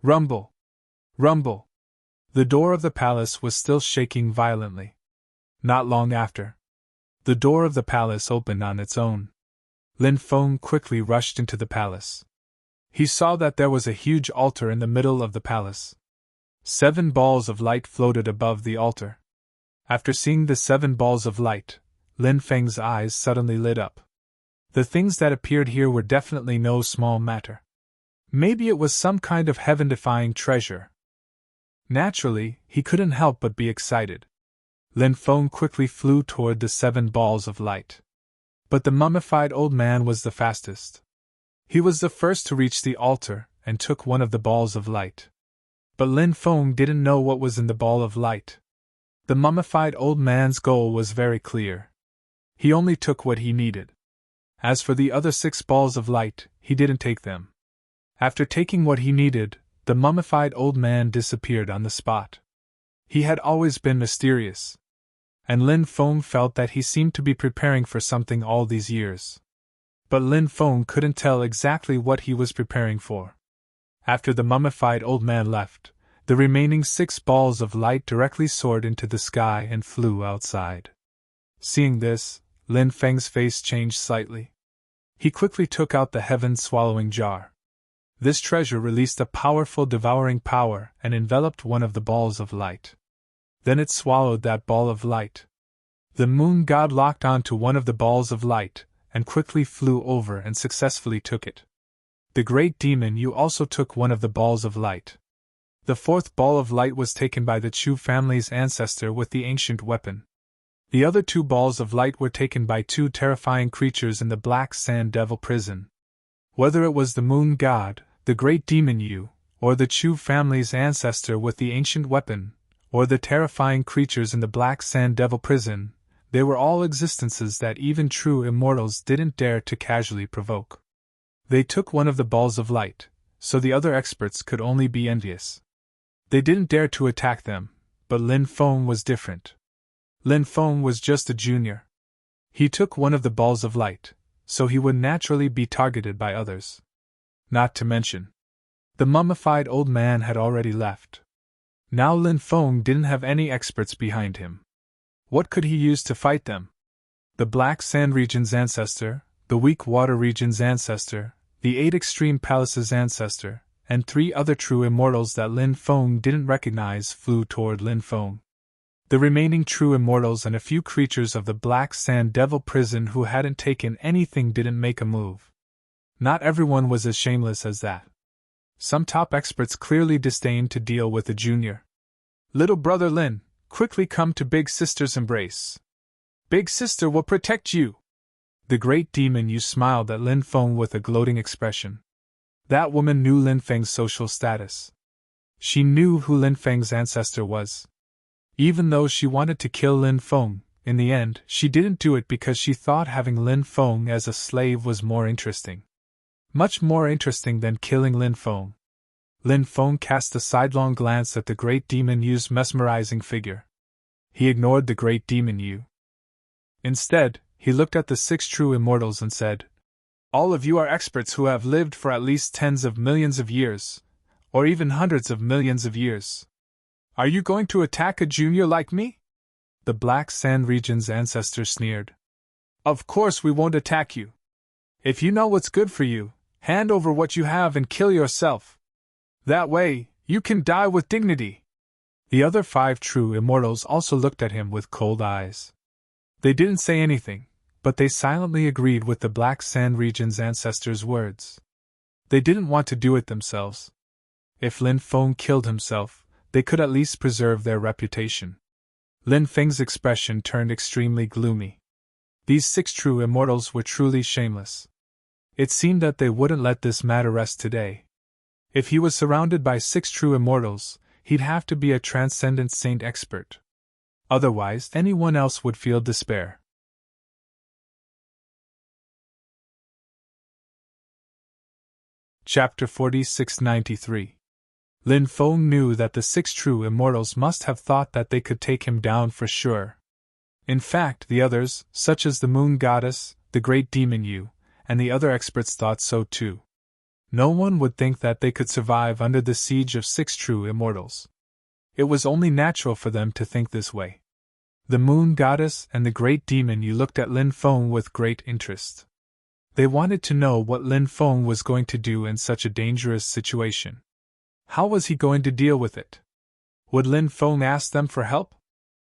Rumble! Rumble! The door of the palace was still shaking violently. Not long after, the door of the palace opened on its own. Lin Feng quickly rushed into the palace. He saw that there was a huge altar in the middle of the palace. 7 balls of light floated above the altar. After seeing the 7 balls of light, Lin Feng's eyes suddenly lit up. The things that appeared here were definitely no small matter. Maybe it was some kind of heaven-defying treasure. Naturally, he couldn't help but be excited. Lin Feng quickly flew toward the 7 balls of light. But the mummified old man was the fastest. He was the first to reach the altar and took one of the balls of light. But Lin Feng didn't know what was in the ball of light. The mummified old man's goal was very clear. He only took what he needed. As for the other 6 balls of light, he didn't take them. After taking what he needed, the mummified old man disappeared on the spot. He had always been mysterious, and Lin Feng felt that he seemed to be preparing for something all these years. But Lin Feng couldn't tell exactly what he was preparing for. After the mummified old man left, the remaining 6 balls of light directly soared into the sky and flew outside. Seeing this, Lin Feng's face changed slightly. He quickly took out the heaven-swallowing jar. This treasure released a powerful devouring power and enveloped one of the balls of light. Then it swallowed that ball of light. The moon god locked onto one of the balls of light and quickly flew over and successfully took it. The great demon Yu also took one of the balls of light. The 4th ball of light was taken by the Chu family's ancestor with the ancient weapon. The other 2 balls of light were taken by 2 terrifying creatures in the Black Sand Devil prison. Whether it was the moon god, the great demon Yu, or the Chu family's ancestor with the ancient weapon, or the terrifying creatures in the Black Sand Devil prison, they were all existences that even true immortals didn't dare to casually provoke. They took one of the balls of light, so the other experts could only be envious. They didn't dare to attack them, but Lin Feng was different. Lin Feng was just a junior. He took one of the balls of light, so he would naturally be targeted by others. Not to mention, the mummified old man had already left. Now Lin Feng didn't have any experts behind him. What could he use to fight them? The Black Sand region's ancestor, the Weak Water region's ancestor, the 8 Extreme Palace's ancestor, and 3 other true immortals that Lin Feng didn't recognize flew toward Lin Feng. The remaining true immortals and a few creatures of the Black Sand Devil prison who hadn't taken anything didn't make a move. Not everyone was as shameless as that. Some top experts clearly disdained to deal with a junior. "Little brother Lin, quickly come to Big Sister's embrace. Big Sister will protect you." The great demon Yu smiled at Lin Feng with a gloating expression. That woman knew Lin Feng's social status. She knew who Lin Feng's ancestor was. Even though she wanted to kill Lin Feng, in the end, she didn't do it because she thought having Lin Feng as a slave was more interesting. Much more interesting than killing Lin Feng. Lin Feng cast a sidelong glance at the great demon Yu's mesmerizing figure. He ignored the great demon Yu. Instead, he looked at the 6 true immortals and said, All of you are experts who have lived for at least tens of millions of years, or even hundreds of millions of years. Are you going to attack a junior like me? The Black Sand Region's ancestor sneered. Of course we won't attack you. If you know what's good for you, hand over what you have and kill yourself. That way, you can die with dignity. The other 5 true immortals also looked at him with cold eyes. They didn't say anything, but they silently agreed with the Black Sand Region's ancestors' words. They didn't want to do it themselves. If Lin Feng killed himself, they could at least preserve their reputation. Lin Feng's expression turned extremely gloomy. These 6 true immortals were truly shameless. It seemed that they wouldn't let this matter rest today. If he was surrounded by 6 true immortals, he'd have to be a transcendent saint expert. Otherwise, anyone else would feel despair. Chapter 4693. Lin Feng knew that the 6 true immortals must have thought that they could take him down for sure. In fact, the others, such as the Moon Goddess, the Great Demon Yu, and the other experts thought so too. No one would think that they could survive under the siege of 6 true immortals. It was only natural for them to think this way. The Moon Goddess and the Great Demon Yu looked at Lin Feng with great interest. They wanted to know what Lin Feng was going to do in such a dangerous situation. How was he going to deal with it? Would Lin Feng ask them for help?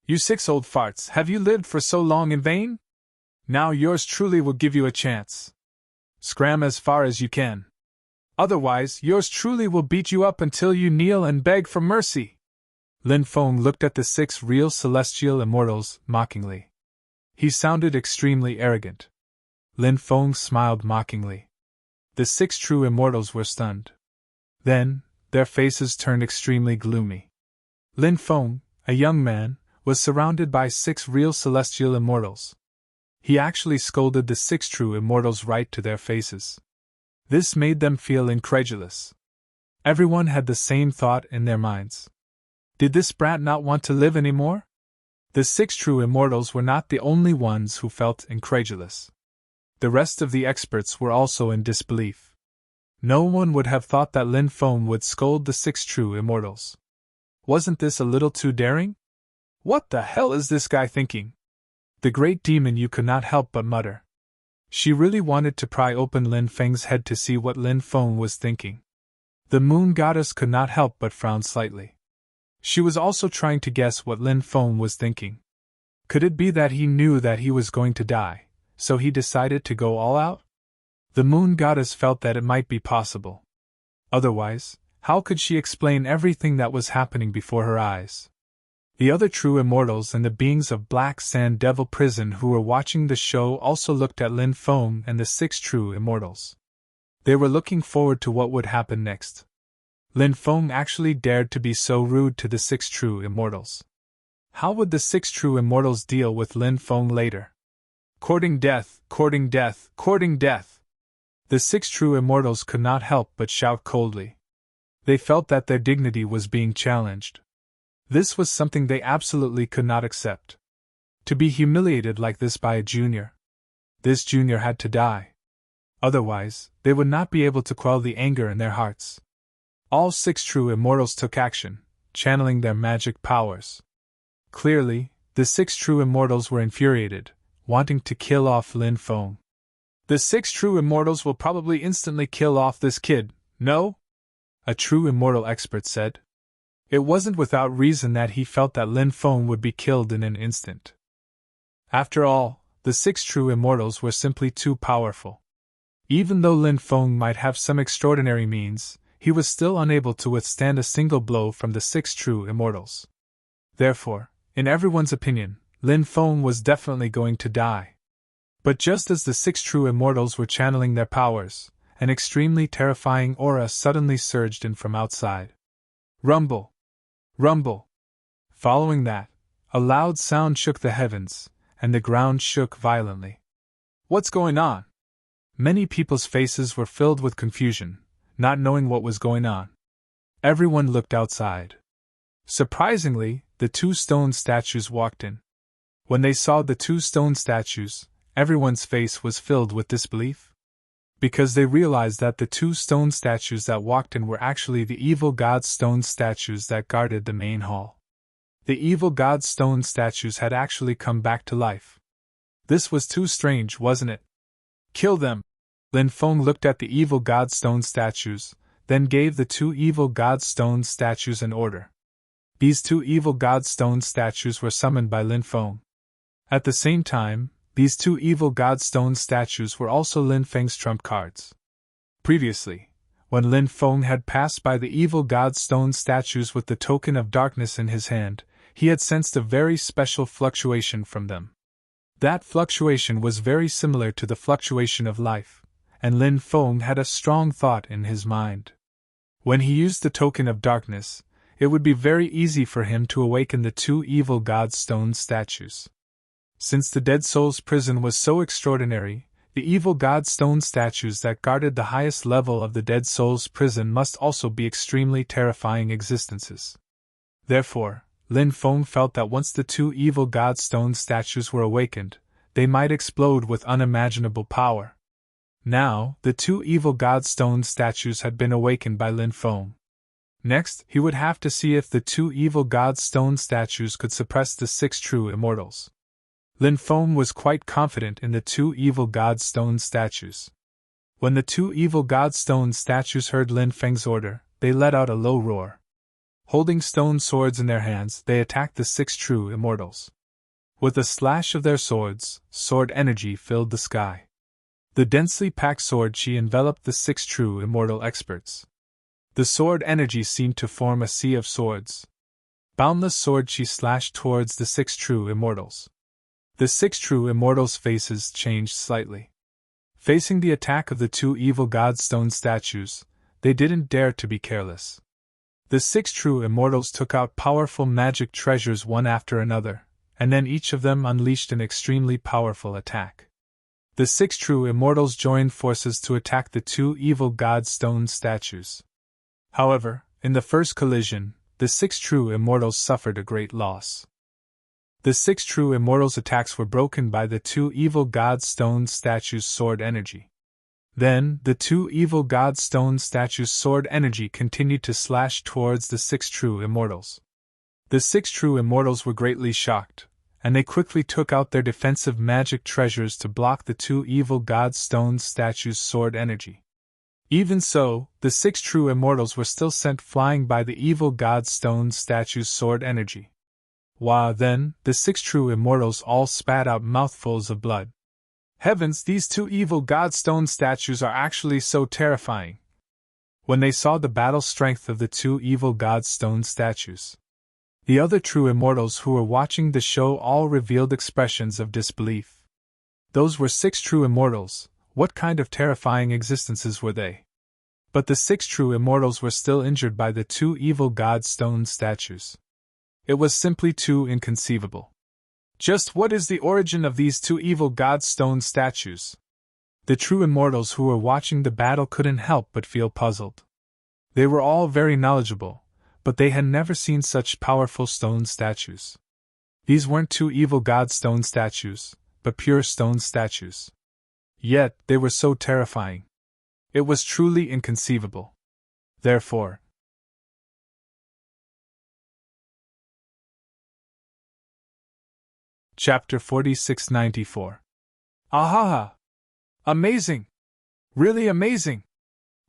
You 6 old farts, have you lived for so long in vain? Now yours truly will give you a chance. Scram as far as you can. Otherwise, yours truly will beat you up until you kneel and beg for mercy. Lin Feng looked at the 6 real celestial immortals mockingly. He sounded extremely arrogant. Lin Feng smiled mockingly. The 6 true immortals were stunned. Then, their faces turned extremely gloomy. Lin Feng, a young man, was surrounded by 6 real celestial immortals. He actually scolded the 6 true immortals right to their faces. This made them feel incredulous. Everyone had the same thought in their minds. Did this brat not want to live anymore? The 6 true immortals were not the only ones who felt incredulous. The rest of the experts were also in disbelief. No one would have thought that Lin Feng would scold the 6 true immortals. Wasn't this a little too daring? What the hell is this guy thinking? The Great Demon Yu could not help but mutter. She really wanted to pry open Lin Feng's head to see what Lin Feng was thinking. The Moon Goddess could not help but frown slightly. She was also trying to guess what Lin Feng was thinking. Could it be that he knew that he was going to die, so he decided to go all out? The Moon Goddess felt that it might be possible. Otherwise, how could she explain everything that was happening before her eyes? The other true immortals and the beings of Black Sand Devil Prison who were watching the show also looked at Lin Feng and the 6 true immortals. They were looking forward to what would happen next. Lin Feng actually dared to be so rude to the 6 true immortals. How would the 6 true immortals deal with Lin Feng later? Courting death, courting death, courting death. The 6 true immortals could not help but shout coldly. They felt that their dignity was being challenged. This was something they absolutely could not accept. To be humiliated like this by a junior. This junior had to die. Otherwise, they would not be able to quell the anger in their hearts. All 6 true immortals took action, channeling their magic powers. Clearly, the 6 true immortals were infuriated, wanting to kill off Lin Feng. The 6 true immortals will probably instantly kill off this kid, no? A true immortal expert said. It wasn't without reason that he felt that Lin Feng would be killed in an instant. After all, the 6 true immortals were simply too powerful. Even though Lin Feng might have some extraordinary means, he was still unable to withstand a single blow from the 6 true immortals. Therefore, in everyone's opinion, Lin Feng was definitely going to die. But just as the 6 true immortals were channeling their powers, an extremely terrifying aura suddenly surged in from outside. Rumble! Rumble! Following that, a loud sound shook the heavens, and the ground shook violently. What's going on? Many people's faces were filled with confusion, not knowing what was going on. Everyone looked outside. Surprisingly, the 2 stone statues walked in. When they saw the 2 stone statues, everyone's face was filled with disbelief. because they realized that the two stone statues that walked in were actually the evil god stone statues that guarded the main hall. The evil god stone statues had actually come back to life. This was too strange, wasn't it? Kill them! Lin Feng looked at the evil god stone statues, then gave the two evil god stone statues an order. These two evil god stone statues were summoned by Lin Feng. At the same time, these two evil god stone statues were also Lin Feng's trump cards. Previously, when Lin Feng had passed by the evil god stone statues with the token of darkness in his hand, he had sensed a very special fluctuation from them. That fluctuation was very similar to the fluctuation of life, and Lin Feng had a strong thought in his mind. When he used the token of darkness, it would be very easy for him to awaken the two evil god stone statues. Since the Dead Soul's prison was so extraordinary, the evil god stone statues that guarded the highest level of the Dead Soul's prison must also be extremely terrifying existences. Therefore, Lin Feng felt that once the two evil god stone statues were awakened, they might explode with unimaginable power. Now, the two evil god stone statues had been awakened by Lin Feng. Next, he would have to see if the two evil god stone statues could suppress the 6 true immortals. Lin Feng was quite confident in the two evil god stone statues. When the two evil god stone statues heard Lin Feng's order, they let out a low roar. Holding stone swords in their hands, they attacked the 6 true immortals. With a slash of their swords, sword energy filled the sky. The densely packed sword chi enveloped the 6 true immortal experts. The sword energy seemed to form a sea of swords. Boundless sword chi slashed towards the 6 true immortals. The 6 true immortals' faces changed slightly. Facing the attack of the two evil god stone statues, they didn't dare to be careless. The 6 true immortals took out powerful magic treasures one after another, and then each of them unleashed an extremely powerful attack. The 6 true immortals joined forces to attack the two evil god stone statues. However, in the first collision, the 6 true immortals suffered a great loss. The 6 true immortals' attacks were broken by the two evil god stone statues' sword energy. Then, the two evil god stone statues' sword energy continued to slash towards the 6 true immortals. The 6 true immortals were greatly shocked, and they quickly took out their defensive magic treasures to block the two evil god stone statues' sword energy. Even so, the 6 true immortals were still sent flying by the evil god stone statues' sword energy. Wow, then, the 6 true immortals all spat out mouthfuls of blood. Heavens, these two evil god stone statues are actually so terrifying. When they saw the battle strength of the two evil god stone statues, the other true immortals who were watching the show all revealed expressions of disbelief. Those were 6 true immortals. What kind of terrifying existences were they? But the 6 true immortals were still injured by the two evil god stone statues. It was simply too inconceivable. Just what is the origin of these two evil god stone statues? The true immortals who were watching the battle couldn't help but feel puzzled. They were all very knowledgeable, but they had never seen such powerful stone statues. These weren't two evil god stone statues, but pure stone statues. Yet, they were so terrifying. It was truly inconceivable. Therefore, Chapter 4694. Ahaha! Amazing! Really amazing!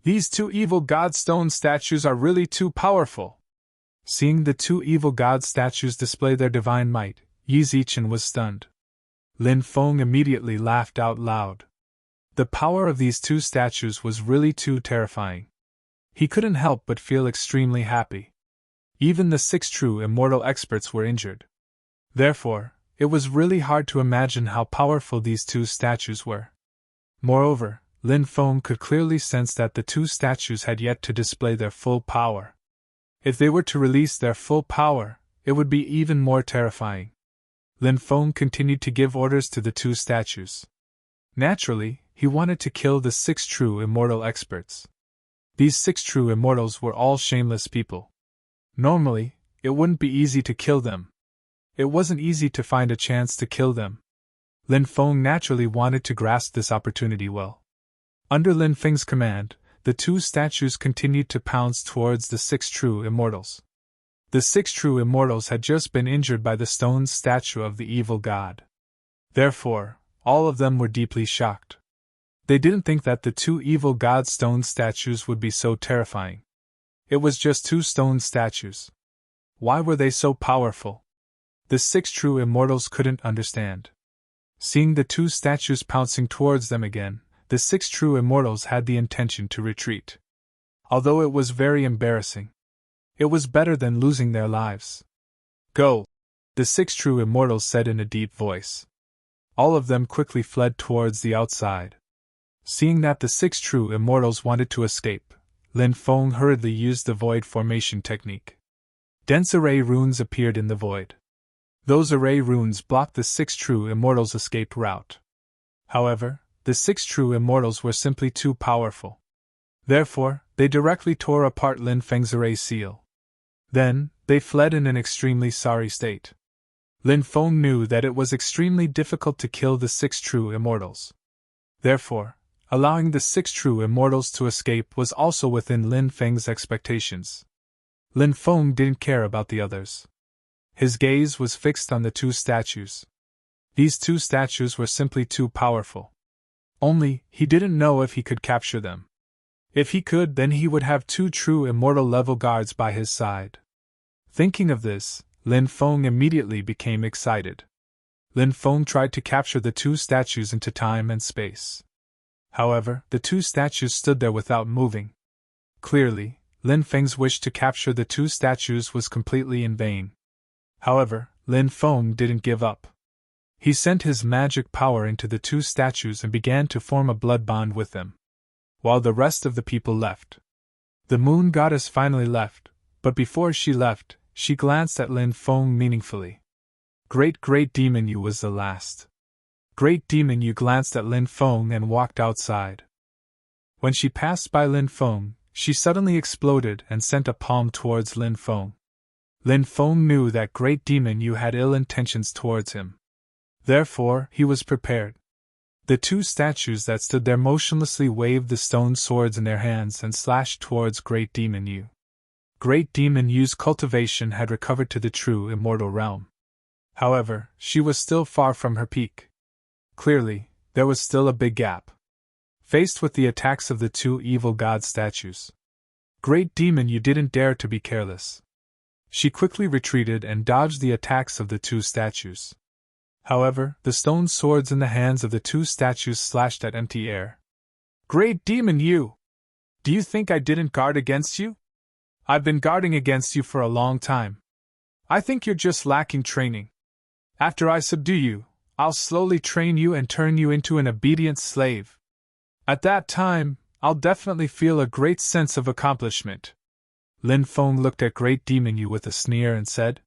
These two evil god stone statues are really too powerful. Seeing the two evil god statues display their divine might, Yi Zichen was stunned. Lin Feng immediately laughed out loud. The power of these two statues was really too terrifying. He couldn't help but feel extremely happy. Even the 6 true immortal experts were injured. Therefore, it was really hard to imagine how powerful these two statues were. Moreover, Lin Feng could clearly sense that the two statues had yet to display their full power. If they were to release their full power, it would be even more terrifying. Lin Feng continued to give orders to the two statues. Naturally, he wanted to kill the 6 true immortal experts. These 6 true immortals were all shameless people. Normally, it wouldn't be easy to kill them. It wasn't easy to find a chance to kill them. Lin Feng naturally wanted to grasp this opportunity well. Under Lin Feng's command, the two statues continued to pounce towards the six true immortals. The six true immortals had just been injured by the stone statue of the evil god. Therefore, all of them were deeply shocked. They didn't think that the two evil god stone statues would be so terrifying. It was just two stone statues. Why were they so powerful? The six true immortals couldn't understand. Seeing the two statues pouncing towards them again, the six true immortals had the intention to retreat. Although it was very embarrassing, it was better than losing their lives. Go! The six true immortals said in a deep voice. All of them quickly fled towards the outside. Seeing that the six true immortals wanted to escape, Lin Feng hurriedly used the void formation technique. Dense array runes appeared in the void. Those array runes blocked the six true immortals' escape route. However, the six true immortals were simply too powerful. Therefore, they directly tore apart Lin Feng's array seal. Then, they fled in an extremely sorry state. Lin Feng knew that it was extremely difficult to kill the six true immortals. Therefore, allowing the six true immortals to escape was also within Lin Feng's expectations. Lin Feng didn't care about the others. His gaze was fixed on the two statues. These two statues were simply too powerful. Only, he didn't know if he could capture them. If he could, then he would have two true immortal level guards by his side. Thinking of this, Lin Feng immediately became excited. Lin Feng tried to capture the two statues into time and space. However, the two statues stood there without moving. Clearly, Lin Feng's wish to capture the two statues was completely in vain. However, Lin Feng didn't give up. He sent his magic power into the two statues and began to form a blood bond with them. While the rest of the people left. The moon goddess finally left, but before she left, she glanced at Lin Feng meaningfully. Great Demon Yu was the last. Great Demon Yu glanced at Lin Feng and walked outside. When she passed by Lin Feng, she suddenly exploded and sent a palm towards Lin Feng. Lin Feng knew that Great Demon Yu had ill intentions towards him. Therefore, he was prepared. The two statues that stood there motionlessly waved the stone swords in their hands and slashed towards Great Demon Yu. Great Demon Yu's cultivation had recovered to the true immortal realm. However, she was still far from her peak. Clearly, there was still a big gap. Faced with the attacks of the two evil god statues, Great Demon Yu didn't dare to be careless. She quickly retreated and dodged the attacks of the two statues. However, the stone swords in the hands of the two statues slashed at empty air. Great Demon Yu! Do you think I didn't guard against you? I've been guarding against you for a long time. I think you're just lacking training. After I subdue you, I'll slowly train you and turn you into an obedient slave. At that time, I'll definitely feel a great sense of accomplishment. Lin Feng looked at Great Demon Yu with a sneer and said.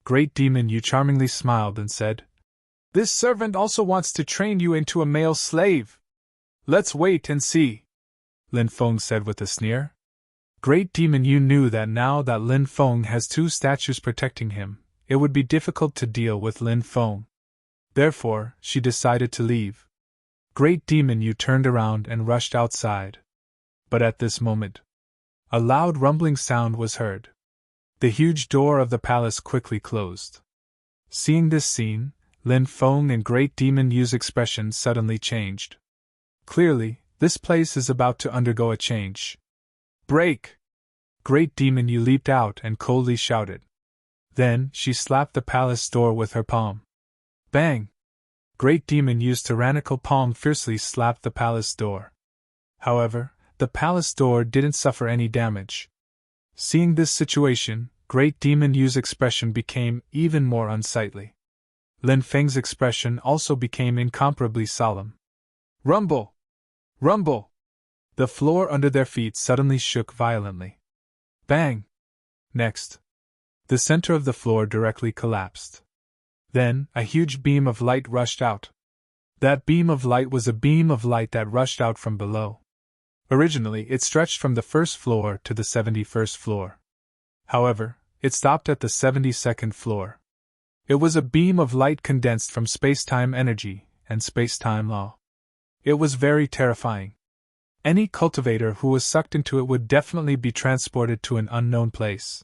Great Demon Yu charmingly smiled and said, This servant also wants to train you into a male slave. Let's wait and see, Lin Feng said with a sneer. Great Demon Yu knew that now that Lin Feng has two statues protecting him, it would be difficult to deal with Lin Feng. Therefore, she decided to leave. Great Demon Yu turned around and rushed outside. But at this moment, a loud rumbling sound was heard. The huge door of the palace quickly closed. Seeing this scene, Lin Feng and Great Demon Yu's expression suddenly changed. Clearly, this place is about to undergo a change. Break! Great Demon Yu leaped out and coldly shouted. Then, she slapped the palace door with her palm. Bang! Great Demon Yu's tyrannical palm fiercely slapped the palace door. However, the palace door didn't suffer any damage. Seeing this situation, Great Demon Yu's expression became even more unsightly. Lin Feng's expression also became incomparably solemn. Rumble! Rumble! The floor under their feet suddenly shook violently. Bang! Next, the center of the floor directly collapsed. Then, a huge beam of light rushed out. That beam of light was a beam of light that rushed out from below. Originally, it stretched from the first floor to the 71st floor. However, it stopped at the 72nd floor. It was a beam of light condensed from space-time energy and space-time law. It was very terrifying. Any cultivator who was sucked into it would definitely be transported to an unknown place.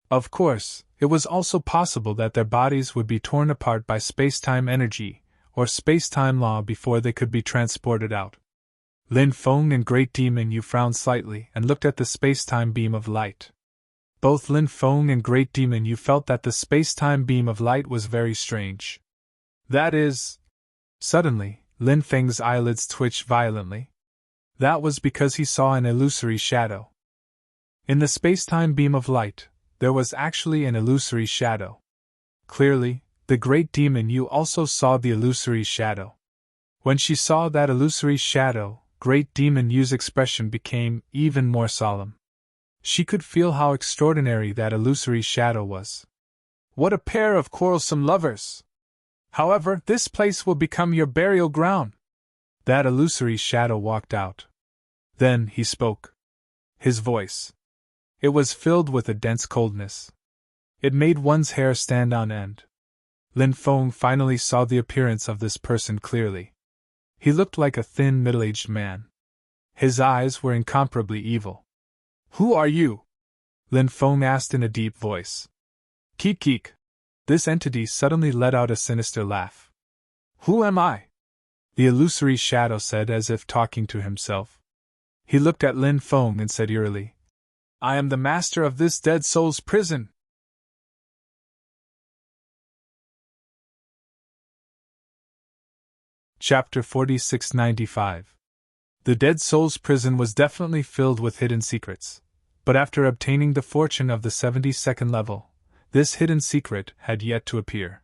Of course, it was also possible that their bodies would be torn apart by space-time energy, or space-time law before they could be transported out. Lin Feng and Great Demon Yu frowned slightly and looked at the space-time beam of light. Both Lin Feng and Great Demon Yu felt that the space-time beam of light was very strange. That is... Suddenly, Lin Feng's eyelids twitched violently. That was because he saw an illusory shadow. In the space-time beam of light, there was actually an illusory shadow. Clearly, the Great Demon Yu also saw the illusory shadow. When she saw that illusory shadow, Great Demon Yu's expression became even more solemn. She could feel how extraordinary that illusory shadow was. What a pair of quarrelsome lovers! However, this place will become your burial ground. That illusory shadow walked out. Then he spoke. His voice. It was filled with a dense coldness. It made one's hair stand on end. Lin Feng finally saw the appearance of this person clearly. He looked like a thin, middle-aged man. His eyes were incomparably evil. Who are you? Lin Feng asked in a deep voice. Keek keek. This entity suddenly let out a sinister laugh. Who am I? The illusory shadow said as if talking to himself. He looked at Lin Feng and said eerily, I am the master of this dead soul's prison. Chapter 4695. The Dead Soul's prison was definitely filled with hidden secrets, but after obtaining the fortune of the 72nd level, this hidden secret had yet to appear.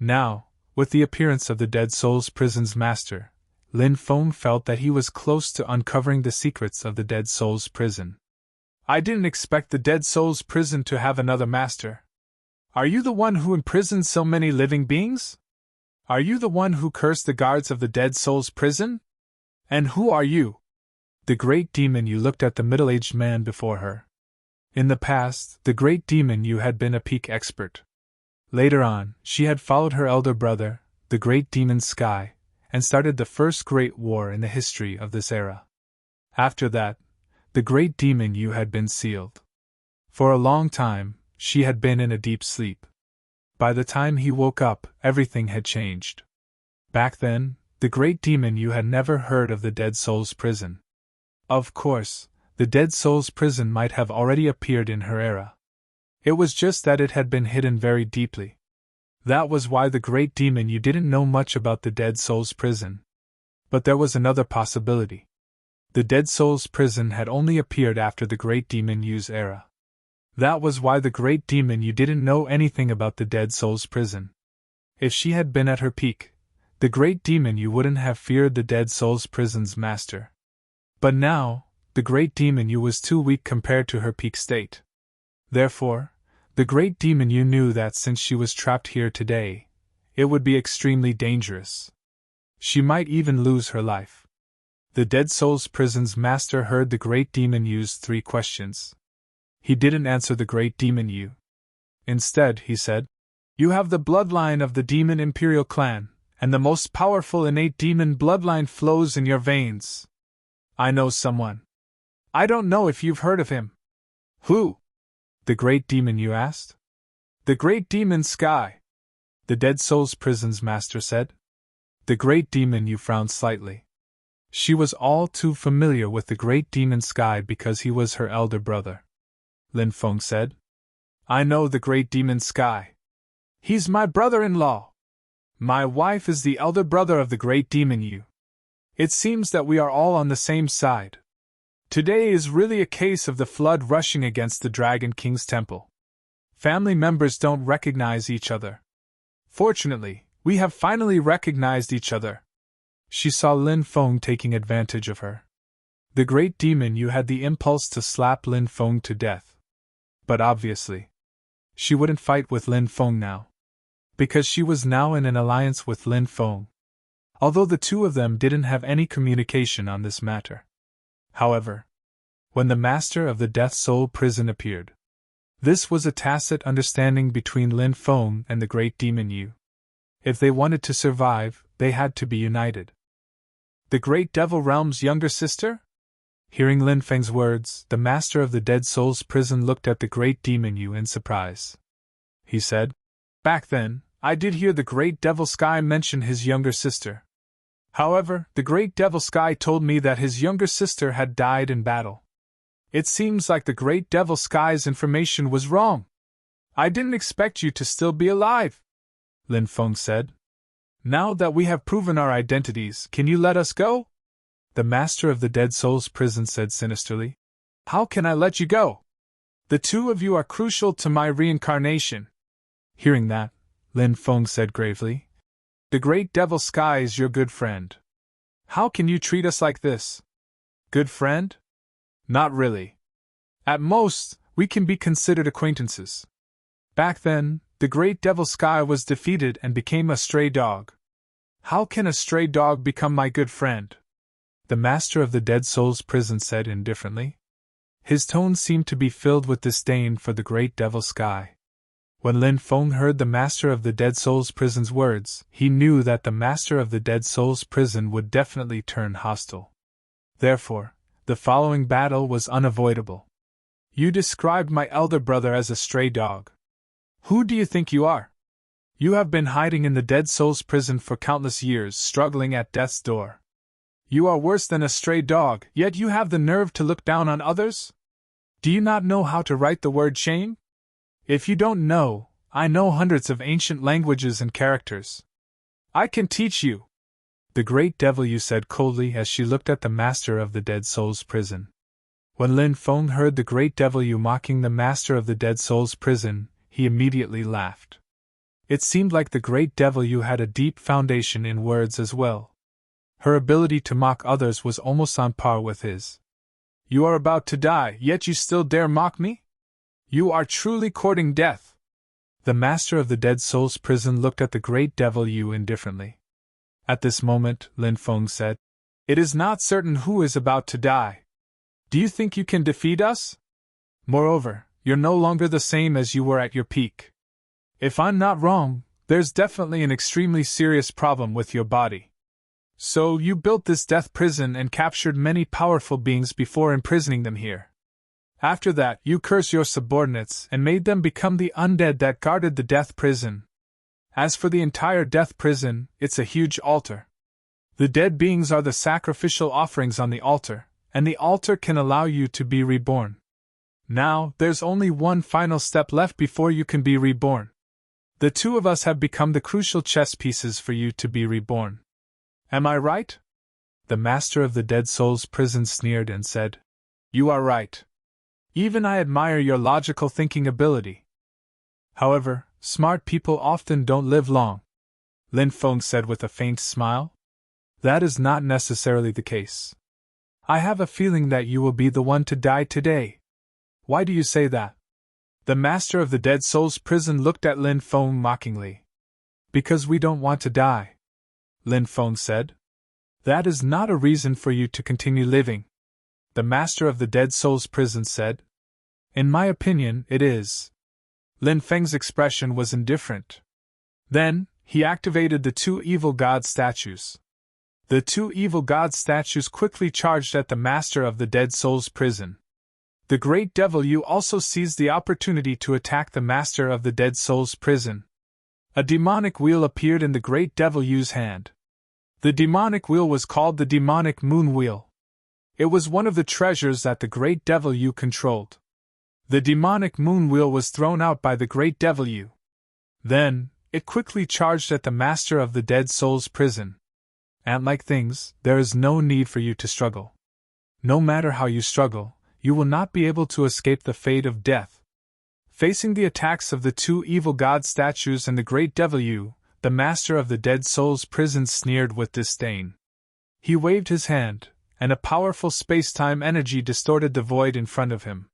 Now, with the appearance of the Dead Soul's prison's master, Lin Feng felt that he was close to uncovering the secrets of the Dead Soul's prison. I didn't expect the Dead Soul's prison to have another master. Are you the one who imprisoned so many living beings? Are you the one who cursed the guards of the Dead Soul's prison? And who are you? The Great Demon Yu looked at the middle-aged man before her. In the past, the Great Demon Yu had been a peak expert. Later on, she had followed her elder brother, the Great Demon Sky, and started the first great war in the history of this era. After that, the Great Demon Yu had been sealed. For a long time, she had been in a deep sleep. By the time he woke up, everything had changed. Back then, the Great Demon Yu had never heard of the Dead Soul's prison. Of course, the Dead Soul's prison might have already appeared in her era. It was just that it had been hidden very deeply. That was why the Great Demon Yu didn't know much about the Dead Soul's prison. But there was another possibility. The Dead Soul's prison had only appeared after the Great Demon Yu's era. That was why the Great Demon Yu didn't know anything about the Dead Soul's prison. If she had been at her peak, the Great Demon Yu wouldn't have feared the Dead Soul's prison's master. But now, the Great Demon Yu was too weak compared to her peak state. Therefore, the Great Demon Yu knew that since she was trapped here today, it would be extremely dangerous. She might even lose her life. The Dead Soul's prison's master heard the Great Demon Yu's 3 questions. He didn't answer the Great Demon Yu. Instead, he said, You have the bloodline of the Demon Imperial clan, and the most powerful innate demon bloodline flows in your veins. I know someone. I don't know if you've heard of him. Who? The Great Demon Yu asked. The Great Demon Sky. The Dead Soul's prison's master said. The Great Demon Yu frowned slightly. She was all too familiar with the Great Demon Sky because he was her elder brother. Lin Feng said. I know the Great Demon Sky. He's my brother-in-law. My wife is the elder brother of the Great Demon Yu. It seems that we are all on the same side. Today is really a case of the flood rushing against the Dragon King's temple. Family members don't recognize each other. Fortunately, we have finally recognized each other. She saw Lin Feng taking advantage of her. The Great Demon Yu had the impulse to slap Lin Feng to death. But obviously, she wouldn't fight with Lin Feng now. Because she was now in an alliance with Lin Feng. Although the two of them didn't have any communication on this matter. However, when the master of the Death Soul prison appeared, this was a tacit understanding between Lin Feng and the Great Demon Yu. If they wanted to survive, they had to be united. The Great Devil Realm's younger sister? Hearing Lin Feng's words, the master of the Dead Soul's prison looked at the great demon Yu in surprise. He said, "Back then, I did hear the great Devil Sky mention his younger sister. However, the great Devil Sky told me that his younger sister had died in battle. It seems like the great Devil Sky's information was wrong. I didn't expect you to still be alive," Lin Feng said. "Now that we have proven our identities, can you let us go?" The master of the Dead Soul's prison said sinisterly. "How can I let you go? The two of you are crucial to my reincarnation." Hearing that, Lin Feng said gravely, "The great Devil Sky is your good friend. How can you treat us like this?" "Good friend? Not really. At most, we can be considered acquaintances. Back then, the great Devil Sky was defeated and became a stray dog. How can a stray dog become my good friend?" The master of the Dead Soul's prison said indifferently. His tone seemed to be filled with disdain for the great Devil Sky. When Lin Feng heard the master of the Dead Soul's prison's words, he knew that the master of the Dead Soul's prison would definitely turn hostile. Therefore, the following battle was unavoidable. "You described my elder brother as a stray dog. Who do you think you are? You have been hiding in the Dead Soul's prison for countless years, struggling at death's door. You are worse than a stray dog, yet you have the nerve to look down on others? Do you not know how to write the word shame? If you don't know, I know hundreds of ancient languages and characters. I can teach you," the great Devil Yu said coldly as she looked at the master of the Dead Soul's prison. When Lin Feng heard the great Devil Yu mocking the master of the Dead Soul's prison, he immediately laughed. It seemed like the great Devil Yu had a deep foundation in words as well. Her ability to mock others was almost on par with his. "You are about to die, yet you still dare mock me? You are truly courting death." The master of the Dead Soul's prison looked at the great Devil Yu indifferently. At this moment, Lin Feng said, "It is not certain who is about to die. Do you think you can defeat us? Moreover, you're no longer the same as you were at your peak. If I'm not wrong, there's definitely an extremely serious problem with your body. So you built this death prison and captured many powerful beings before imprisoning them here. After that, you cursed your subordinates and made them become the undead that guarded the death prison. As for the entire death prison, it's a huge altar. The dead beings are the sacrificial offerings on the altar, and the altar can allow you to be reborn. Now, there's only one final step left before you can be reborn. The two of us have become the crucial chess pieces for you to be reborn. Am I right?" The master of the Dead Soul's prison sneered and said, "You are right. Even I admire your logical thinking ability. However, smart people often don't live long," Lin Feng said with a faint smile. "That is not necessarily the case. I have a feeling that you will be the one to die today." "Why do you say that?" The master of the Dead Soul's prison looked at Lin Feng mockingly. "Because we don't want to die," Lin Feng said. "That is not a reason for you to continue living," the master of the Dead Soul's prison said. "In my opinion, it is." Lin Feng's expression was indifferent. Then, he activated the two evil god statues. The two evil god statues quickly charged at the master of the Dead Soul's prison. The great Devil Yu also seized the opportunity to attack the master of the Dead Soul's prison. A demonic wheel appeared in the great Devil Yu's hand. The demonic wheel was called the demonic moon wheel. It was one of the treasures that the great Devil Yu controlled. The demonic moon wheel was thrown out by the great Devil Yu. Then, it quickly charged at the master of the Dead Soul's prison. Ant-like things, there is no need for you to struggle. No matter how you struggle, you will not be able to escape the fate of death. Facing the attacks of the two evil god statues and the great Devil Yu, the master of the Dead Soul's prison sneered with disdain. He waved his hand, and a powerful space-time energy distorted the void in front of him.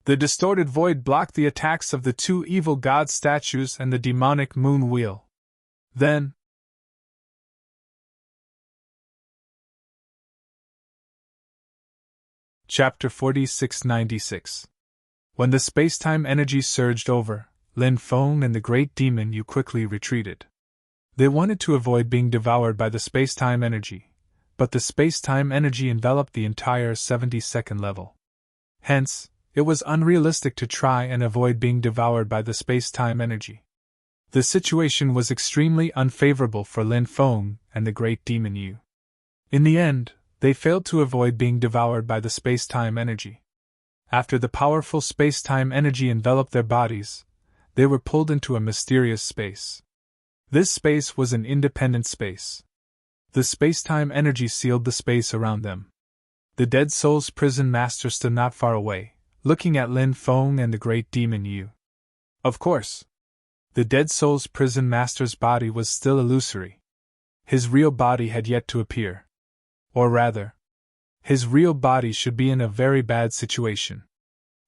The distorted void blocked the attacks of the two evil god statues and the demonic moon wheel. Then, Chapter 4696. When the space-time energy surged over, Lin Feng and the great demon Yu quickly retreated. They wanted to avoid being devoured by the space-time energy, but the space-time energy enveloped the entire 72nd level. Hence, it was unrealistic to try and avoid being devoured by the space-time energy. The situation was extremely unfavorable for Lin Feng and the Great Demon Yu. In the end, they failed to avoid being devoured by the space-time energy. After the powerful space-time energy enveloped their bodies, they were pulled into a mysterious space. This space was an independent space. The space-time energy sealed the space around them. The Dead Soul's prison master stood not far away, looking at Lin Feng and the Great Demon Yu. Of course, the Dead Soul's prison master's body was still illusory. His real body had yet to appear. Or rather, his real body should be in a very bad situation.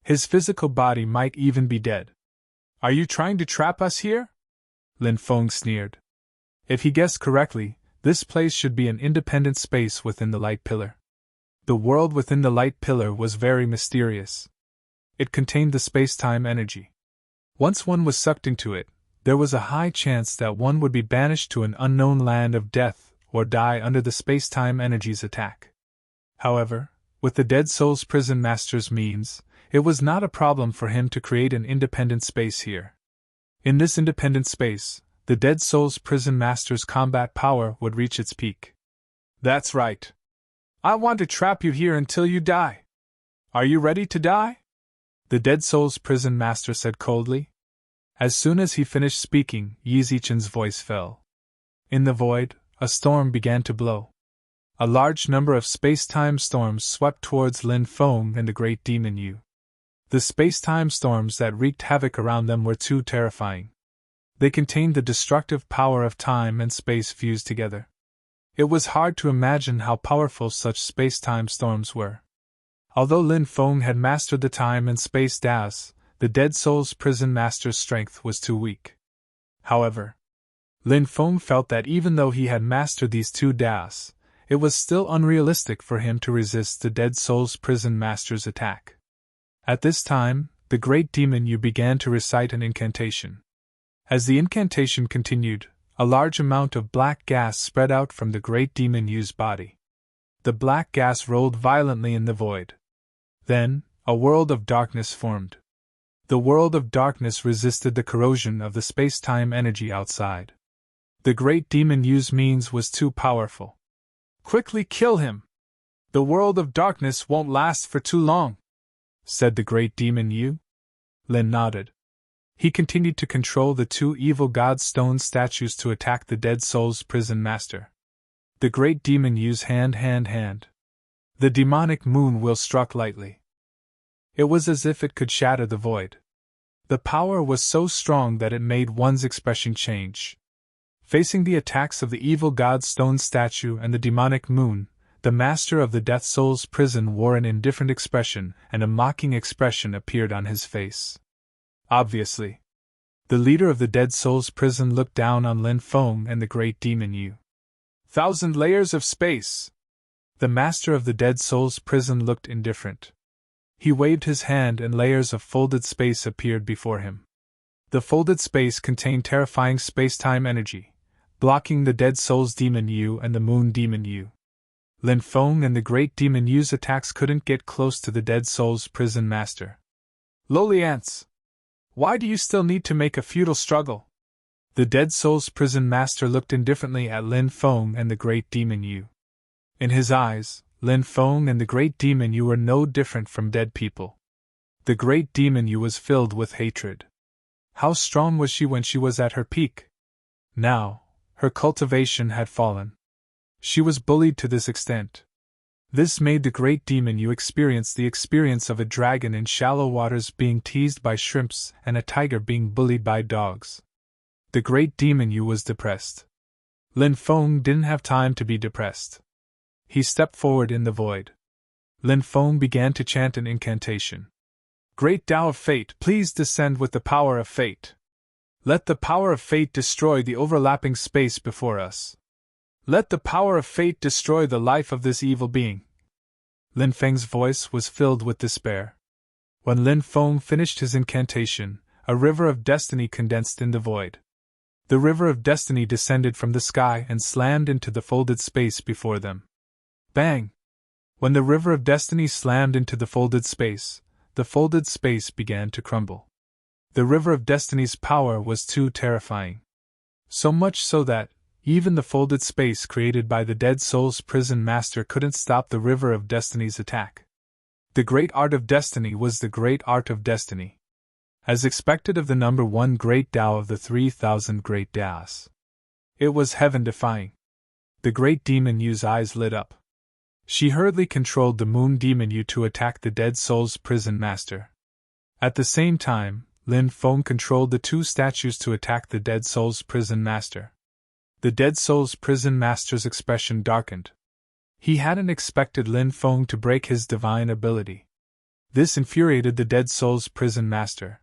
His physical body might even be dead. Are you trying to trap us here? Lin Feng sneered. If he guessed correctly, this place should be an independent space within the light pillar. The world within the light pillar was very mysterious. It contained the space-time energy. Once one was sucked into it, there was a high chance that one would be banished to an unknown land of death or die under the space-time energy's attack. However, with the Dead Soul's prison master's means, it was not a problem for him to create an independent space here. In this independent space, the Dead Soul's prison master's combat power would reach its peak. That's right. I want to trap you here until you die. Are you ready to die? The Dead Soul's prison master said coldly. As soon as he finished speaking, Yi Zichen's voice fell. In the void, a storm began to blow. A large number of space-time storms swept towards Lin Feng and the Great Demon Yu. The space-time storms that wreaked havoc around them were too terrifying. They contained the destructive power of time and space fused together. It was hard to imagine how powerful such space-time storms were. Although Lin Feng had mastered the time and space Daos, the Dead Soul's prison master's strength was too weak. However, Lin Feng felt that even though he had mastered these two Daos, it was still unrealistic for him to resist the Dead Soul's prison master's attack. At this time, the Great Demon Yu began to recite an incantation. As the incantation continued, a large amount of black gas spread out from the Great Demon Yu's body. The black gas rolled violently in the void. Then, a world of darkness formed. The world of darkness resisted the corrosion of the space-time energy outside. The Great Demon Yu's means was too powerful. Quickly kill him! The world of darkness won't last for too long, said the Great Demon Yu. Lin nodded. He continued to control the two evil god stone statues to attack the Dead Soul's prison master. The Great Demon Yu's hand. The demonic moon will struck lightly. It was as if it could shatter the void. The power was so strong that it made one's expression change. Facing the attacks of the evil god stone statue and the demonic moon, the master of the Death Soul's prison wore an indifferent expression, and a mocking expression appeared on his face. Obviously, the leader of the Dead Soul's prison looked down on Lin Feng and the Great Demon Yu. 1,000 layers of space! The master of the Dead Soul's prison looked indifferent. He waved his hand and layers of folded space appeared before him. The folded space contained terrifying space-time energy, blocking the Dead Soul's Demon Yu and the Moon Demon Yu. Lin Feng and the Great Demon Yu's attacks couldn't get close to the Dead Soul's prison master. Lowly ants! Why do you still need to make a futile struggle? The Dead Soul's prison master looked indifferently at Lin Feng and the Great Demon Yu. In his eyes, Lin Feng and the Great Demon Yu were no different from dead people. The Great Demon Yu was filled with hatred. How strong was she when she was at her peak? Now, her cultivation had fallen. She was bullied to this extent. This made the Great Demon Yu experience the experience of a dragon in shallow waters being teased by shrimps and a tiger being bullied by dogs. The Great Demon Yu was depressed. Lin Feng didn't have time to be depressed. He stepped forward in the void. Lin Feng began to chant an incantation. Great Tao of Fate, please descend with the power of fate. Let the power of fate destroy the overlapping space before us. Let the power of fate destroy the life of this evil being. Lin Feng's voice was filled with despair. When Lin Feng finished his incantation, a river of destiny condensed in the void. The river of destiny descended from the sky and slammed into the folded space before them. Bang! When the river of destiny slammed into the folded space began to crumble. The river of destiny's power was too terrifying. So much so that, even the folded space created by the dead soul's prison master couldn't stop the river of destiny's attack. The great art of destiny was the great art of destiny. As expected of the number one great Tao of the 3,000 great Taos. It was heaven-defying. The great demon Yu's eyes lit up. She hurriedly controlled the moon demon Yu to attack the dead soul's prison master. At the same time, Lin Feng controlled the two statues to attack the dead soul's prison master. The dead soul's prison master's expression darkened. He hadn't expected Lin Feng to break his divine ability. This infuriated the dead soul's prison master.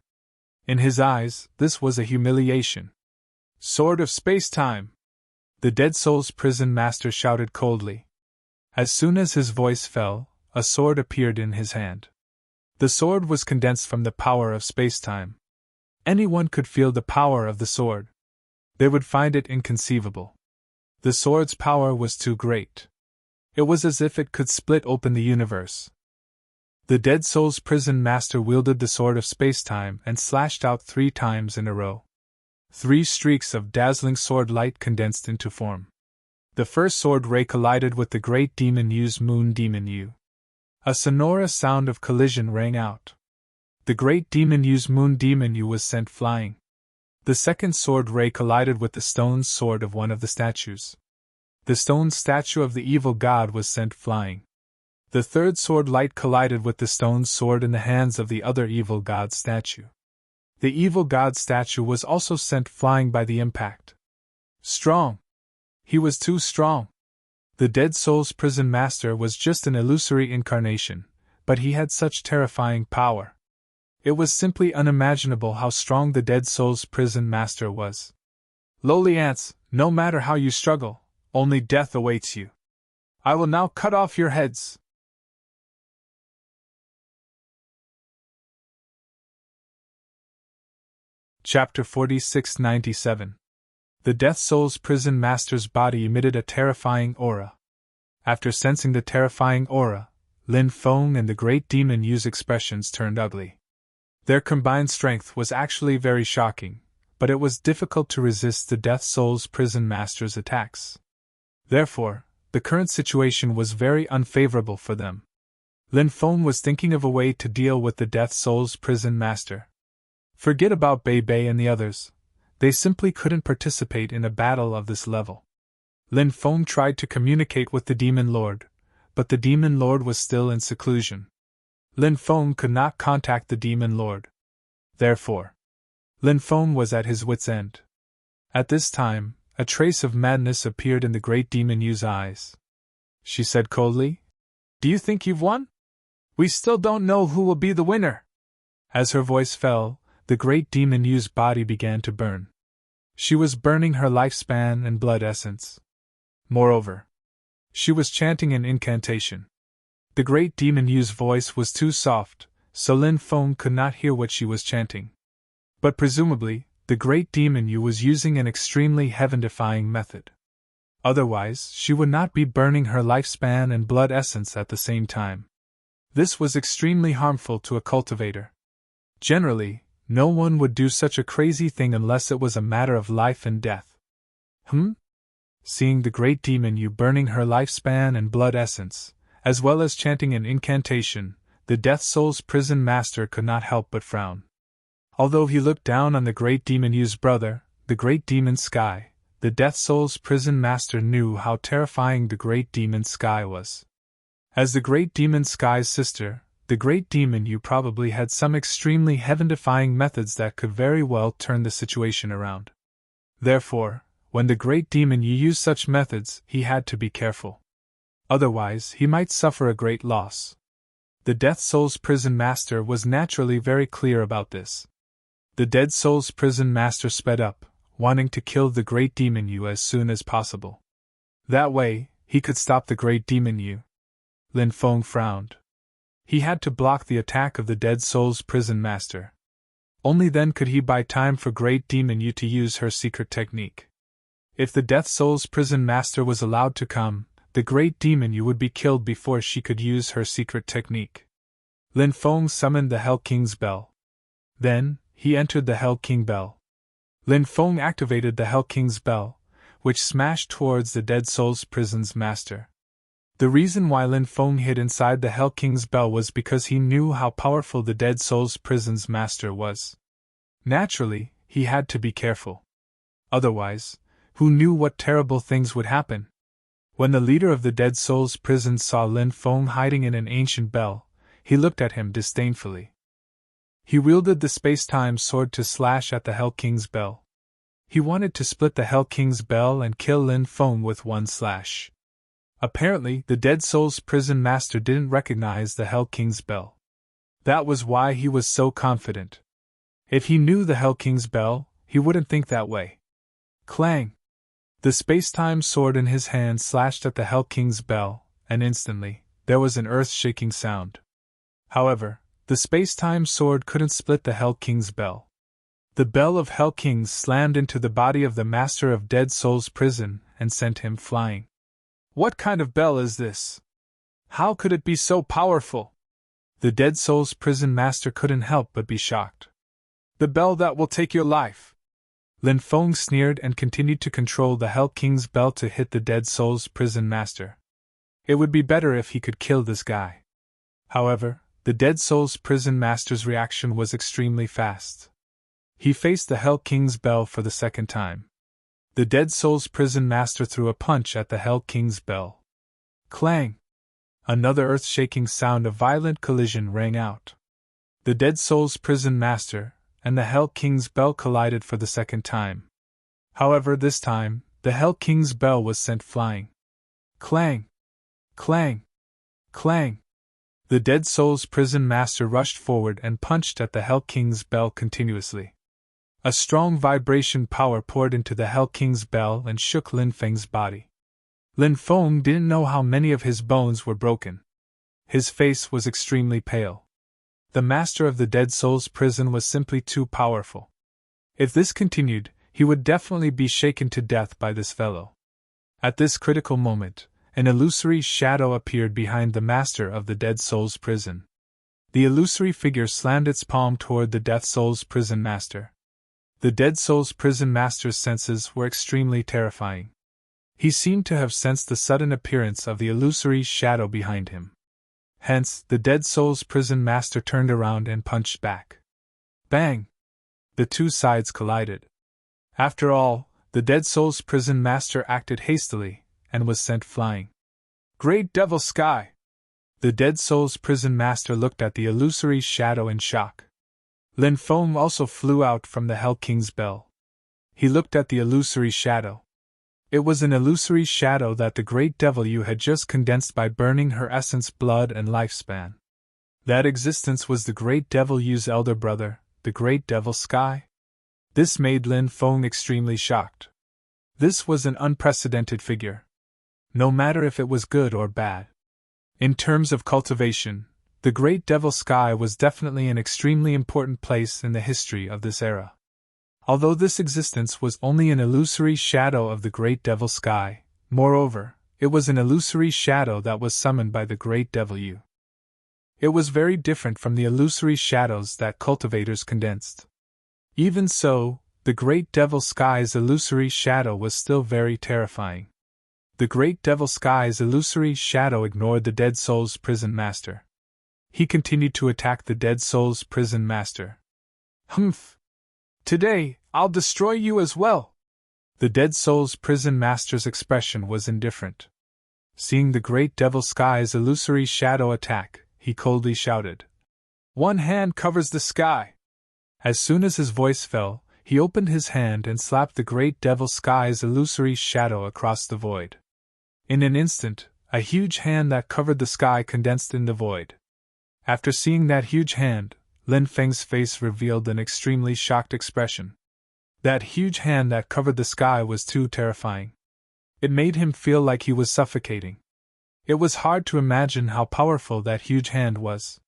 In his eyes, this was a humiliation. Sword of space-time! The dead soul's prison master shouted coldly. As soon as his voice fell, a sword appeared in his hand. The sword was condensed from the power of space-time. Anyone could feel the power of the sword. They would find it inconceivable. The sword's power was too great. It was as if it could split open the universe. The dead soul's prison master wielded the sword of space-time and slashed out 3 times in a row. 3 streaks of dazzling sword light condensed into form. The first sword ray collided with the great demon Yu's moon demon Yu. A sonorous sound of collision rang out. The great demon Yu's moon demon Yu was sent flying. The second sword ray collided with the stone sword of one of the statues. The stone statue of the evil god was sent flying. The third sword light collided with the stone sword in the hands of the other evil god statue. The evil god statue was also sent flying by the impact. Strong! He was too strong! The dead soul's prison master was just an illusory incarnation, but he had such terrifying power. It was simply unimaginable how strong the dead soul's prison master was. Lowly ants, no matter how you struggle, only death awaits you. I will now cut off your heads. Chapter 4697. The Death Soul's prison master's body emitted a terrifying aura. After sensing the terrifying aura, Lin Feng and the great demon Yu's expressions turned ugly. Their combined strength was actually very shocking, but it was difficult to resist the Death Soul's prison master's attacks. Therefore, the current situation was very unfavorable for them. Lin Feng was thinking of a way to deal with the Death Soul's prison master. Forget about Bei Bei and the others. They simply couldn't participate in a battle of this level. Lin Feng tried to communicate with the Demon Lord, but the Demon Lord was still in seclusion. Lin Feng could not contact the Demon Lord. Therefore, Lin Feng was at his wit's end. At this time, a trace of madness appeared in the great demon Yu's eyes. She said coldly, "Do you think you've won? We still don't know who will be the winner." As her voice fell, the great demon Yu's body began to burn. She was burning her lifespan and blood essence. Moreover, she was chanting an incantation. The great demon Yu's voice was too soft, so Lin Feng could not hear what she was chanting. But presumably, the great demon Yu was using an extremely heaven-defying method. Otherwise, she would not be burning her lifespan and blood essence at the same time. This was extremely harmful to a cultivator. Generally, no one would do such a crazy thing unless it was a matter of life and death. Seeing the great demon Yu burning her lifespan and blood essence, as well as chanting an incantation, the Death Soul's prison master could not help but frown. Although he looked down on the great demon Yu's brother, the great demon Sky, the Death Soul's prison master knew how terrifying the great demon Sky was. As the great demon Sky's sister, the great demon Yu probably had some extremely heaven-defying methods that could very well turn the situation around. Therefore, when the great demon Yu used such methods, he had to be careful. Otherwise, he might suffer a great loss. The Death Soul's prison master was naturally very clear about this. The Dead Soul's prison master sped up, wanting to kill the great demon Yu as soon as possible. That way, he could stop the great demon Yu. Lin Feng frowned. He had to block the attack of the Dead Soul's prison master. Only then could he buy time for great demon Yu to use her secret technique. If the Death Soul's prison master was allowed to come, the great demon Yu would be killed before she could use her secret technique. Lin Feng summoned the Hell King's bell. Then, he entered the Hell King bell. Lin Feng activated the Hell King's bell, which smashed towards the Dead Soul's prison's master. The reason why Lin Feng hid inside the Hell King's bell was because he knew how powerful the Dead Soul's prison's master was. Naturally, he had to be careful. Otherwise, who knew what terrible things would happen? When the leader of the Dead Soul's prison saw Lin Feng hiding in an ancient bell, he looked at him disdainfully. He wielded the space-time sword to slash at the Hell King's bell. He wanted to split the Hell King's bell and kill Lin Feng with one slash. Apparently, the Dead Soul's prison master didn't recognize the Hell King's bell. That was why he was so confident. If he knew the Hell King's bell, he wouldn't think that way. Clang! The space-time sword in his hand slashed at the Hell King's bell, and instantly, there was an earth-shaking sound. However, the space-time sword couldn't split the Hell King's bell. The bell of Hell Kings slammed into the body of the master of Dead Soul's prison and sent him flying. What kind of bell is this? How could it be so powerful? The Dead Soul's prison master couldn't help but be shocked. The bell that will take your life. Lin Feng sneered and continued to control the Hell King's bell to hit the Dead Soul's prison master. It would be better if he could kill this guy. However, the Dead Soul's prison master's reaction was extremely fast. He faced the Hell King's bell for the second time. The Dead Soul's prison master threw a punch at the Hell King's bell. Clang! Another earth-shaking sound of violent collision rang out. The Dead Soul's prison master and the Hell King's bell collided for the second time. However, this time, the Hell King's bell was sent flying. Clang! Clang! Clang! The Dead Soul's prison master rushed forward and punched at the Hell King's bell continuously. A strong vibration power poured into the Hell King's bell and shook Lin Feng's body. Lin Feng didn't know how many of his bones were broken. His face was extremely pale. The master of the Dead Soul's prison was simply too powerful. If this continued, he would definitely be shaken to death by this fellow. At this critical moment, an illusory shadow appeared behind the master of the Dead Soul's prison. The illusory figure slammed its palm toward the Dead Soul's prison master. The Dead Soul's prison master's senses were extremely terrifying. He seemed to have sensed the sudden appearance of the illusory shadow behind him. Hence, the Dead Soul's prison master turned around and punched back. Bang! The two sides collided. After all, the Dead Soul's prison master acted hastily and was sent flying. Great Devil Sky! The Dead Soul's prison master looked at the illusory shadow in shock. Lin Feng also flew out from the Hell King's bell. He looked at the illusory shadow. It was an illusory shadow that the Great Devil Yu had just condensed by burning her essence, blood, and lifespan. That existence was the Great Devil Yu's elder brother, the Great Devil Sky. This made Lin Feng extremely shocked. This was an unprecedented figure. No matter if it was good or bad. In terms of cultivation, the Great Devil Sky was definitely an extremely important place in the history of this era. Although this existence was only an illusory shadow of the Great Devil Sky, moreover, it was an illusory shadow that was summoned by the Great Devil Yu. It was very different from the illusory shadows that cultivators condensed. Even so, the Great Devil Sky's illusory shadow was still very terrifying. The Great Devil Sky's illusory shadow ignored the Dead Soul's prison master. He continued to attack the Dead Soul's prison master. Humph! Today, I'll destroy you as well! The Dead Soul's prison master's expression was indifferent. Seeing the Great Devil Sky's illusory shadow attack, he coldly shouted, "One hand covers the sky!" As soon as his voice fell, he opened his hand and slapped the Great Devil Sky's illusory shadow across the void. In an instant, a huge hand that covered the sky condensed in the void. After seeing that huge hand, Lin Feng's face revealed an extremely shocked expression. That huge hand that covered the sky was too terrifying. It made him feel like he was suffocating. It was hard to imagine how powerful that huge hand was.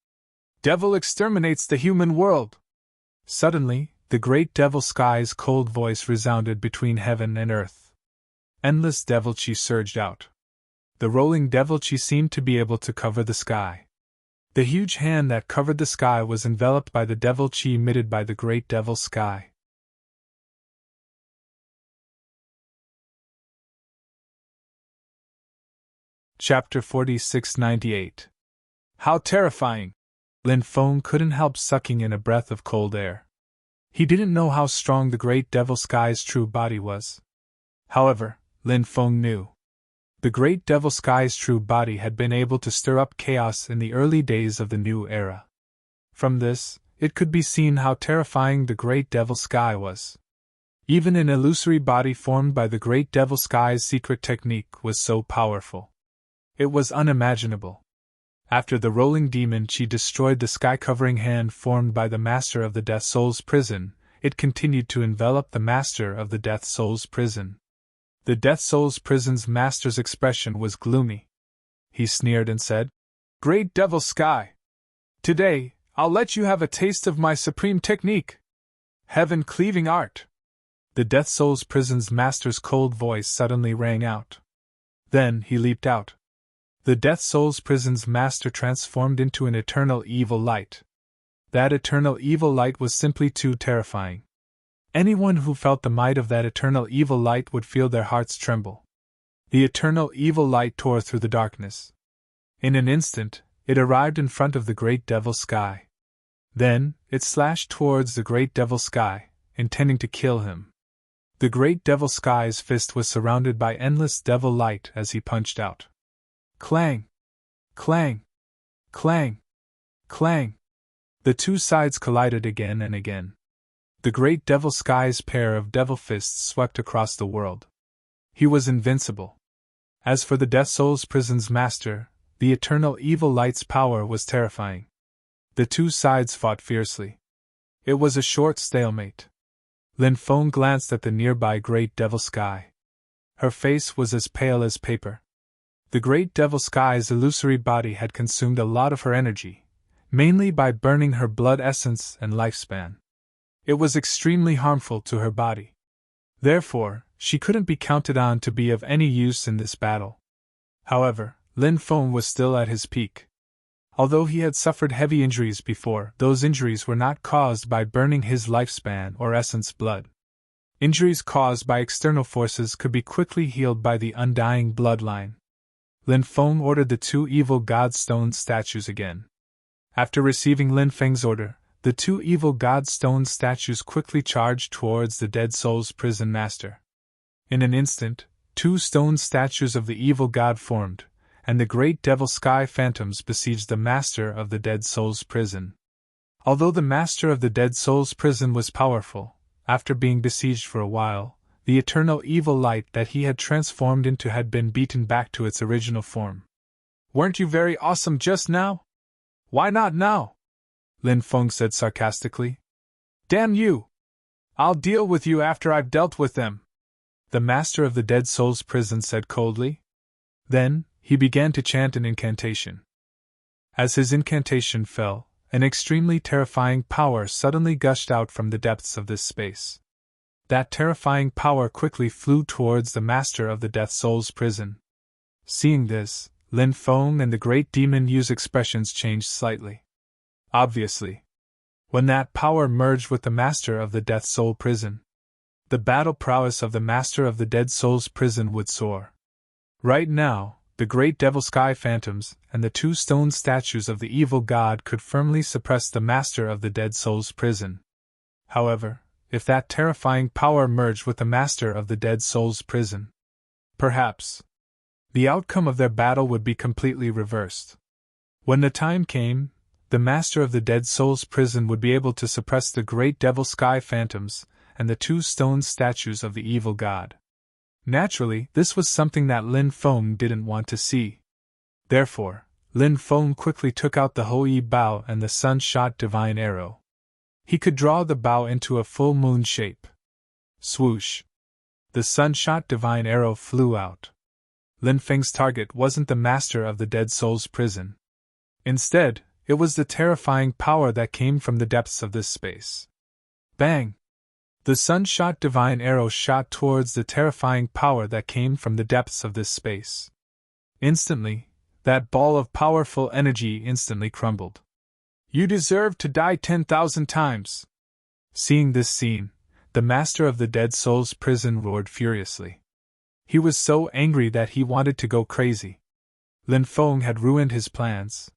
Devil exterminates the human world! Suddenly, the Great Devil Sky's cold voice resounded between heaven and earth. Endless devil chi surged out. The rolling devil chi seemed to be able to cover the sky. The huge hand that covered the sky was enveloped by the devil chi emitted by the great devil sky. Chapter 4698. How terrifying! Lin Feng couldn't help sucking in a breath of cold air. He didn't know how strong the great devil sky's true body was. However, Lin Feng knew. The great devil sky's true body had been able to stir up chaos in the early days of the new era. From this, it could be seen how terrifying the great devil sky was. Even an illusory body formed by the great devil sky's secret technique was so powerful. It was unimaginable. After the rolling demon chi destroyed the sky-covering hand formed by the master of the Death Soul's prison, it continued to envelop the master of the Death Soul's prison. The Death Soul's prison's master's expression was gloomy. He sneered and said, "Great Devil Sky! Today, I'll let you have a taste of my supreme technique! Heaven-cleaving art!" The Death Soul's prison's master's cold voice suddenly rang out. Then he leaped out. The Death Soul's prison's master transformed into an eternal evil light. That eternal evil light was simply too terrifying. Anyone who felt the might of that eternal evil light would feel their hearts tremble. The eternal evil light tore through the darkness. In an instant, it arrived in front of the great devil sky. Then, it slashed towards the great devil sky, intending to kill him. The great devil sky's fist was surrounded by endless devil light as he punched out. Clang! Clang! Clang! Clang! The two sides collided again and again. The great devil sky's pair of devil fists swept across the world. He was invincible. As for the Death Soul's prison's master, the eternal evil light's power was terrifying. The two sides fought fiercely. It was a short stalemate. Lin Feng glanced at the nearby great devil sky. Her face was as pale as paper. The great devil sky's illusory body had consumed a lot of her energy, mainly by burning her blood essence and lifespan. It was extremely harmful to her body. Therefore, she couldn't be counted on to be of any use in this battle. However, Lin Feng was still at his peak. Although he had suffered heavy injuries before, those injuries were not caused by burning his lifespan or essence blood. Injuries caused by external forces could be quickly healed by the undying bloodline. Lin Feng ordered the two evil god stone statues again. After receiving Lin Feng's order, the two evil god stone statues quickly charged towards the Dead Soul's prison master. In an instant, two stone statues of the evil god formed, and the great devil sky phantoms besieged the master of the Dead Soul's prison. Although the master of the Dead Soul's prison was powerful, after being besieged for a while, the eternal evil light that he had transformed into had been beaten back to its original form. "Weren't you very awesome just now? Why not now?" Lin Feng said sarcastically. "Damn you! I'll deal with you after I've dealt with them," the master of the Dead Soul's prison said coldly. Then, he began to chant an incantation. As his incantation fell, an extremely terrifying power suddenly gushed out from the depths of this space. That terrifying power quickly flew towards the master of the Death Soul's prison. Seeing this, Lin Feng and the great demon Yu's expressions changed slightly. Obviously, when that power merged with the master of the Death Soul prison, the battle prowess of the master of the Dead Soul's prison would soar. Right now, the great devil sky phantoms and the two stone statues of the evil god could firmly suppress the master of the Dead Soul's prison. However, if that terrifying power merged with the master of the Dead Soul's prison, perhaps the outcome of their battle would be completely reversed. When the time came, the master of the Dead Soul's prison would be able to suppress the great devil sky phantoms and the two stone statues of the evil god. Naturally, this was something that Lin Feng didn't want to see. Therefore, Lin Feng quickly took out the Hoi bow and the sun-shot divine arrow. He could draw the bow into a full moon shape. Swoosh! The sun-shot divine arrow flew out. Lin Feng's target wasn't the master of the Dead Soul's prison. Instead, it was the terrifying power that came from the depths of this space. Bang! The sun-shot divine arrow shot towards the terrifying power that came from the depths of this space. Instantly, that ball of powerful energy instantly crumbled. You deserve to die 10,000 times! Seeing this scene, the master of the dead soul's prison roared furiously. He was so angry that he wanted to go crazy. Lin Feng had ruined his plans.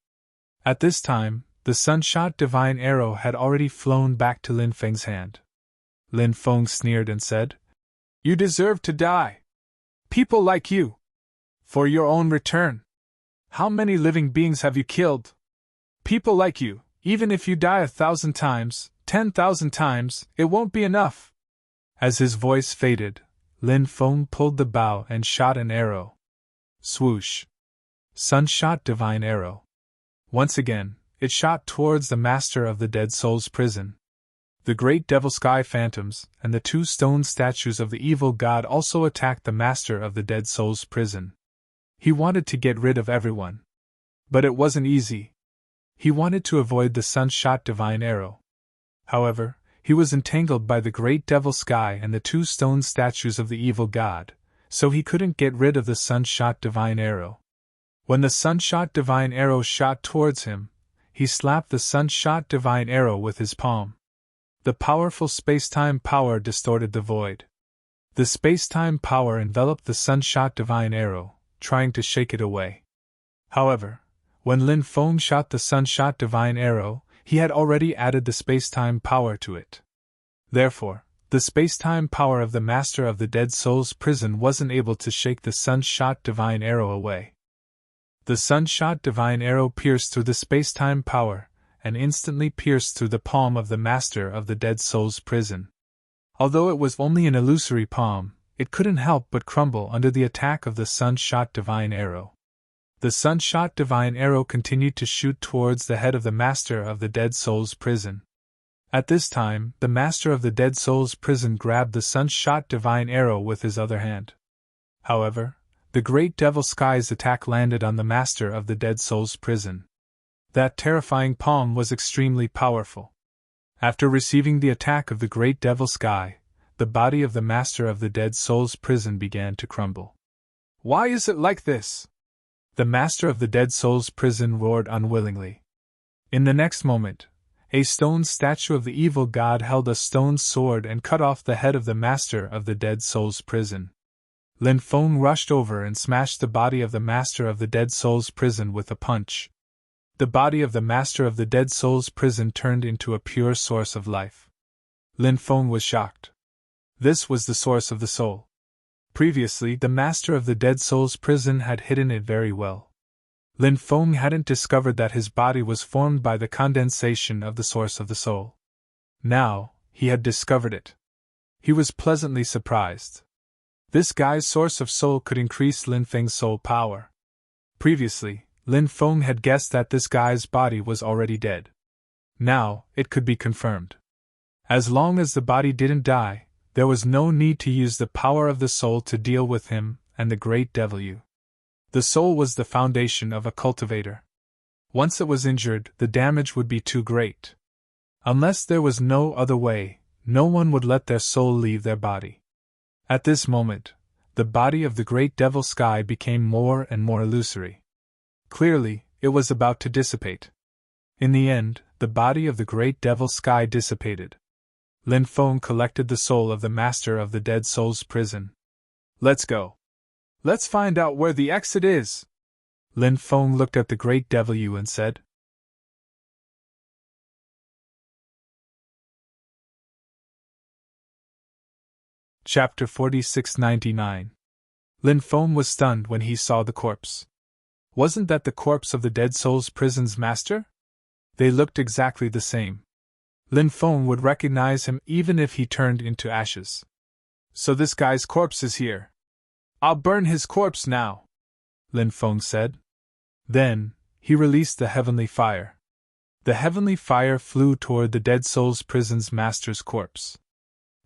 At this time, the sun-shot divine arrow had already flown back to Lin Feng's hand. Lin Feng sneered and said, You deserve to die! People like you! For your own return! How many living beings have you killed? People like you, even if you die 1,000 times, 10,000 times, it won't be enough! As his voice faded, Lin Feng pulled the bow and shot an arrow. Swoosh! Sun-shot divine arrow. Once again, it shot towards the master of the dead soul's prison. The great devil sky phantoms and the 2 stone statues of the evil god also attacked the master of the dead soul's prison. He wanted to get rid of everyone. But it wasn't easy. He wanted to avoid the sun-shot divine arrow. However, he was entangled by the great devil sky and the 2 stone statues of the evil god, so he couldn't get rid of the sun-shot divine arrow. When the sun-shot divine arrow shot towards him, he slapped the sun-shot divine arrow with his palm. The powerful space-time power distorted the void. The space-time power enveloped the sun-shot divine arrow, trying to shake it away. However, when Lin Feng shot the sun-shot divine arrow, he had already added the space-time power to it. Therefore, the space-time power of the master of the dead soul's prison wasn't able to shake the sun-shot divine arrow away. The sun-shot divine arrow pierced through the space-time power, and instantly pierced through the palm of the master of the dead soul's prison. Although it was only an illusory palm, it couldn't help but crumble under the attack of the sun-shot divine arrow. The sun-shot divine arrow continued to shoot towards the head of the master of the dead soul's prison. At this time, the master of the dead soul's prison grabbed the sun-shot divine arrow with his other hand. However, the great devil sky's attack landed on the master of the dead soul's prison. That terrifying palm was extremely powerful. After receiving the attack of the great devil sky, the body of the master of the dead soul's prison began to crumble. Why is it like this? The master of the dead soul's prison roared unwillingly. In the next moment, a stone statue of the evil god held a stone sword and cut off the head of the master of the dead soul's prison. Lin Feng rushed over and smashed the body of the master of the dead soul's prison with a punch. The body of the master of the dead soul's prison turned into a pure source of life. Lin Feng was shocked. This was the source of the soul. Previously, the master of the dead soul's prison had hidden it very well. Lin Feng hadn't discovered that his body was formed by the condensation of the source of the soul. Now, he had discovered it. He was pleasantly surprised. This guy's source of soul could increase Lin Feng's soul power. Previously, Lin Feng had guessed that this guy's body was already dead. Now, it could be confirmed. As long as the body didn't die, there was no need to use the power of the soul to deal with him and the great devil. The soul was the foundation of a cultivator. Once it was injured, the damage would be too great. Unless there was no other way, no one would let their soul leave their body. At this moment, the body of the great devil sky became more and more illusory. Clearly, it was about to dissipate. In the end, the body of the great devil sky dissipated. Lin Feng collected the soul of the master of the dead soul's prison. Let's go. Let's find out where the exit is. Lin Feng looked at the great devil and said. Chapter 4699. Lin Feng was stunned when he saw the corpse. Wasn't that the corpse of the dead soul's prison's master? They looked exactly the same. Lin Feng would recognize him even if he turned into ashes. So this guy's corpse is here. I'll burn his corpse now, Lin Feng said. Then, he released the heavenly fire. The heavenly fire flew toward the dead soul's prison's master's corpse.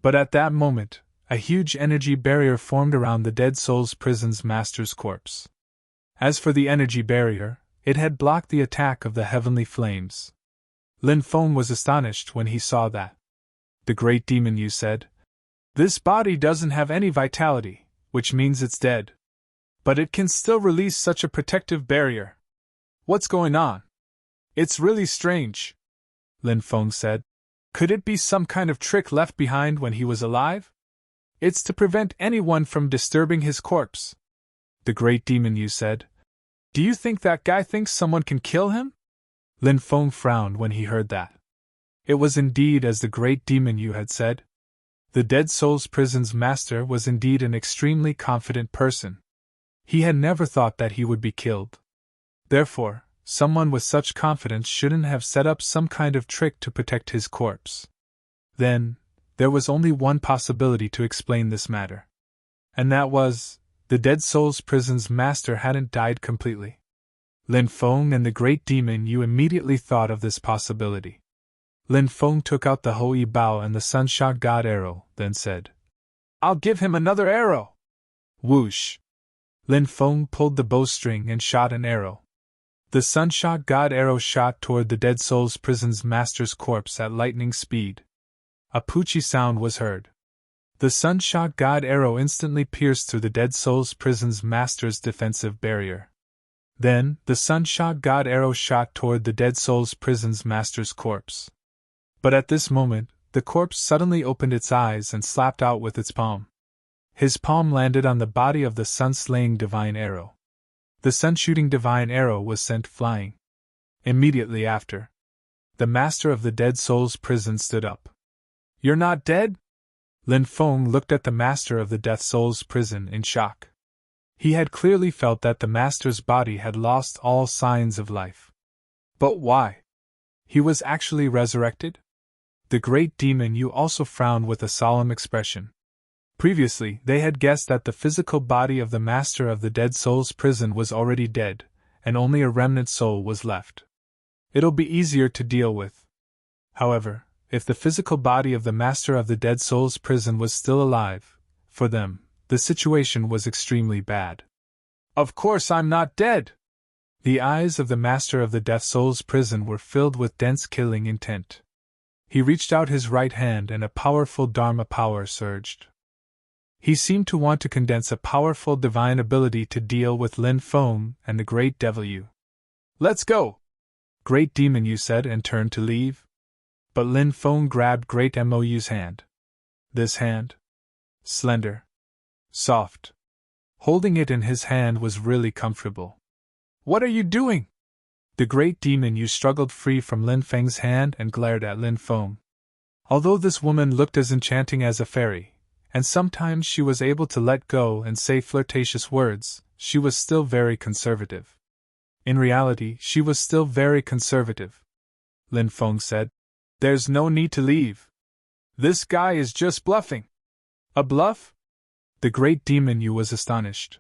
But at that moment, a huge energy barrier formed around the dead soul's prison's master's corpse. As for the energy barrier, it had blocked the attack of the heavenly flames. Lin Feng was astonished when he saw that. The great demon Yu said, "This body doesn't have any vitality, which means it's dead." But it can still release such a protective barrier. What's going on? It's really strange, Lin Feng said. Could it be some kind of trick left behind when he was alive? It's to prevent anyone from disturbing his corpse. The Great Demon Yu said. Do you think that guy thinks someone can kill him? Lin Feng frowned when he heard that. It was indeed as the Great Demon Yu had said. The Dead Souls Prison's master was indeed an extremely confident person. He had never thought that he would be killed. Therefore, someone with such confidence shouldn't have set up some kind of trick to protect his corpse. Then, there was only one possibility to explain this matter. And that was, the Dead Souls Prison's master hadn't died completely. Lin Feng and the Great Demon Yu immediately thought of this possibility. Lin Feng took out the Hoi Bao and the Sunshot God arrow, then said, I'll give him another arrow! Whoosh! Lin Feng pulled the bowstring and shot an arrow. The Sunshot God arrow shot toward the Dead Souls Prison's master's corpse at lightning speed. A poochie sound was heard. The Sunshot God arrow instantly pierced through the Dead Souls Prison's master's defensive barrier. Then, the Sunshot God arrow shot toward the Dead Souls Prison's master's corpse. But at this moment, the corpse suddenly opened its eyes and slapped out with its palm. His palm landed on the body of the sun-slaying divine arrow. The sun-shooting divine arrow was sent flying. Immediately after, the master of the Dead Souls Prison stood up. You're not dead? Lin Feng looked at the master of the Death Souls Prison in shock. He had clearly felt that the master's body had lost all signs of life. But why? He was actually resurrected? The Great Demon Yu also frowned with a solemn expression. Previously, they had guessed that the physical body of the master of the Dead Souls Prison was already dead, and only a remnant soul was left. It'll be easier to deal with. However, if the physical body of the master of the Dead Souls Prison was still alive, for them, the situation was extremely bad. Of course I'm not dead! The eyes of the master of the Death Souls Prison were filled with dense killing intent. He reached out his right hand and a powerful Dharma power surged. He seemed to want to condense a powerful divine ability to deal with Lin Feng and the Great Devil Yu. Let's go! Great Demon Yu said and turned to leave. But Lin Feng grabbed Great Mo's hand. This hand? Slender. Soft. Holding it in his hand was really comfortable. What are you doing? The Great Demon Yu struggled free from Lin Feng's hand and glared at Lin Feng. Although this woman looked as enchanting as a fairy, and sometimes she was able to let go and say flirtatious words, she was still very conservative. In reality, she was still very conservative. Lin Feng said, There's no need to leave. This guy is just bluffing. A bluff? The Great Demon Yu was astonished.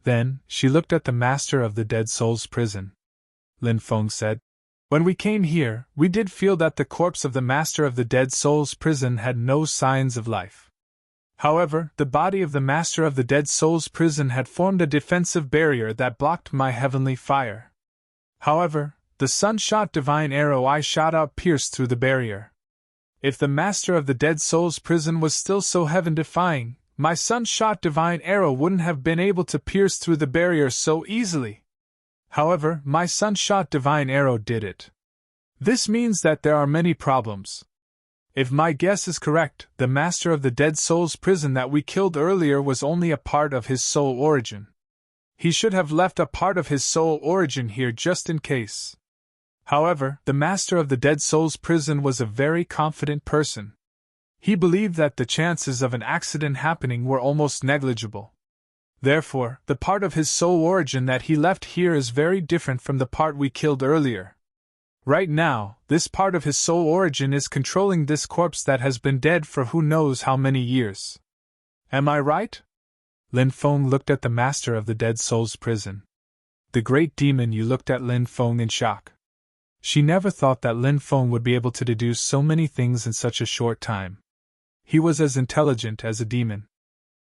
Then, she looked at the master of the Dead Souls Prison. Lin Feng said, When we came here, we did feel that the corpse of the master of the Dead Souls Prison had no signs of life. However, the body of the master of the Dead Souls Prison had formed a defensive barrier that blocked my heavenly fire. However, the sun-shot divine arrow I shot out pierced through the barrier. If the master of the Dead Souls Prison was still so heaven-defying, my sun-shot divine arrow wouldn't have been able to pierce through the barrier so easily. However, my sun-shot divine arrow did it. This means that there are many problems. If my guess is correct, the master of the Dead Souls Prison that we killed earlier was only a part of his soul origin. He should have left a part of his soul origin here just in case. However, the master of the Dead Souls Prison was a very confident person. He believed that the chances of an accident happening were almost negligible. Therefore, the part of his soul origin that he left here is very different from the part we killed earlier. Right now, this part of his soul origin is controlling this corpse that has been dead for who knows how many years. Am I right? Lin Feng looked at the master of the Dead Souls Prison. The Great Demon Yu looked at Lin Feng in shock. She never thought that Lin Feng would be able to deduce so many things in such a short time. He was as intelligent as a demon.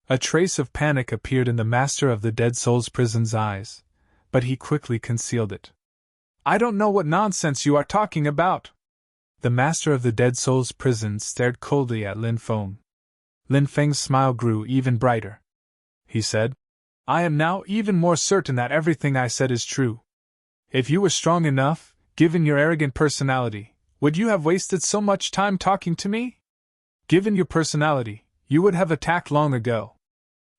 A trace of panic appeared in the master of the Dead Souls Prison's eyes, but he quickly concealed it. I don't know what nonsense you are talking about. The master of the Dead Souls Prison stared coldly at Lin Feng. Lin Feng's smile grew even brighter. He said, I am now even more certain that everything I said is true. If you were strong enough, given your arrogant personality, would you have wasted so much time talking to me? Given your personality, you would have attacked long ago.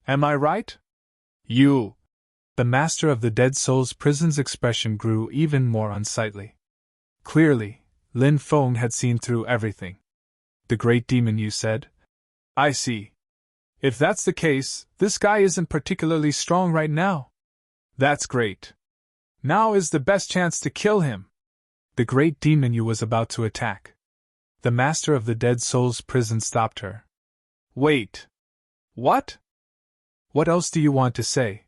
Am I right? You. The master of the dead soul's prison's expression grew even more unsightly. Clearly, Lin Feng had seen through everything. The great demon, you said? I see. If that's the case, this guy isn't particularly strong right now. That's great. Now is the best chance to kill him. The great demon you was about to attack. The master of the dead soul's prison stopped her. Wait. What? What else do you want to say?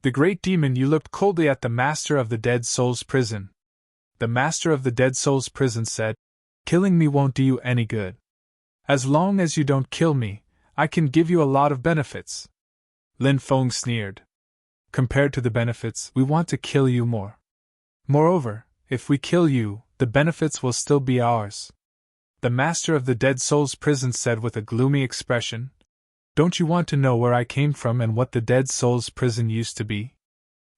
The great demon you looked coldly at the master of the dead soul's prison. The master of the dead soul's prison said, Killing me won't do you any good. As long as you don't kill me, I can give you a lot of benefits. Lin Feng sneered. Compared to the benefits, we want to kill you more. Moreover, if we kill you, the benefits will still be ours. The master of the dead soul's prison said with a gloomy expression, Don't you want to know where I came from and what the dead soul's prison used to be?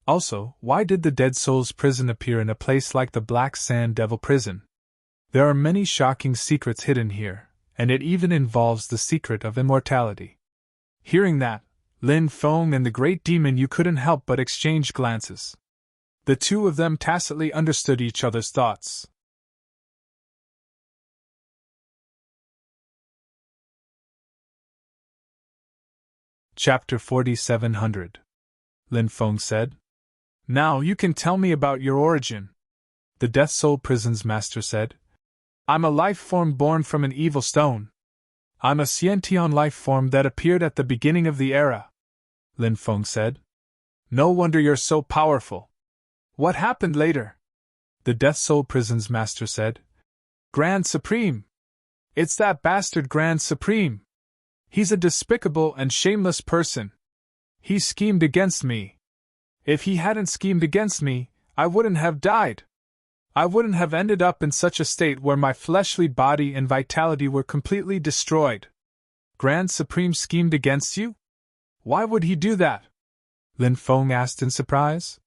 Also, why did the dead soul's prison appear in a place like the Black Sand Devil prison? There are many shocking secrets hidden here, and it even involves the secret of immortality. Hearing that, Lin Feng and the great demon you couldn't help but exchange glances. The two of them tacitly understood each other's thoughts. Chapter 4700. Lin Feng said. Now you can tell me about your origin. The Death Soul Prison's master said. I'm a life form born from an evil stone. I'm a Xiantian life form that appeared at the beginning of the era. Lin Feng said. No wonder you're so powerful. What happened later? The Death Soul Prison's master said. Grand Supreme. It's that bastard Grand Supreme. He's a despicable and shameless person. He schemed against me. If he hadn't schemed against me, I wouldn't have died. I wouldn't have ended up in such a state where my fleshly body and vitality were completely destroyed. Grand Supreme schemed against you? Why would he do that? Lin Feng asked in surprise.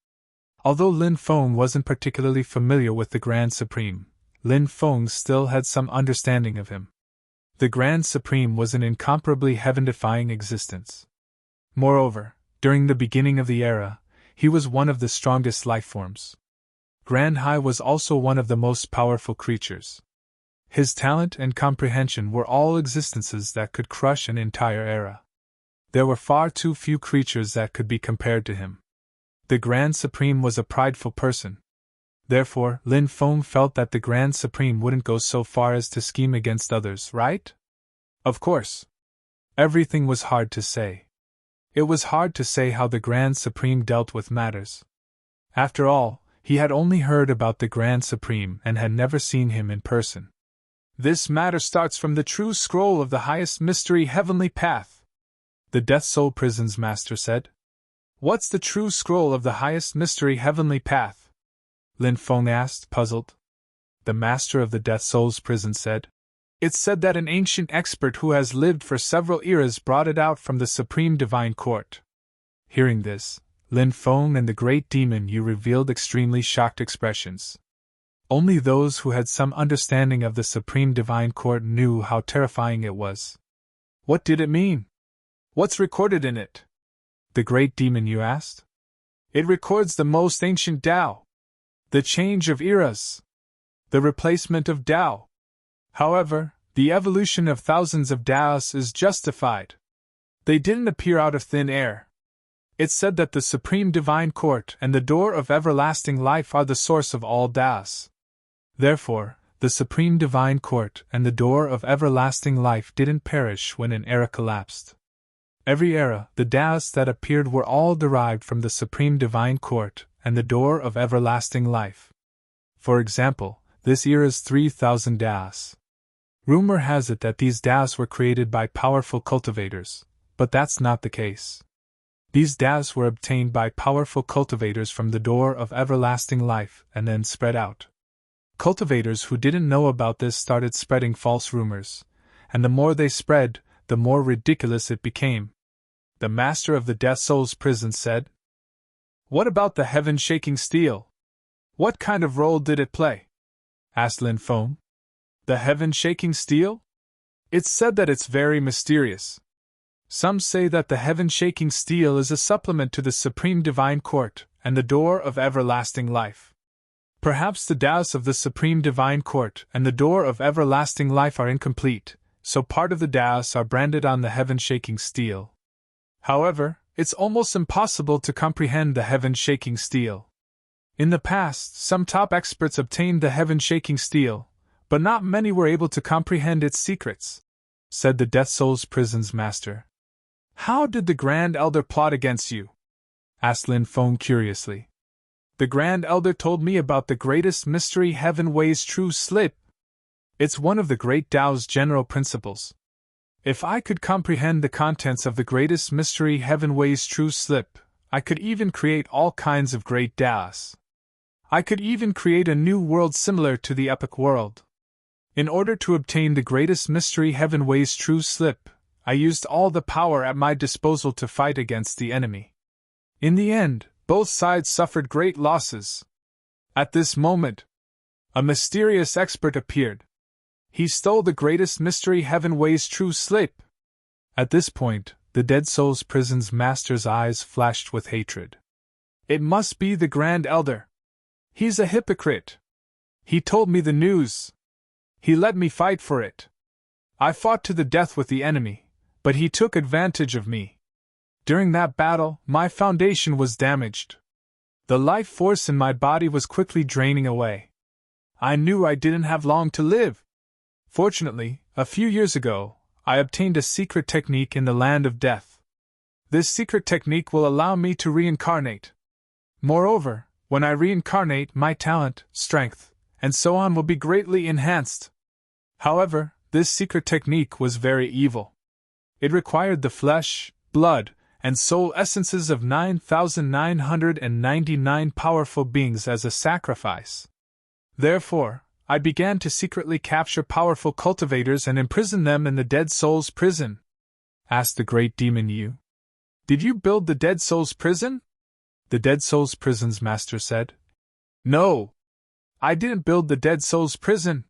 Although Lin Feng wasn't particularly familiar with the Grand Supreme, Lin Feng still had some understanding of him. The Grand Supreme was an incomparably heaven-defying existence. Moreover, during the beginning of the era, he was one of the strongest life forms. Grand Hai was also one of the most powerful creatures. His talent and comprehension were all existences that could crush an entire era. There were far too few creatures that could be compared to him. The Grand Supreme was a prideful person. Therefore, Lin Feng felt that the Grand Supreme wouldn't go so far as to scheme against others, right? Of course. Everything was hard to say. It was hard to say how the Grand Supreme dealt with matters. After all, he had only heard about the Grand Supreme and had never seen him in person. This matter starts from the true scroll of the highest mystery heavenly path. The Death Soul Prison's master said. What's the true scroll of the highest mystery heavenly path? Lin Feng asked, puzzled. The master of the Death Soul's prison said. It's said that an ancient expert who has lived for several eras brought it out from the Supreme Divine Court. Hearing this, Lin Feng and the great demon Yu revealed extremely shocked expressions. Only those who had some understanding of the Supreme Divine Court knew how terrifying it was. What did it mean? What's recorded in it? The great demon Yu asked. It records the most ancient Tao. The change of eras. The replacement of Tao. However, the evolution of thousands of Taos is justified. They didn't appear out of thin air. It's said that the Supreme Divine Court and the Door of Everlasting Life are the source of all Taos. Therefore, the Supreme Divine Court and the Door of Everlasting Life didn't perish when an era collapsed. Every era, the Taos that appeared were all derived from the Supreme Divine Court and the Door of Everlasting Life. For example, this era's 3,000 Taos. Rumor has it that these Taos were created by powerful cultivators, but that's not the case. These Taos were obtained by powerful cultivators from the Door of Everlasting Life and then spread out. Cultivators who didn't know about this started spreading false rumors, and the more they spread, the more ridiculous it became. the master of the Death Soul's prison said. What about the heaven-shaking steel? What kind of role did it play? Asked Lin Feng. The heaven-shaking steel? It's said that it's very mysterious. Some say that the heaven-shaking steel is a supplement to the Supreme Divine Court and the door of everlasting life. Perhaps the Taoists of the Supreme Divine Court and the door of everlasting life are incomplete, so part of the Taoists are branded on the heaven-shaking steel. However, it's almost impossible to comprehend the heaven-shaking steel. In the past, some top experts obtained the heaven-shaking steel, but not many were able to comprehend its secrets, said the Death Soul's prison's master. How did the Grand Elder plot against you? Asked Lin Feng curiously. The Grand Elder told me about the greatest mystery Heaven Weighs True Slip. It's one of the Great Tao's general principles. If I could comprehend the contents of the greatest mystery Heaven Weighs True Slip, I could even create all kinds of great Taos. I could even create a new world similar to the epic world. In order to obtain the greatest mystery Heaven Weighs True Slip, I used all the power at my disposal to fight against the enemy. In the end, both sides suffered great losses. At this moment, a mysterious expert appeared. He stole the greatest mystery Heaven Weighs True Slip. At this point, the Dead Soul's prison's master's eyes flashed with hatred. It must be the Grand Elder. He's a hypocrite. He told me the news. He let me fight for it. I fought to the death with the enemy, but he took advantage of me. During that battle, my foundation was damaged. The life force in my body was quickly draining away. I knew I didn't have long to live. Fortunately, a few years ago, I obtained a secret technique in the land of death. This secret technique will allow me to reincarnate. Moreover, when I reincarnate, my talent, strength, and so on will be greatly enhanced. However, this secret technique was very evil. It required the flesh, blood, and soul essences of 9,999 powerful beings as a sacrifice. Therefore, I began to secretly capture powerful cultivators and imprison them in the Dead Soul's prison. Asked the great demon Yu. Did you build the Dead Soul's prison? The Dead Soul's prison's master said. No. I didn't build the Dead Soul's prison.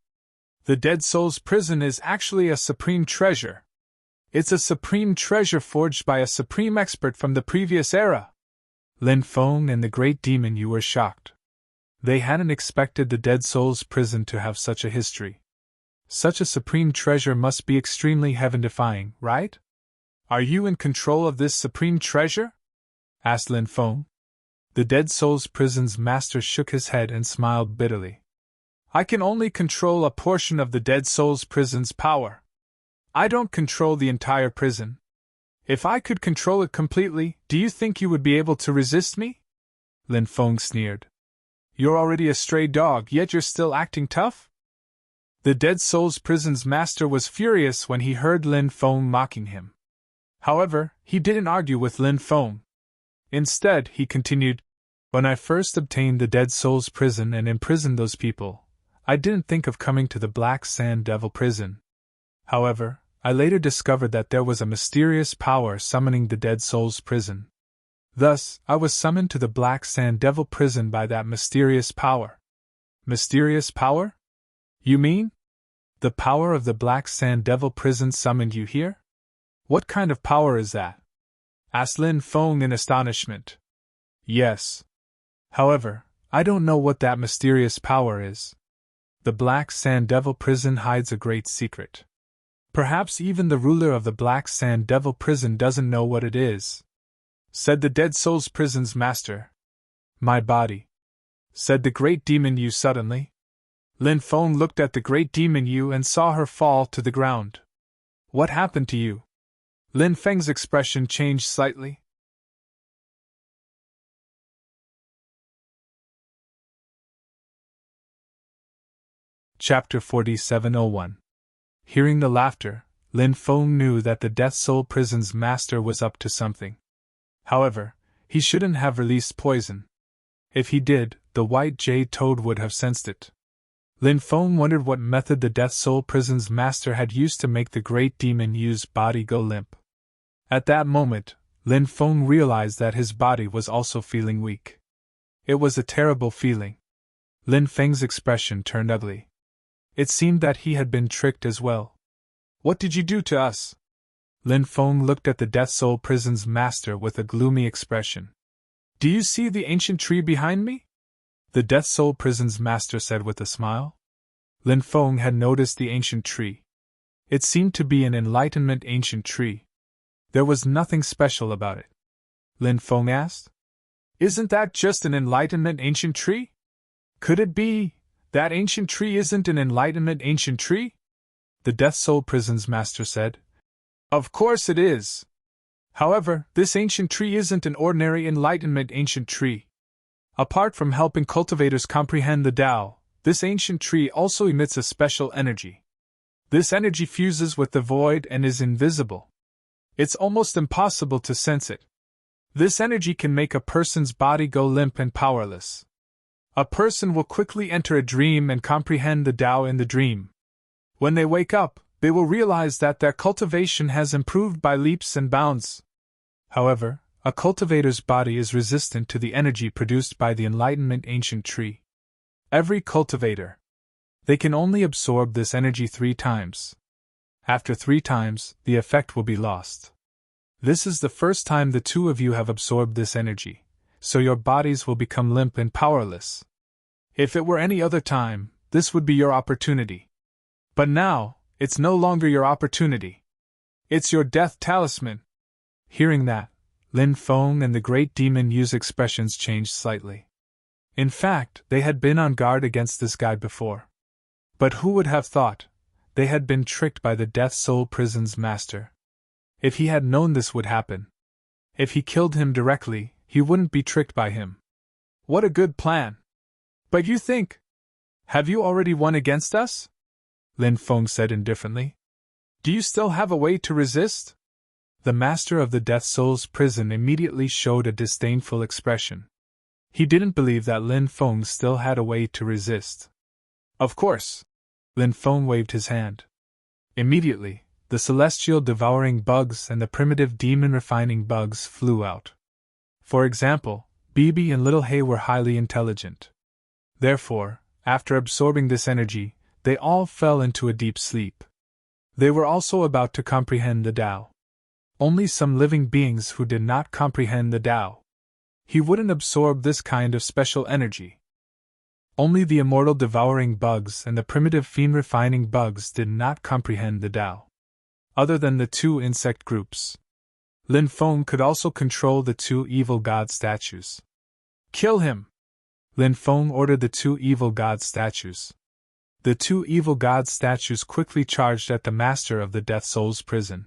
The Dead Soul's prison is actually a supreme treasure. It's a supreme treasure forged by a supreme expert from the previous era. Lin Feng and the great demon Yu were shocked. They hadn't expected the Dead Soul's prison to have such a history. Such a supreme treasure must be extremely heaven-defying, right? Are you in control of this supreme treasure? Asked Lin Feng. The Dead Soul's prison's master shook his head and smiled bitterly. I can only control a portion of the Dead Soul's prison's power. I don't control the entire prison. If I could control it completely, do you think you would be able to resist me? Lin Feng sneered. You're already a stray dog, yet you're still acting tough? The Dead Soul's prison's master was furious when he heard Lin Feng mocking him. However, he didn't argue with Lin Feng. Instead, he continued, when I first obtained the Dead Soul's prison and imprisoned those people, I didn't think of coming to the Black Sand Devil prison. However, I later discovered that there was a mysterious power summoning the Dead Soul's prison. Thus, I was summoned to the Black Sand Devil prison by that mysterious power. Mysterious power? You mean? The power of the Black Sand Devil prison summoned you here? What kind of power is that? Asked Lin Feng in astonishment. Yes. However, I don't know what that mysterious power is. The Black Sand Devil prison hides a great secret. Perhaps even the ruler of the Black Sand Devil prison doesn't know what it is, said the Dead Soul's prison's master. My body, said the great demon Yu suddenly. Lin Feng looked at the great demon Yu and saw her fall to the ground. What happened to you? Lin Feng's expression changed slightly. Chapter 4701. Hearing the laughter, Lin Feng knew that the Death Soul prison's master was up to something. However, he shouldn't have released poison. If he did, the white jade toad would have sensed it. Lin Feng wondered what method the Death Soul prison's master had used to make the great demon Yu's body go limp. At that moment, Lin Feng realized that his body was also feeling weak. It was a terrible feeling. Lin Feng's expression turned ugly. It seemed that he had been tricked as well. What did you do to us? Lin Feng looked at the Death Soul Prison's master with a gloomy expression. Do you see the ancient tree behind me? The Death Soul Prison's master said with a smile. Lin Feng had noticed the ancient tree. It seemed to be an enlightenment ancient tree. There was nothing special about it. Lin Feng asked. Isn't that just an enlightenment ancient tree? Could it be that ancient tree isn't an enlightenment ancient tree? The Death Soul Prison's master said. Of course it is. However, this ancient tree isn't an ordinary enlightenment ancient tree. Apart from helping cultivators comprehend the Tao, this ancient tree also emits a special energy. This energy fuses with the void and is invisible. It's almost impossible to sense it. This energy can make a person's body go limp and powerless. A person will quickly enter a dream and comprehend the Tao in the dream. When they wake up, they will realize that their cultivation has improved by leaps and bounds. However, a cultivator's body is resistant to the energy produced by the enlightenment ancient tree. Every cultivator. They can only absorb this energy 3 times. After 3 times, the effect will be lost. This is the first time the two of you have absorbed this energy, so your bodies will become limp and powerless. If it were any other time, this would be your opportunity. But now, it's no longer your opportunity. It's your death talisman. Hearing that, Lin Feng and the great demon Yu's expressions changed slightly. In fact, they had been on guard against this guy before. But who would have thought they had been tricked by the Death Soul Prison's master? If he had known this would happen, if he killed him directly, he wouldn't be tricked by him. What a good plan! But you think, have you already won against us? Lin Feng said indifferently. Do you still have a way to resist? The master of the Death Soul's prison immediately showed a disdainful expression. He didn't believe that Lin Feng still had a way to resist. Of course! Lin Feng waved his hand. Immediately, the celestial devouring bugs and the primitive demon refining bugs flew out. For example, Bibi and Little Hay were highly intelligent. Therefore, after absorbing this energy, they all fell into a deep sleep. They were also about to comprehend the Tao. Only some living beings who did not comprehend the Tao. He wouldn't absorb this kind of special energy. Only the immortal devouring bugs and the primitive fiend refining bugs did not comprehend the Tao. Other than the 2 insect groups. Lin Feng could also control the 2 evil god statues. Kill him! Lin Feng ordered the 2 evil god statues. The 2 evil god statues quickly charged at the master of the Death Soul's prison.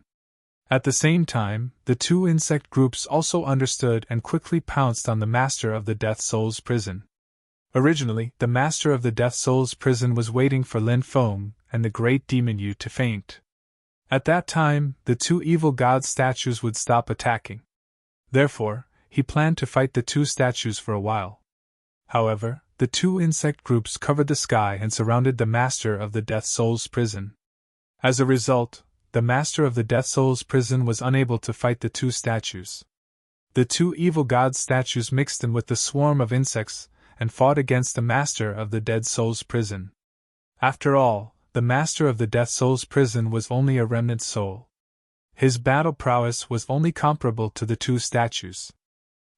At the same time, the 2 insect groups also understood and quickly pounced on the master of the Death Soul's prison. Originally, the master of the Death Soul's prison was waiting for Lin Feng and the great demon Yu to faint. At that time, the 2 evil god statues would stop attacking. Therefore, he planned to fight the 2 statues for a while. However, the 2 insect groups covered the sky and surrounded the master of the Death Soul's prison. As a result, the master of the Death Soul's prison was unable to fight the 2 statues. The 2 evil god statues mixed in with the swarm of insects and fought against the master of the Dead Soul's prison. After all, the master of the Death Soul's prison was only a remnant soul. His battle prowess was only comparable to the 2 statues.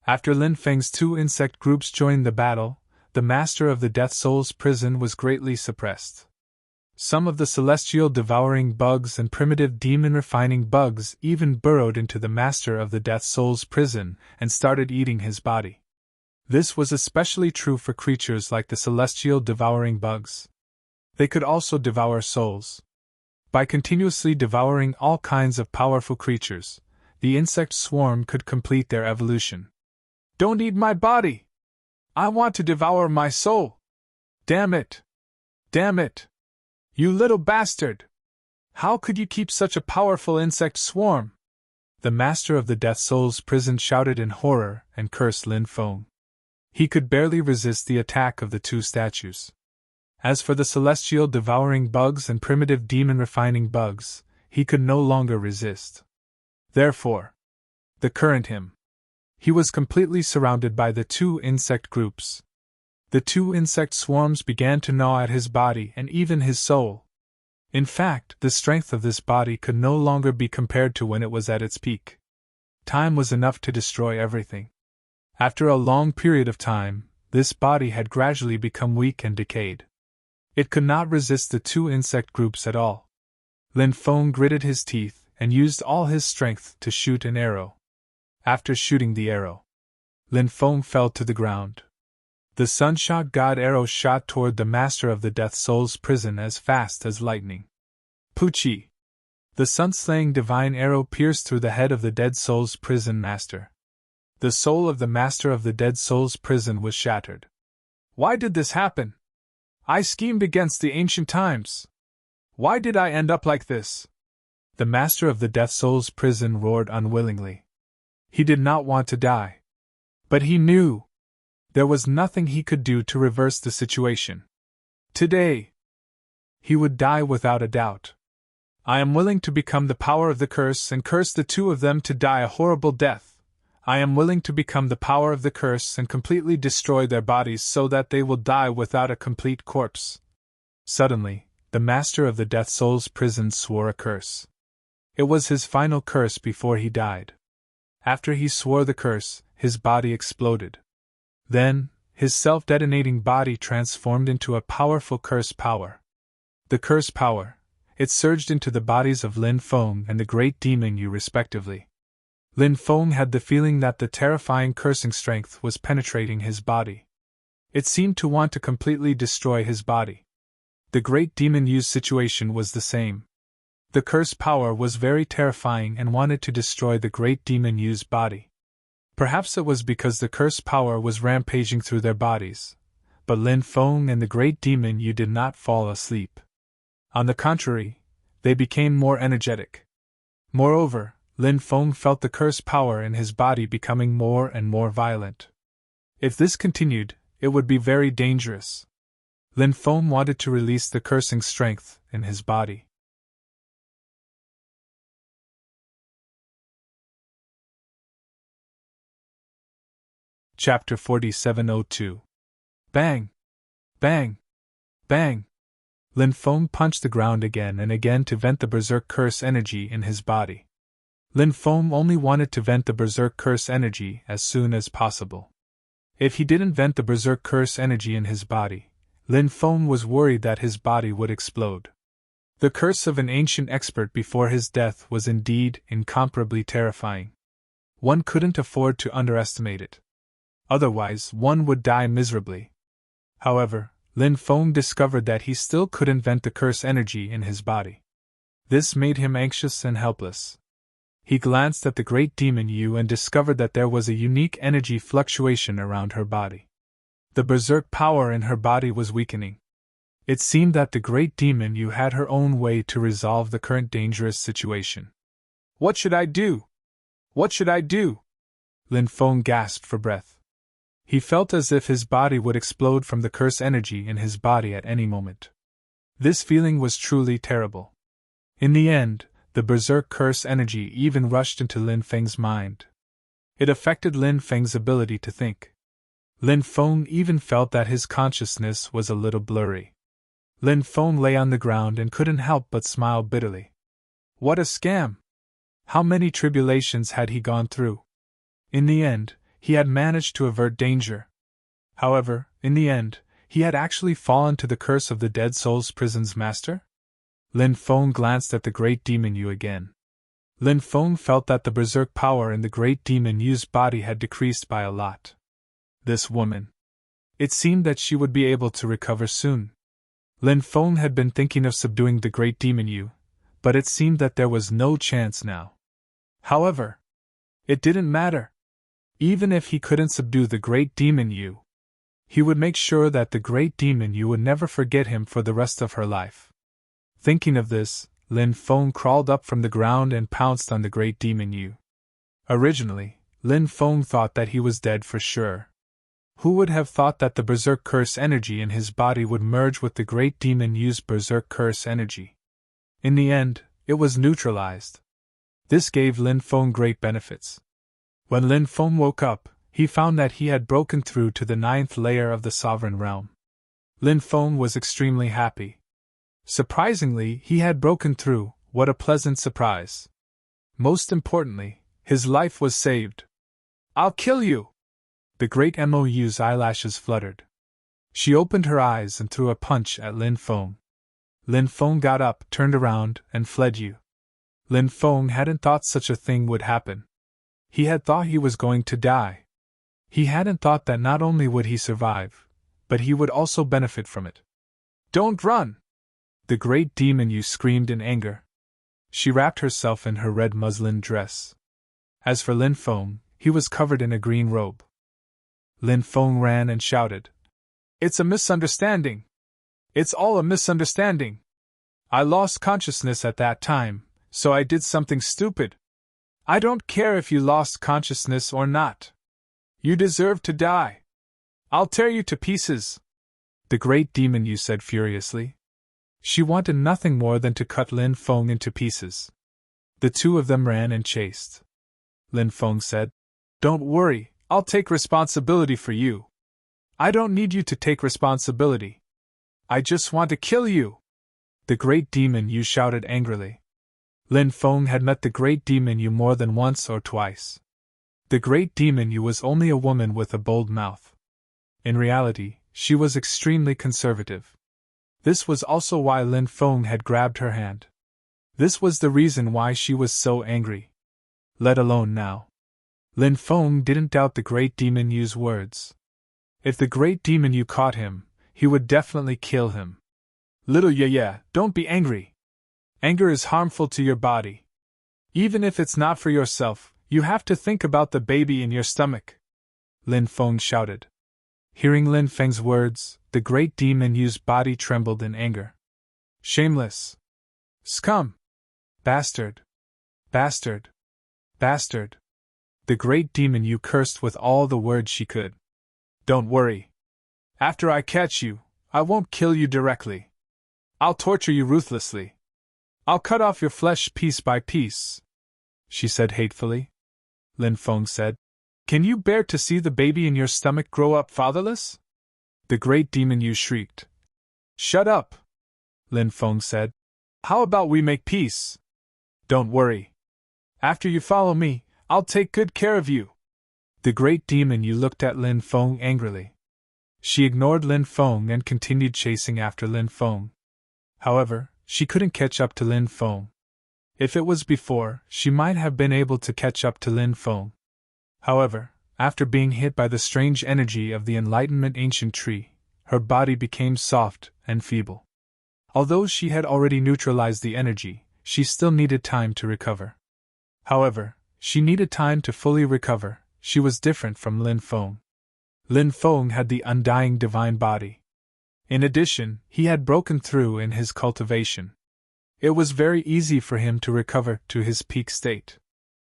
After Lin Feng's 2 insect groups joined the battle, the master of the Death Soul's prison was greatly suppressed. Some of the celestial devouring bugs and primitive demon refining bugs even burrowed into the master of the Death Soul's prison and started eating his body. This was especially true for creatures like the celestial devouring bugs. They could also devour souls. By continuously devouring all kinds of powerful creatures, the insect swarm could complete their evolution. Don't eat my body! I want to devour my soul! Damn it! Damn it! You little bastard! How could you keep such a powerful insect swarm? The master of the Death Soul's prison shouted in horror and cursed Lin Feng. He could barely resist the attack of the 2 statues. As for the celestial devouring bugs and primitive demon refining bugs, he could no longer resist. Therefore, the current him. He was completely surrounded by the two insect groups. The two insect swarms began to gnaw at his body and even his soul. In fact, the strength of this body could no longer be compared to when it was at its peak. Time was enough to destroy everything. After a long period of time, this body had gradually become weak and decayed. It could not resist the two insect groups at all. Lin Feng gritted his teeth and used all his strength to shoot an arrow. After shooting the arrow, Lin Feng fell to the ground. The Sunshot God arrow shot toward the master of the Death Soul's prison as fast as lightning. Puchi! The sun-slaying divine arrow pierced through the head of the Dead Soul's prison master. The soul of the master of the Dead Soul's prison was shattered. Why did this happen? I schemed against the ancient times. Why did I end up like this? The master of the Death Soul's prison roared unwillingly. He did not want to die. But he knew. There was nothing he could do to reverse the situation. Today, he would die without a doubt. I am willing to become the power of the curse and curse the two of them to die a horrible death. I am willing to become the power of the curse and completely destroy their bodies so that they will die without a complete corpse. Suddenly, the master of the Death Soul's prison swore a curse. It was his final curse before he died. After he swore the curse, his body exploded. Then, his self-detonating body transformed into a powerful curse power. The curse power, it surged into the bodies of Lin Feng and the Great Demon Yu respectively. Lin Feng had the feeling that the terrifying cursing strength was penetrating his body. It seemed to want to completely destroy his body. The Great Demon Yu's situation was the same. The curse power was very terrifying and wanted to destroy the Great Demon Yu's body. Perhaps it was because the curse power was rampaging through their bodies, but Lin Feng and the Great Demon Yu did not fall asleep. On the contrary, they became more energetic. Moreover, Lin Feng felt the curse power in his body becoming more and more violent. If this continued, it would be very dangerous. Lin Feng wanted to release the cursing strength in his body. Chapter 4702. Bang! Bang! Bang! Lin Feng punched the ground again and again to vent the berserk curse energy in his body. Lin Feng only wanted to vent the berserk curse energy as soon as possible. If he didn't vent the berserk curse energy in his body, Lin Feng was worried that his body would explode. The curse of an ancient expert before his death was indeed incomparably terrifying. One couldn't afford to underestimate it. Otherwise, one would die miserably. However, Lin Feng discovered that he still couldn't vent the curse energy in his body. This made him anxious and helpless. He glanced at the Great Demon Yu and discovered that there was a unique energy fluctuation around her body. The berserk power in her body was weakening. It seemed that the Great Demon Yu had her own way to resolve the current dangerous situation. What should I do? What should I do? Lin Feng gasped for breath. He felt as if his body would explode from the curse energy in his body at any moment. This feeling was truly terrible. In the end, the berserk curse energy even rushed into Lin Feng's mind. It affected Lin Feng's ability to think. Lin Feng even felt that his consciousness was a little blurry. Lin Feng lay on the ground and couldn't help but smile bitterly. What a scam! How many tribulations had he gone through? In the end, he had managed to avert danger. However, in the end, he had actually fallen to the curse of the Dead Soul's prison's master? Lin Feng glanced at the Great Demon Yu again. Lin Feng felt that the berserk power in the Great Demon Yu's body had decreased by a lot. This woman. It seemed that she would be able to recover soon. Lin Feng had been thinking of subduing the Great Demon Yu, but it seemed that there was no chance now. However, it didn't matter. Even if he couldn't subdue the Great Demon Yu, he would make sure that the Great Demon Yu would never forget him for the rest of her life. Thinking of this, Lin Feng crawled up from the ground and pounced on the Great Demon Yu. Originally, Lin Feng thought that he was dead for sure. Who would have thought that the berserk curse energy in his body would merge with the Great Demon Yu's berserk curse energy? In the end, it was neutralized. This gave Lin Feng great benefits. When Lin Feng woke up, he found that he had broken through to the 9th layer of the sovereign realm. Lin Feng was extremely happy. Surprisingly, he had broken through. What a pleasant surprise. Most importantly, his life was saved. I'll kill you! The great Mou's eyelashes fluttered. She opened her eyes and threw a punch at Lin Feng. Lin Feng got up, turned around, and fled you. Lin Feng hadn't thought such a thing would happen. He had thought he was going to die. He hadn't thought that not only would he survive, but he would also benefit from it. Don't run! The great demon Yu screamed in anger. She wrapped herself in her red muslin dress. As for Lin Feng, he was covered in a green robe. Lin Feng ran and shouted, "It's a misunderstanding! It's all a misunderstanding! I lost consciousness at that time, so I did something stupid. I don't care if you lost consciousness or not. You deserve to die. I'll tear you to pieces!" The great demon Yu said furiously. She wanted nothing more than to cut Lin Feng into pieces. The two of them ran and chased. Lin Feng said, "Don't worry, I'll take responsibility for you. I don't need you to take responsibility. I just want to kill you!" The great demon Yu shouted angrily. Lin Feng had met the great demon Yu more than once or twice. The great demon Yu was only a woman with a bold mouth. In reality, she was extremely conservative. This was also why Lin Feng had grabbed her hand. This was the reason why she was so angry. Let alone now. Lin Feng didn't doubt the great demon Yu's words. If the great demon Yu caught him, he would definitely kill him. "Little Ye, don't be angry. Anger is harmful to your body. Even if it's not for yourself, you have to think about the baby in your stomach," Lin Feng shouted. Hearing Lin Feng's words, the great demon Yu's body trembled in anger. "Shameless! Scum! Bastard! Bastard! Bastard!" The great demon Yu cursed with all the words she could. "Don't worry. After I catch you, I won't kill you directly. I'll torture you ruthlessly. I'll cut off your flesh piece by piece," she said hatefully. Lin Feng said, "Can you bear to see the baby in your stomach grow up fatherless?" The great demon Yu shrieked. "Shut up!" Lin Feng said. "How about we make peace? Don't worry. After you follow me, I'll take good care of you." The great demon Yu looked at Lin Feng angrily. She ignored Lin Feng and continued chasing after Lin Feng. However, she couldn't catch up to Lin Feng. If it was before, she might have been able to catch up to Lin Feng. However, after being hit by the strange energy of the Enlightenment ancient tree, her body became soft and feeble. Although she had already neutralized the energy, she still needed time to recover. However, she needed time to fully recover. She was different from Lin Feng. Lin Feng had the undying divine body. In addition, he had broken through in his cultivation. It was very easy for him to recover to his peak state.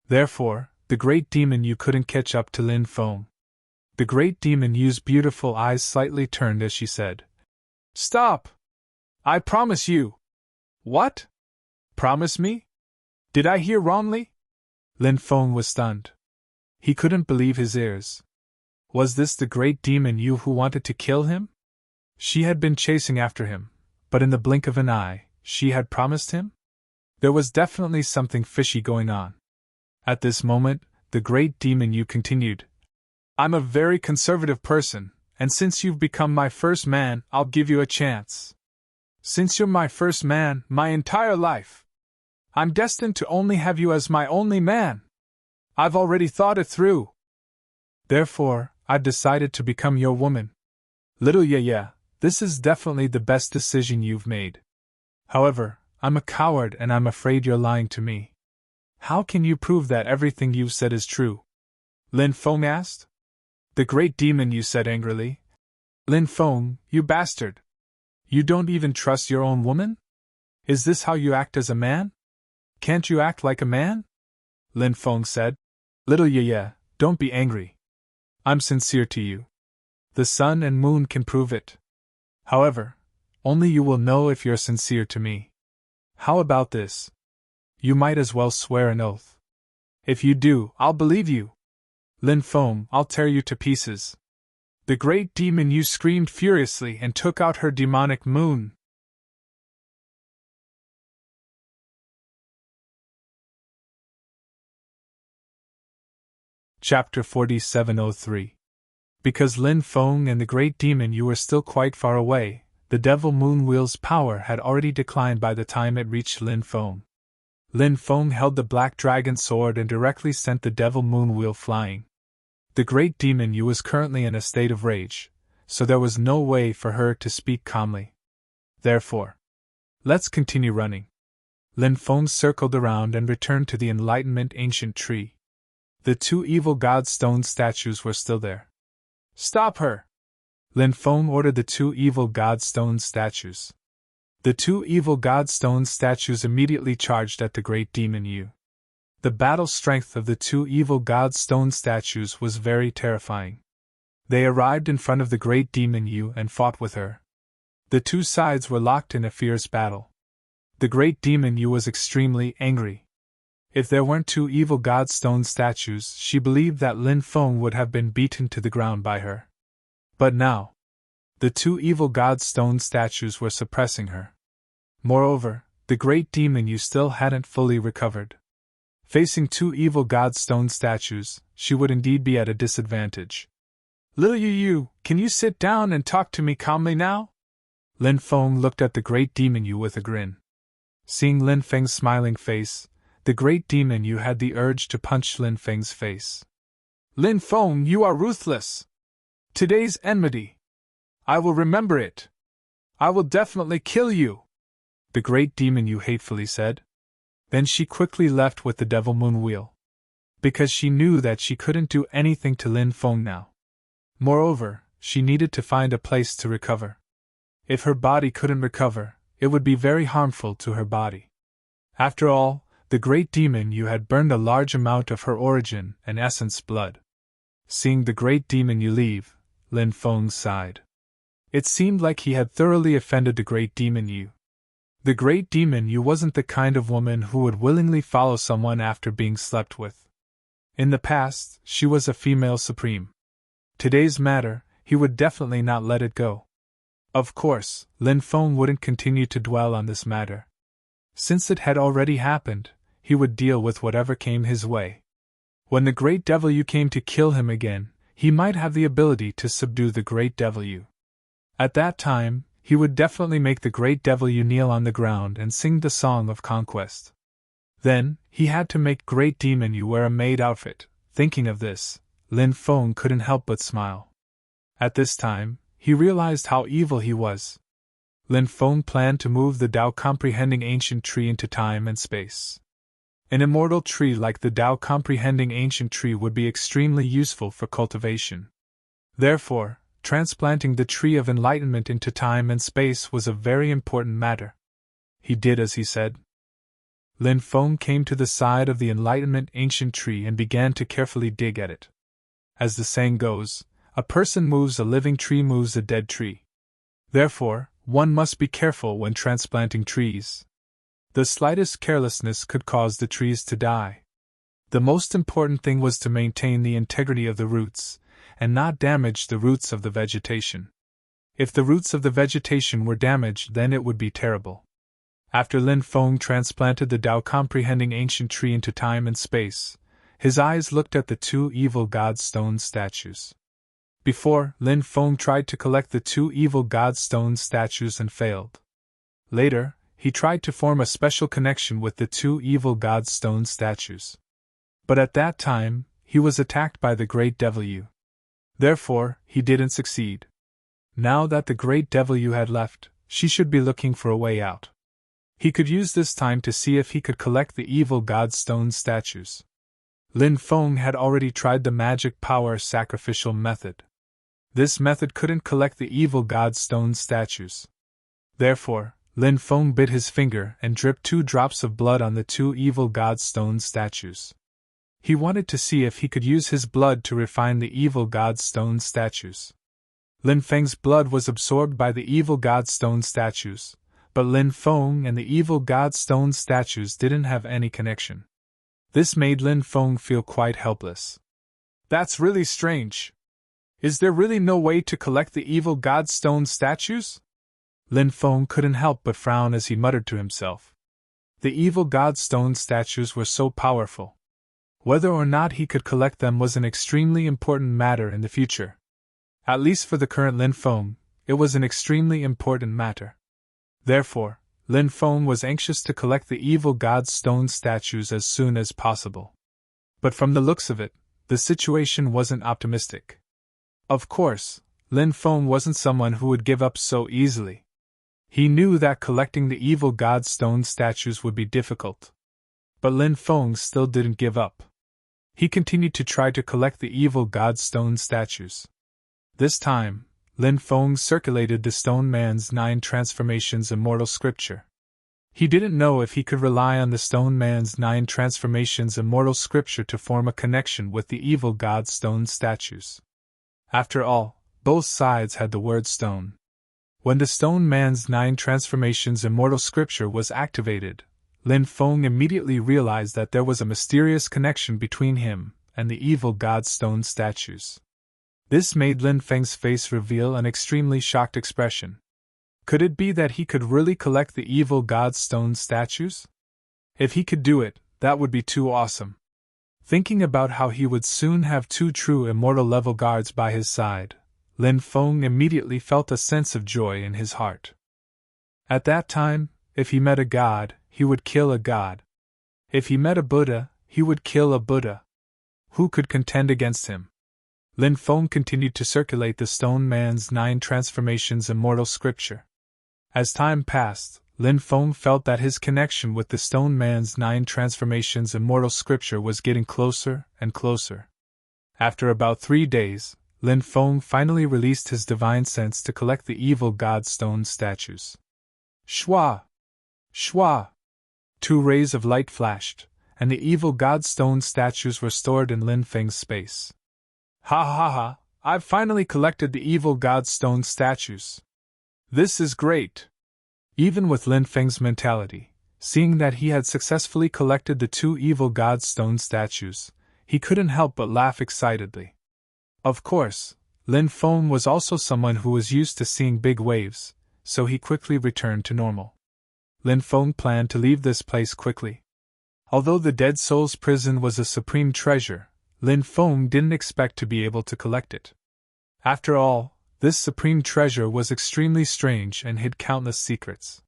Therefore, the great demon Yu couldn't catch up to Lin Feng. The great demon Yu's beautiful eyes slightly turned as she said, "Stop! I promise you." "What? Promise me? Did I hear wrongly?" Lin Feng was stunned. He couldn't believe his ears. Was this the great demon Yu who wanted to kill him? She had been chasing after him, but in the blink of an eye, she had promised him? There was definitely something fishy going on. At this moment, the great demon Yu continued, "I'm a very conservative person, and since you've become my first man, I'll give you a chance. Since you're my first man, my entire life, I'm destined to only have you as my only man. I've already thought it through. Therefore, I've decided to become your woman. Little Ye, this is definitely the best decision you've made. However, I'm a coward and I'm afraid you're lying to me. How can you prove that everything you've said is true?" Lin Feng asked. The great demon Yu said angrily, "Lin Feng, you bastard! You don't even trust your own woman? Is this how you act as a man? Can't you act like a man?" Lin Feng said, "Little Ye, don't be angry. I'm sincere to you. The sun and moon can prove it. However, only you will know if you're sincere to me. How about this? You might as well swear an oath. If you do, I'll believe you. Lin Feng, I'll tear you to pieces. The great demon Yu screamed furiously and took out her demonic moon. Chapter 4703. Because Lin Feng and the great demon Yu were still quite far away, the devil moon wheel's power had already declined by the time it reached Lin Feng. Lin Feng held the black dragon sword and directly sent the devil moon wheel flying. The great demon Yu was currently in a state of rage, so there was no way for her to speak calmly. Therefore, let's continue running. Lin Feng circled around and returned to the Enlightenment ancient tree. The two evil god stone statues were still there. Stop her! Lin Feng ordered the two evil god stone statues. The two evil god stone statues immediately charged at the great demon Yu. The battle strength of the two evil god stone statues was very terrifying. They arrived in front of the great demon Yu and fought with her. The two sides were locked in a fierce battle. The great demon Yu was extremely angry. If there weren't two evil god stone statues, she believed that Lin Feng would have been beaten to the ground by her. But now, the two evil god stone statues were suppressing her. Moreover, the great demon Yu still hadn't fully recovered. Facing two evil god stone statues, she would indeed be at a disadvantage. Little Yu, can you sit down and talk to me calmly now? Lin Feng looked at the great demon Yu with a grin. Seeing Lin Feng's smiling face, the great demon Yu had the urge to punch Lin Feng's face. Lin Feng, you are ruthless! Today's enmity! I will remember it! I will definitely kill you! The great demon Yu hatefully said. Then she quickly left with the devil moon wheel. Because she knew that she couldn't do anything to Lin Feng now. Moreover, she needed to find a place to recover. If her body couldn't recover, it would be very harmful to her body. After all, the great demon Yu had burned a large amount of her origin and essence blood. Seeing the great demon Yu leave, Lin Feng sighed. It seemed like he had thoroughly offended the great demon Yu. The great demon Yu wasn't the kind of woman who would willingly follow someone after being slept with. In the past, she was a female supreme. Today's matter, he would definitely not let it go. Of course, Lin Feng wouldn't continue to dwell on this matter. Since it had already happened, he would deal with whatever came his way. When the great devil Yu came to kill him again, he might have the ability to subdue the great devil Yu. At that time, he would definitely make the great devil Yu kneel on the ground and sing the song of conquest. Then, he had to make great demon Yu wear a maid outfit. Thinking of this, Lin Feng couldn't help but smile. At this time, he realized how evil he was. Lin Feng planned to move the Tao comprehending ancient tree into time and space. An immortal tree like the Tao comprehending ancient tree would be extremely useful for cultivation. Therefore, transplanting the tree of enlightenment into time and space was a very important matter. He did as he said. Lin Feng came to the side of the enlightenment ancient tree and began to carefully dig at it. As the saying goes, a person moves a living tree moves a dead tree. Therefore, one must be careful when transplanting trees. The slightest carelessness could cause the trees to die. The most important thing was to maintain the integrity of the roots, and not damage the roots of the vegetation. If the roots of the vegetation were damaged, then it would be terrible. After Lin Feng transplanted the Tao comprehending ancient tree into time and space, his eyes looked at the two evil god stone statues. Before, Lin Feng tried to collect the two evil god stone statues and failed. Later, he tried to form a special connection with the two evil god stone statues. But at that time, he was attacked by the great devil Yu. Therefore, he didn't succeed. Now that the great devil Yu had left, she should be looking for a way out. He could use this time to see if he could collect the evil god stone statues. Lin Feng had already tried the magic power sacrificial method. This method couldn't collect the evil god stone statues. Therefore, Lin Feng bit his finger and dripped 2 drops of blood on the 2 evil god stone statues. He wanted to see if he could use his blood to refine the evil god stone statues. Lin Feng's blood was absorbed by the evil god stone statues, but Lin Feng and the evil god stone statues didn't have any connection. This made Lin Feng feel quite helpless. That's really strange. Is there really no way to collect the evil god stone statues? Lin Feng couldn't help but frown as he muttered to himself. The evil god stone statues were so powerful. Whether or not he could collect them was an extremely important matter in the future. At least for the current Lin Feng, it was an extremely important matter. Therefore, Lin Feng was anxious to collect the evil god stone statues as soon as possible. But from the looks of it, the situation wasn't optimistic. Of course, Lin Feng wasn't someone who would give up so easily. He knew that collecting the evil god stone statues would be difficult. But Lin Feng still didn't give up. He continued to try to collect the evil god stone statues. This time, Lin Feng circulated the stone man's 9 transformations immortal scripture. He didn't know if he could rely on the stone man's 9 transformations immortal scripture to form a connection with the evil god stone statues. After all, both sides had the word stone. When the stone man's 9 transformations immortal scripture was activated, Lin Feng immediately realized that there was a mysterious connection between him and the evil god stone statues. This made Lin Feng's face reveal an extremely shocked expression. Could it be that he could really collect the evil god stone statues? If he could do it, that would be too awesome. Thinking about how he would soon have 2 true immortal level guards by his side, Lin Feng immediately felt a sense of joy in his heart. At that time, if he met a god, he would kill a god. If he met a Buddha, he would kill a Buddha. Who could contend against him? Lin Feng continued to circulate the stone man's 9 transformations immortal scripture. As time passed, Lin Feng felt that his connection with the stone man's 9 transformations immortal scripture was getting closer and closer. After about 3 days, Lin Feng finally released his divine sense to collect the evil god stone statues. Shwa! Shwa! 2 rays of light flashed, and the evil god stone statues were stored in Lin Feng's space. Ha ha ha! I've finally collected the evil god stone statues. This is great! Even with Lin Feng's mentality, seeing that he had successfully collected the 2 evil god stone statues, he couldn't help but laugh excitedly. Of course, Lin Feng was also someone who was used to seeing big waves, so he quickly returned to normal. Lin Feng planned to leave this place quickly. Although the Dead Soul's prison was a supreme treasure, Lin Feng didn't expect to be able to collect it. After all, this supreme treasure was extremely strange and hid countless secrets.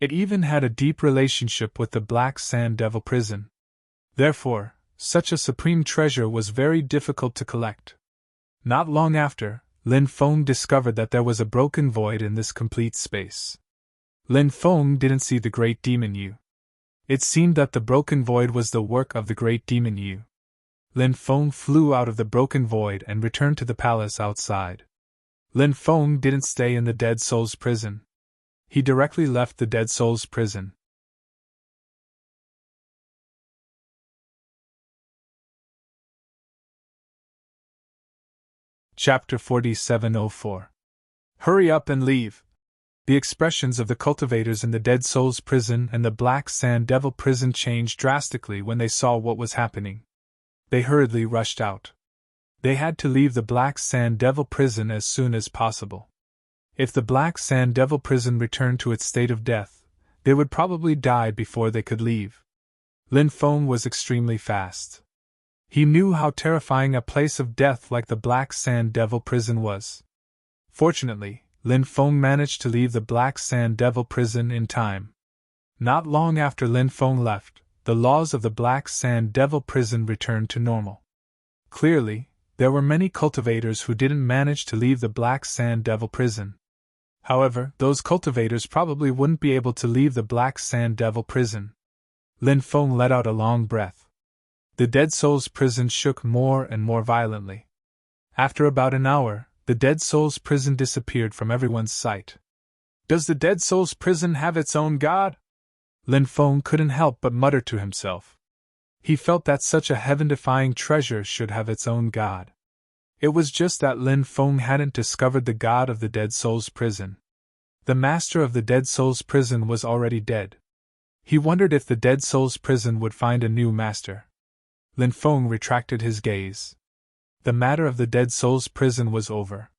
It even had a deep relationship with the Black Sand Devil prison. Therefore, such a supreme treasure was very difficult to collect. Not long after, Lin Feng discovered that there was a broken void in this complete space. Lin Feng didn't see the Great Demon Yu. It seemed that the broken void was the work of the Great Demon Yu. Lin Feng flew out of the broken void and returned to the palace outside. Lin Feng didn't stay in the Dead Soul's prison. He directly left the Dead Soul's prison. Chapter 4704. Hurry up and leave! The expressions of the cultivators in the Dead Soul's prison and the Black Sand Devil prison changed drastically when they saw what was happening. They hurriedly rushed out. They had to leave the Black Sand Devil prison as soon as possible. If the Black Sand Devil prison returned to its state of death, they would probably die before they could leave. Lin Feng was extremely fast. He knew how terrifying a place of death like the Black Sand Devil prison was. Fortunately, Lin Feng managed to leave the Black Sand Devil prison in time. Not long after Lin Feng left, the laws of the Black Sand Devil prison returned to normal. Clearly, there were many cultivators who didn't manage to leave the Black Sand Devil prison. However, those cultivators probably wouldn't be able to leave the Black Sand Devil prison. Lin Feng let out a long breath. The Dead Soul's prison shook more and more violently. After about an hour, the Dead Soul's prison disappeared from everyone's sight. Does the Dead Soul's prison have its own god? Lin Feng couldn't help but mutter to himself. He felt that such a heaven-defying treasure should have its own god. It was just that Lin Feng hadn't discovered the god of the Dead Soul's prison. The master of the Dead Soul's prison was already dead. He wondered if the Dead Soul's prison would find a new master. Lin Feng retracted his gaze. The matter of the dead soul's prison was over.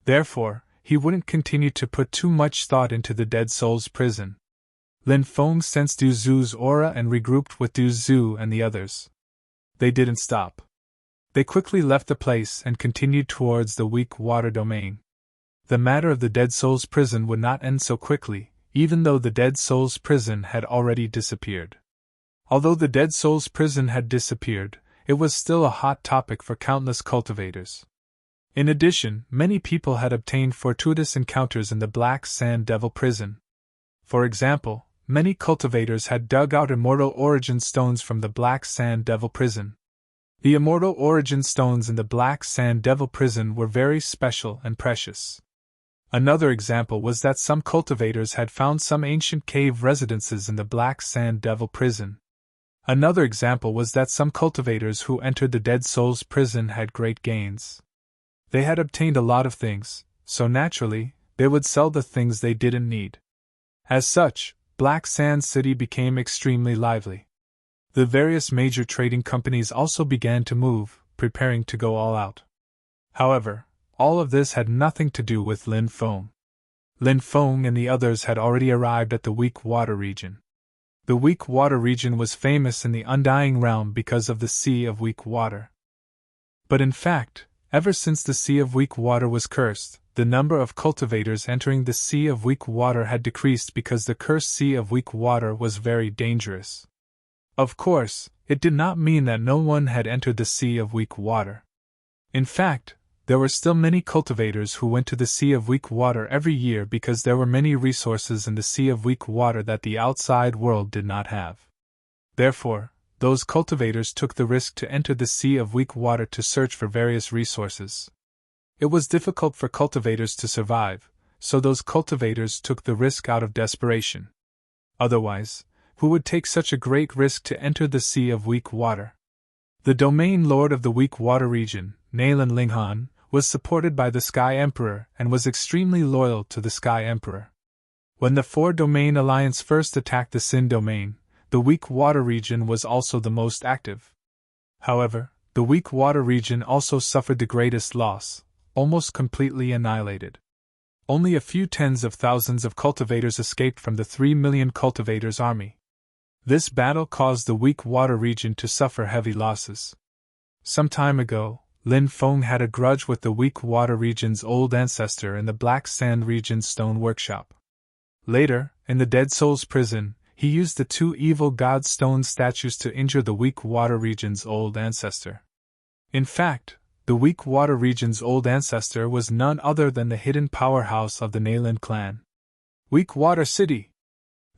Therefore, he wouldn't continue to put too much thought into the dead soul's prison. Lin Feng sensed Du Zhu's aura and regrouped with Du Zhu and the others. They didn't stop. They quickly left the place and continued towards the weak water domain. The matter of the dead soul's prison would not end so quickly, even though the dead soul's prison had already disappeared. Although the dead soul's prison had disappeared, it was still a hot topic for countless cultivators. In addition, many people had obtained fortuitous encounters in the Black Sand Devil prison. For example, many cultivators had dug out immortal origin stones from the Black Sand Devil prison. The immortal origin stones in the Black Sand Devil prison were very special and precious. Another example was that some cultivators had found some ancient cave residences in the Black Sand Devil prison. Another example was that some cultivators who entered the Dead Soul's prison had great gains. They had obtained a lot of things, so naturally, they would sell the things they didn't need. As such, Black Sand City became extremely lively. The various major trading companies also began to move, preparing to go all out. However, all of this had nothing to do with Lin Feng. Lin Feng and the others had already arrived at the Weak Water region. The Weak Water region was famous in the Undying Realm because of the Sea of Weak Water. But in fact, ever since the Sea of Weak Water was cursed, the number of cultivators entering the Sea of Weak Water had decreased because the cursed Sea of Weak Water was very dangerous. Of course, it did not mean that no one had entered the Sea of Weak Water. In fact, there were still many cultivators who went to the Sea of Weak Water every year because there were many resources in the Sea of Weak Water that the outside world did not have. Therefore, those cultivators took the risk to enter the Sea of Weak Water to search for various resources. It was difficult for cultivators to survive, so those cultivators took the risk out of desperation. Otherwise, who would take such a great risk to enter the Sea of Weak Water? The domain lord of the Weak Water region, Nalan Linghan, was supported by the Sky Emperor and was extremely loyal to the Sky Emperor. When the Four-Domain Alliance first attacked the Sin Domain, the Weak Water region was also the most active. However, the Weak Water region also suffered the greatest loss, almost completely annihilated. Only a few tens of thousands of cultivators escaped from the 3 million cultivators' army. This battle caused the Weak Water region to suffer heavy losses. Some time ago, Lin Feng had a grudge with the Weak Water region's old ancestor in the Black Sand region's stone workshop. Later, in the Dead Soul's prison, he used the 2 evil god stone statues to injure the Weak Water region's old ancestor. In fact, the Weak Water region's old ancestor was none other than the hidden powerhouse of the Nalan clan. Weak Water City!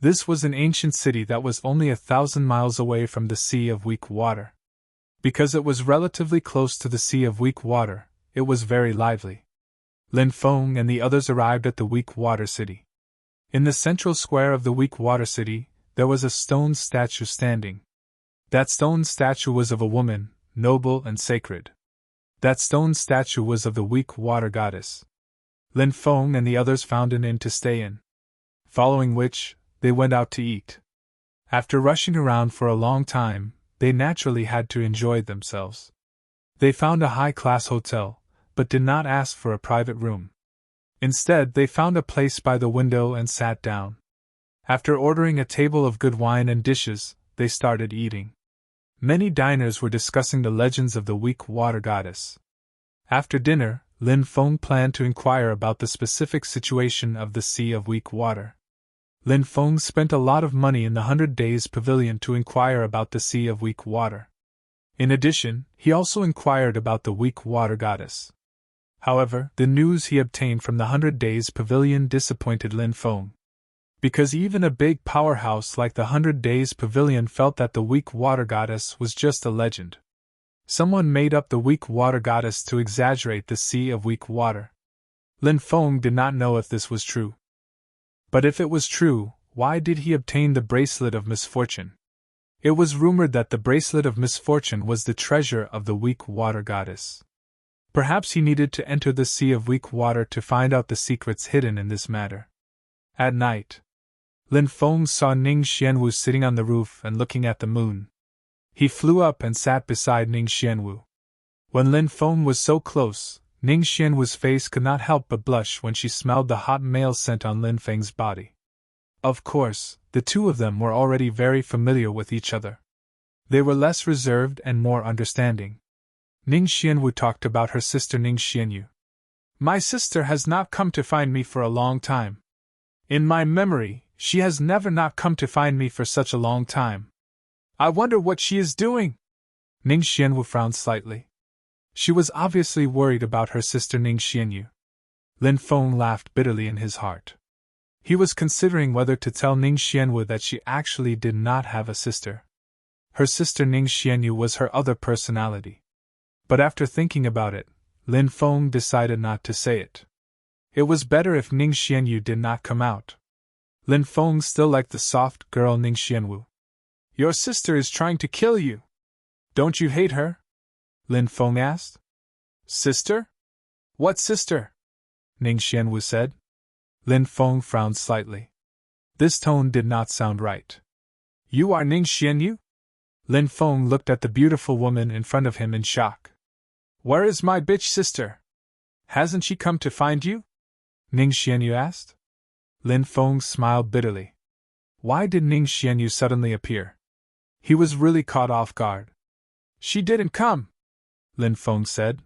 This was an ancient city that was only 1,000 miles away from the Sea of Weak Water. Because it was relatively close to the Sea of Weak Water, it was very lively. Lin Feng and the others arrived at the Weak Water City. In the central square of the Weak Water City, there was a stone statue standing. That stone statue was of a woman, noble and sacred. That stone statue was of the Weak Water Goddess. Lin Feng and the others found an inn to stay in. Following which, they went out to eat. After rushing around for a long time, they naturally had to enjoy themselves. They found a high-class hotel, but did not ask for a private room. Instead, they found a place by the window and sat down. After ordering a table of good wine and dishes, they started eating. Many diners were discussing the legends of the Weak Water Goddess. After dinner, Lin Feng planned to inquire about the specific situation of the Sea of Weak Water. Lin Feng spent a lot of money in the 100 Days Pavilion to inquire about the Sea of Weak Water. In addition, he also inquired about the Weak Water Goddess. However, the news he obtained from the 100 Days Pavilion disappointed Lin Feng. Because even a big powerhouse like the 100 Days Pavilion felt that the Weak Water Goddess was just a legend. Someone made up the Weak Water Goddess to exaggerate the Sea of Weak Water. Lin Feng did not know if this was true. But if it was true, why did he obtain the Bracelet of Misfortune? It was rumored that the Bracelet of Misfortune was the treasure of the Weak Water Goddess. Perhaps he needed to enter the Sea of Weak Water to find out the secrets hidden in this matter. At night, Lin Feng saw Ning Xianwu sitting on the roof and looking at the moon. He flew up and sat beside Ning Xianwu. When Lin Feng was so close, Ning Xianwu's face could not help but blush when she smelled the hot male scent on Lin Feng's body. Of course, the two of them were already very familiar with each other. They were less reserved and more understanding. Ning Xianwu talked about her sister Ning Xianyu. My sister has not come to find me for a long time. In my memory, she has never not come to find me for such a long time. I wonder what she is doing? Ning Xianwu frowned slightly. She was obviously worried about her sister Ning Xianyu. Lin Feng laughed bitterly in his heart. He was considering whether to tell Ning Xianwu that she actually did not have a sister. Her sister Ning Xianyu was her other personality. But after thinking about it, Lin Feng decided not to say it. It was better if Ning Xianyu did not come out. Lin Feng still liked the soft girl Ning Xianwu. Your sister is trying to kill you. Don't you hate her? Lin Feng asked. Sister? What sister? Ning Xianwu said. Lin Feng frowned slightly. This tone did not sound right. You are Ning Xianyu? Lin Feng looked at the beautiful woman in front of him in shock. Where is my bitch sister? Hasn't she come to find you? Ning Xianyu asked. Lin Feng smiled bitterly. Why did Ning Xianyu suddenly appear? He was really caught off guard. She didn't come, Lin Feng said.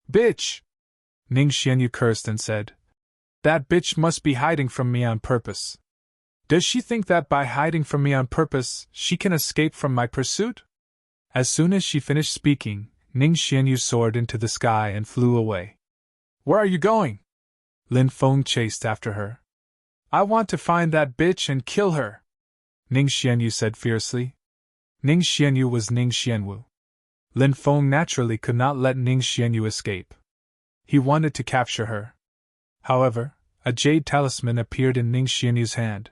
Bitch! Ning Xianyu cursed and said, That bitch must be hiding from me on purpose. Does she think that by hiding from me on purpose, she can escape from my pursuit? As soon as she finished speaking, Ning Xianyu soared into the sky and flew away. Where are you going? Lin Feng chased after her. I want to find that bitch and kill her, Ning Xianyu said fiercely. Ning Xianyu was Ning Xianwu. Lin Feng naturally could not let Ning Xianyu escape. He wanted to capture her. However, a jade talisman appeared in Ning Xianyu's hand.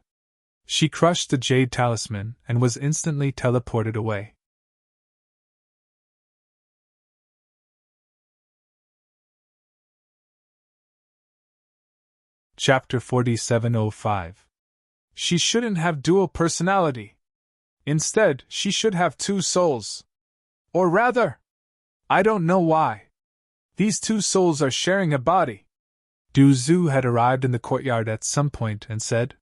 She crushed the jade talisman and was instantly teleported away. Chapter 4705. She shouldn't have dual personality. Instead, she should have two souls. Or rather, I don't know why. These two souls are sharing a body. Du Zhu had arrived in the courtyard at some point and said.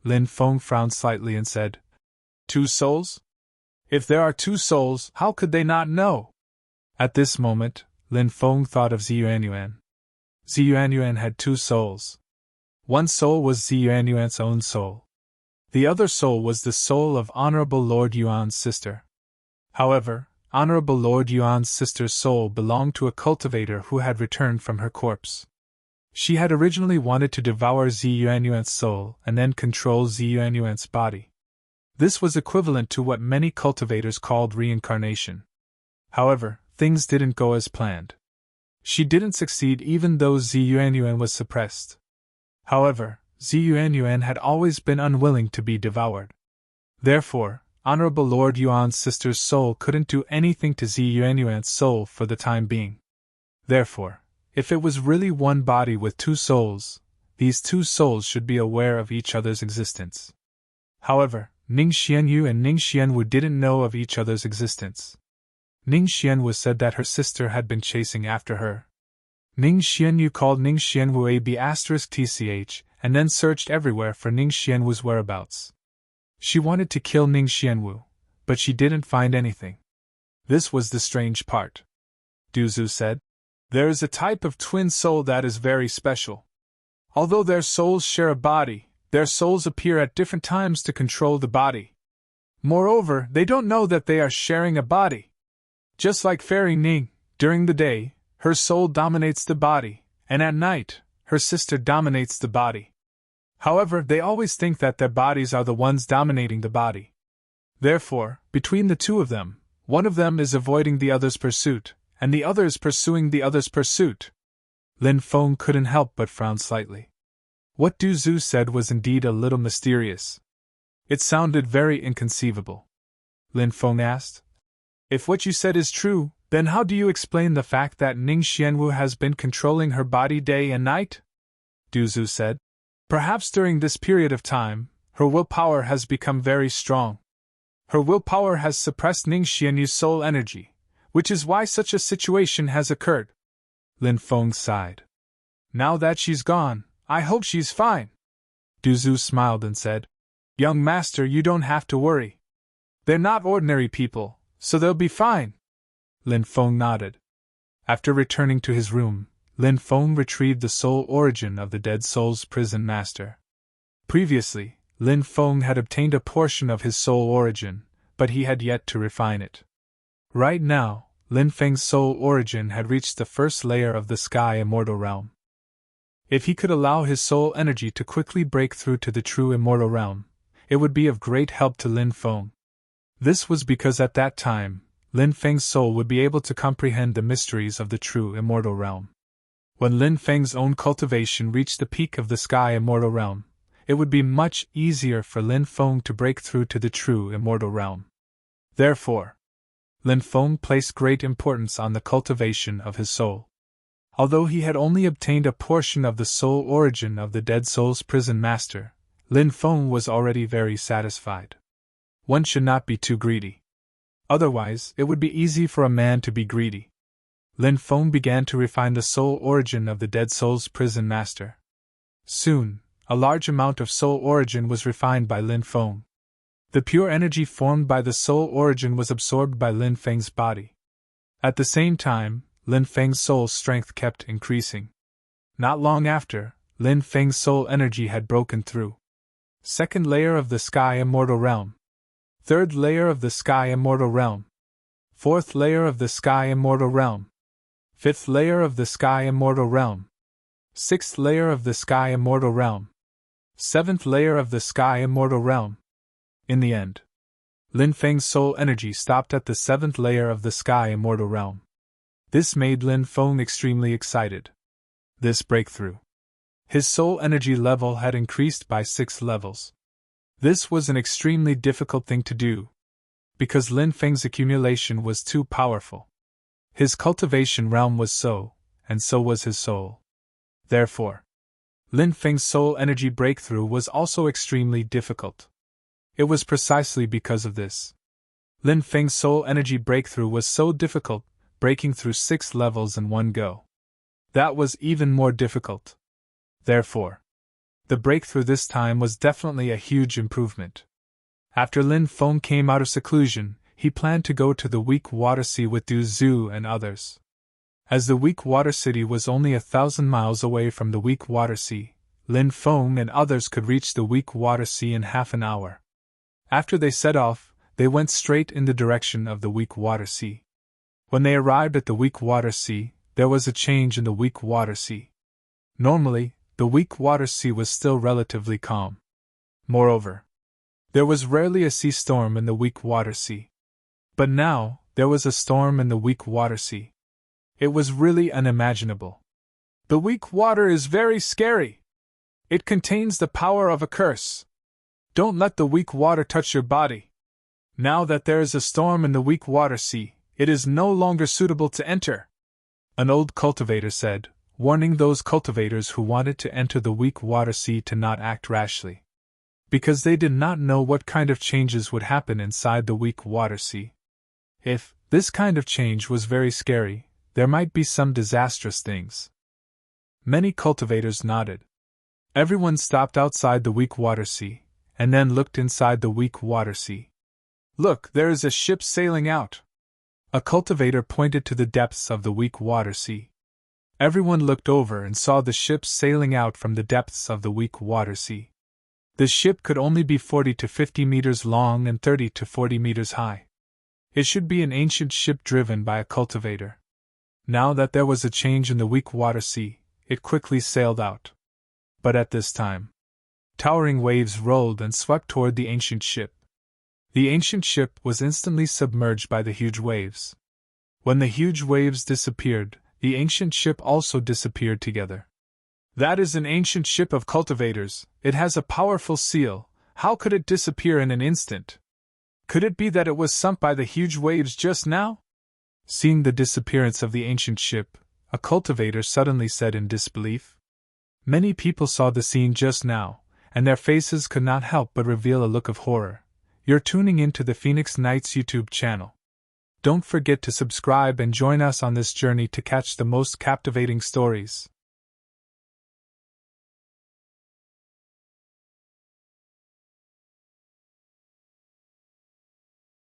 Lin Feng frowned slightly and said, Two souls? If there are two souls, how could they not know? At this moment, Lin Feng thought of Ziyuanyuan. Ziyuanyuan had two souls. One soul was Ziyuanyuan's own soul. The other soul was the soul of Honorable Lord Yuan's sister. However, Honorable Lord Yuan's sister's soul belonged to a cultivator who had returned from her corpse. She had originally wanted to devour Ziyuanyuan's soul and then control Ziyuanyuan's body. This was equivalent to what many cultivators called reincarnation. However, things didn't go as planned. She didn't succeed even though Ziyuanyuan was suppressed. However, Ziyuanyuan had always been unwilling to be devoured. Therefore, Honorable Lord Yuan's sister's soul couldn't do anything to Ziyuanyuan's soul for the time being. Therefore, if it was really one body with two souls, these two souls should be aware of each other's existence. However, Ning Xianyu and Ning Xianwu didn't know of each other's existence. Ning Xianwu said that her sister had been chasing after her. Ning Xianyu called Ning Xianwu AB*TCH and then searched everywhere for Ning Xianwu's whereabouts. She wanted to kill Ning Xianwu, but she didn't find anything. This was the strange part. Du Zhu said, There is a type of twin soul that is very special. Although their souls share a body, their souls appear at different times to control the body. Moreover, they don't know that they are sharing a body. Just like Fairy Ning, during the day, her soul dominates the body, and at night, her sister dominates the body. However, they always think that their bodies are the ones dominating the body. Therefore, between the two of them, one of them is avoiding the other's pursuit, and the other is pursuing the other's pursuit. Lin Feng couldn't help but frown slightly. What Du Zhu said was indeed a little mysterious. It sounded very inconceivable. Lin Feng asked, If what you said is true, then how do you explain the fact that Ning Xianwu has been controlling her body day and night? Du Zhu said, Perhaps during this period of time, her willpower has become very strong. Her willpower has suppressed Ning Xianyu's soul energy, which is why such a situation has occurred. Lin Feng sighed. Now that she's gone, I hope she's fine. Du Zhu smiled and said, Young master, you don't have to worry. They're not ordinary people, so they'll be fine. Lin Feng nodded. After returning to his room, Lin Feng retrieved the soul origin of the dead soul's prison master. Previously, Lin Feng had obtained a portion of his soul origin, but he had yet to refine it. Right now, Lin Feng's soul origin had reached the first layer of the sky immortal realm. If he could allow his soul energy to quickly break through to the true immortal realm, it would be of great help to Lin Feng. This was because at that time, Lin Feng's soul would be able to comprehend the mysteries of the true immortal realm. When Lin Feng's own cultivation reached the peak of the sky immortal realm, it would be much easier for Lin Feng to break through to the true immortal realm. Therefore, Lin Feng placed great importance on the cultivation of his soul. Although he had only obtained a portion of the soul origin of the dead soul's prison master, Lin Feng was already very satisfied. One should not be too greedy. Otherwise, it would be easy for a man to be greedy. Lin Feng began to refine the soul origin of the dead soul's prison master. Soon, a large amount of soul origin was refined by Lin Feng. The pure energy formed by the soul origin was absorbed by Lin Feng's body. At the same time, Lin Feng's soul strength kept increasing. Not long after, Lin Feng's soul energy had broken through. Second layer of the sky immortal realm. Third layer of the sky immortal realm. Fourth layer of the sky immortal realm. Fifth layer of the sky immortal realm. Sixth layer of the sky immortal realm. Seventh layer of the sky immortal realm. In the end, Lin Feng's soul energy stopped at the seventh layer of the sky immortal realm. This made Lin Feng extremely excited. This breakthrough. His soul energy level had increased by 6 levels. This was an extremely difficult thing to do, because Lin Feng's accumulation was too powerful. His cultivation realm was so, and so was his soul. Therefore, Lin Feng's soul energy breakthrough was also extremely difficult. It was precisely because of this. Lin Feng's soul energy breakthrough was so difficult, breaking through 6 levels in one go. That was even more difficult. Therefore, the breakthrough this time was definitely a huge improvement. After Lin Feng came out of seclusion, he planned to go to the Weak Water Sea with Du Zhu and others. As the Weak Water City was only 1,000 miles away from the Weak Water Sea, Lin Feng and others could reach the Weak Water Sea in half an hour. After they set off, they went straight in the direction of the Weak Water Sea. When they arrived at the Weak Water Sea, there was a change in the Weak Water Sea. Normally, the Weak Water Sea was still relatively calm. Moreover, there was rarely a sea storm in the Weak Water Sea. But now, there was a storm in the Weak Water Sea. It was really unimaginable. The weak water is very scary. It contains the power of a curse. Don't let the weak water touch your body. Now that there is a storm in the Weak Water Sea, it is no longer suitable to enter. An old cultivator said, warning those cultivators who wanted to enter the Weak Water Sea to not act rashly. Because they did not know what kind of changes would happen inside the Weak Water Sea. If this kind of change was very scary, there might be some disastrous things. Many cultivators nodded. Everyone stopped outside the Weak Water Sea, and then looked inside the Weak Water Sea. Look, there is a ship sailing out. A cultivator pointed to the depths of the Weak Water Sea. Everyone looked over and saw the ship sailing out from the depths of the Weak Water Sea. The ship could only be 40 to 50 meters long and 30 to 40 meters high. It should be an ancient ship driven by a cultivator. Now that there was a change in the Weak Water Sea, it quickly sailed out. But at this time, towering waves rolled and swept toward the ancient ship. The ancient ship was instantly submerged by the huge waves. When the huge waves disappeared, the ancient ship also disappeared together. That is an ancient ship of cultivators. It has a powerful seal. How could it disappear in an instant? Could it be that it was sunk by the huge waves just now? Seeing the disappearance of the ancient ship, a cultivator suddenly said in disbelief. Many people saw the scene just now, and their faces could not help but reveal a look of horror. You're tuning into the Phoenix Knights YouTube channel. Don't forget to subscribe and join us on this journey to catch the most captivating stories.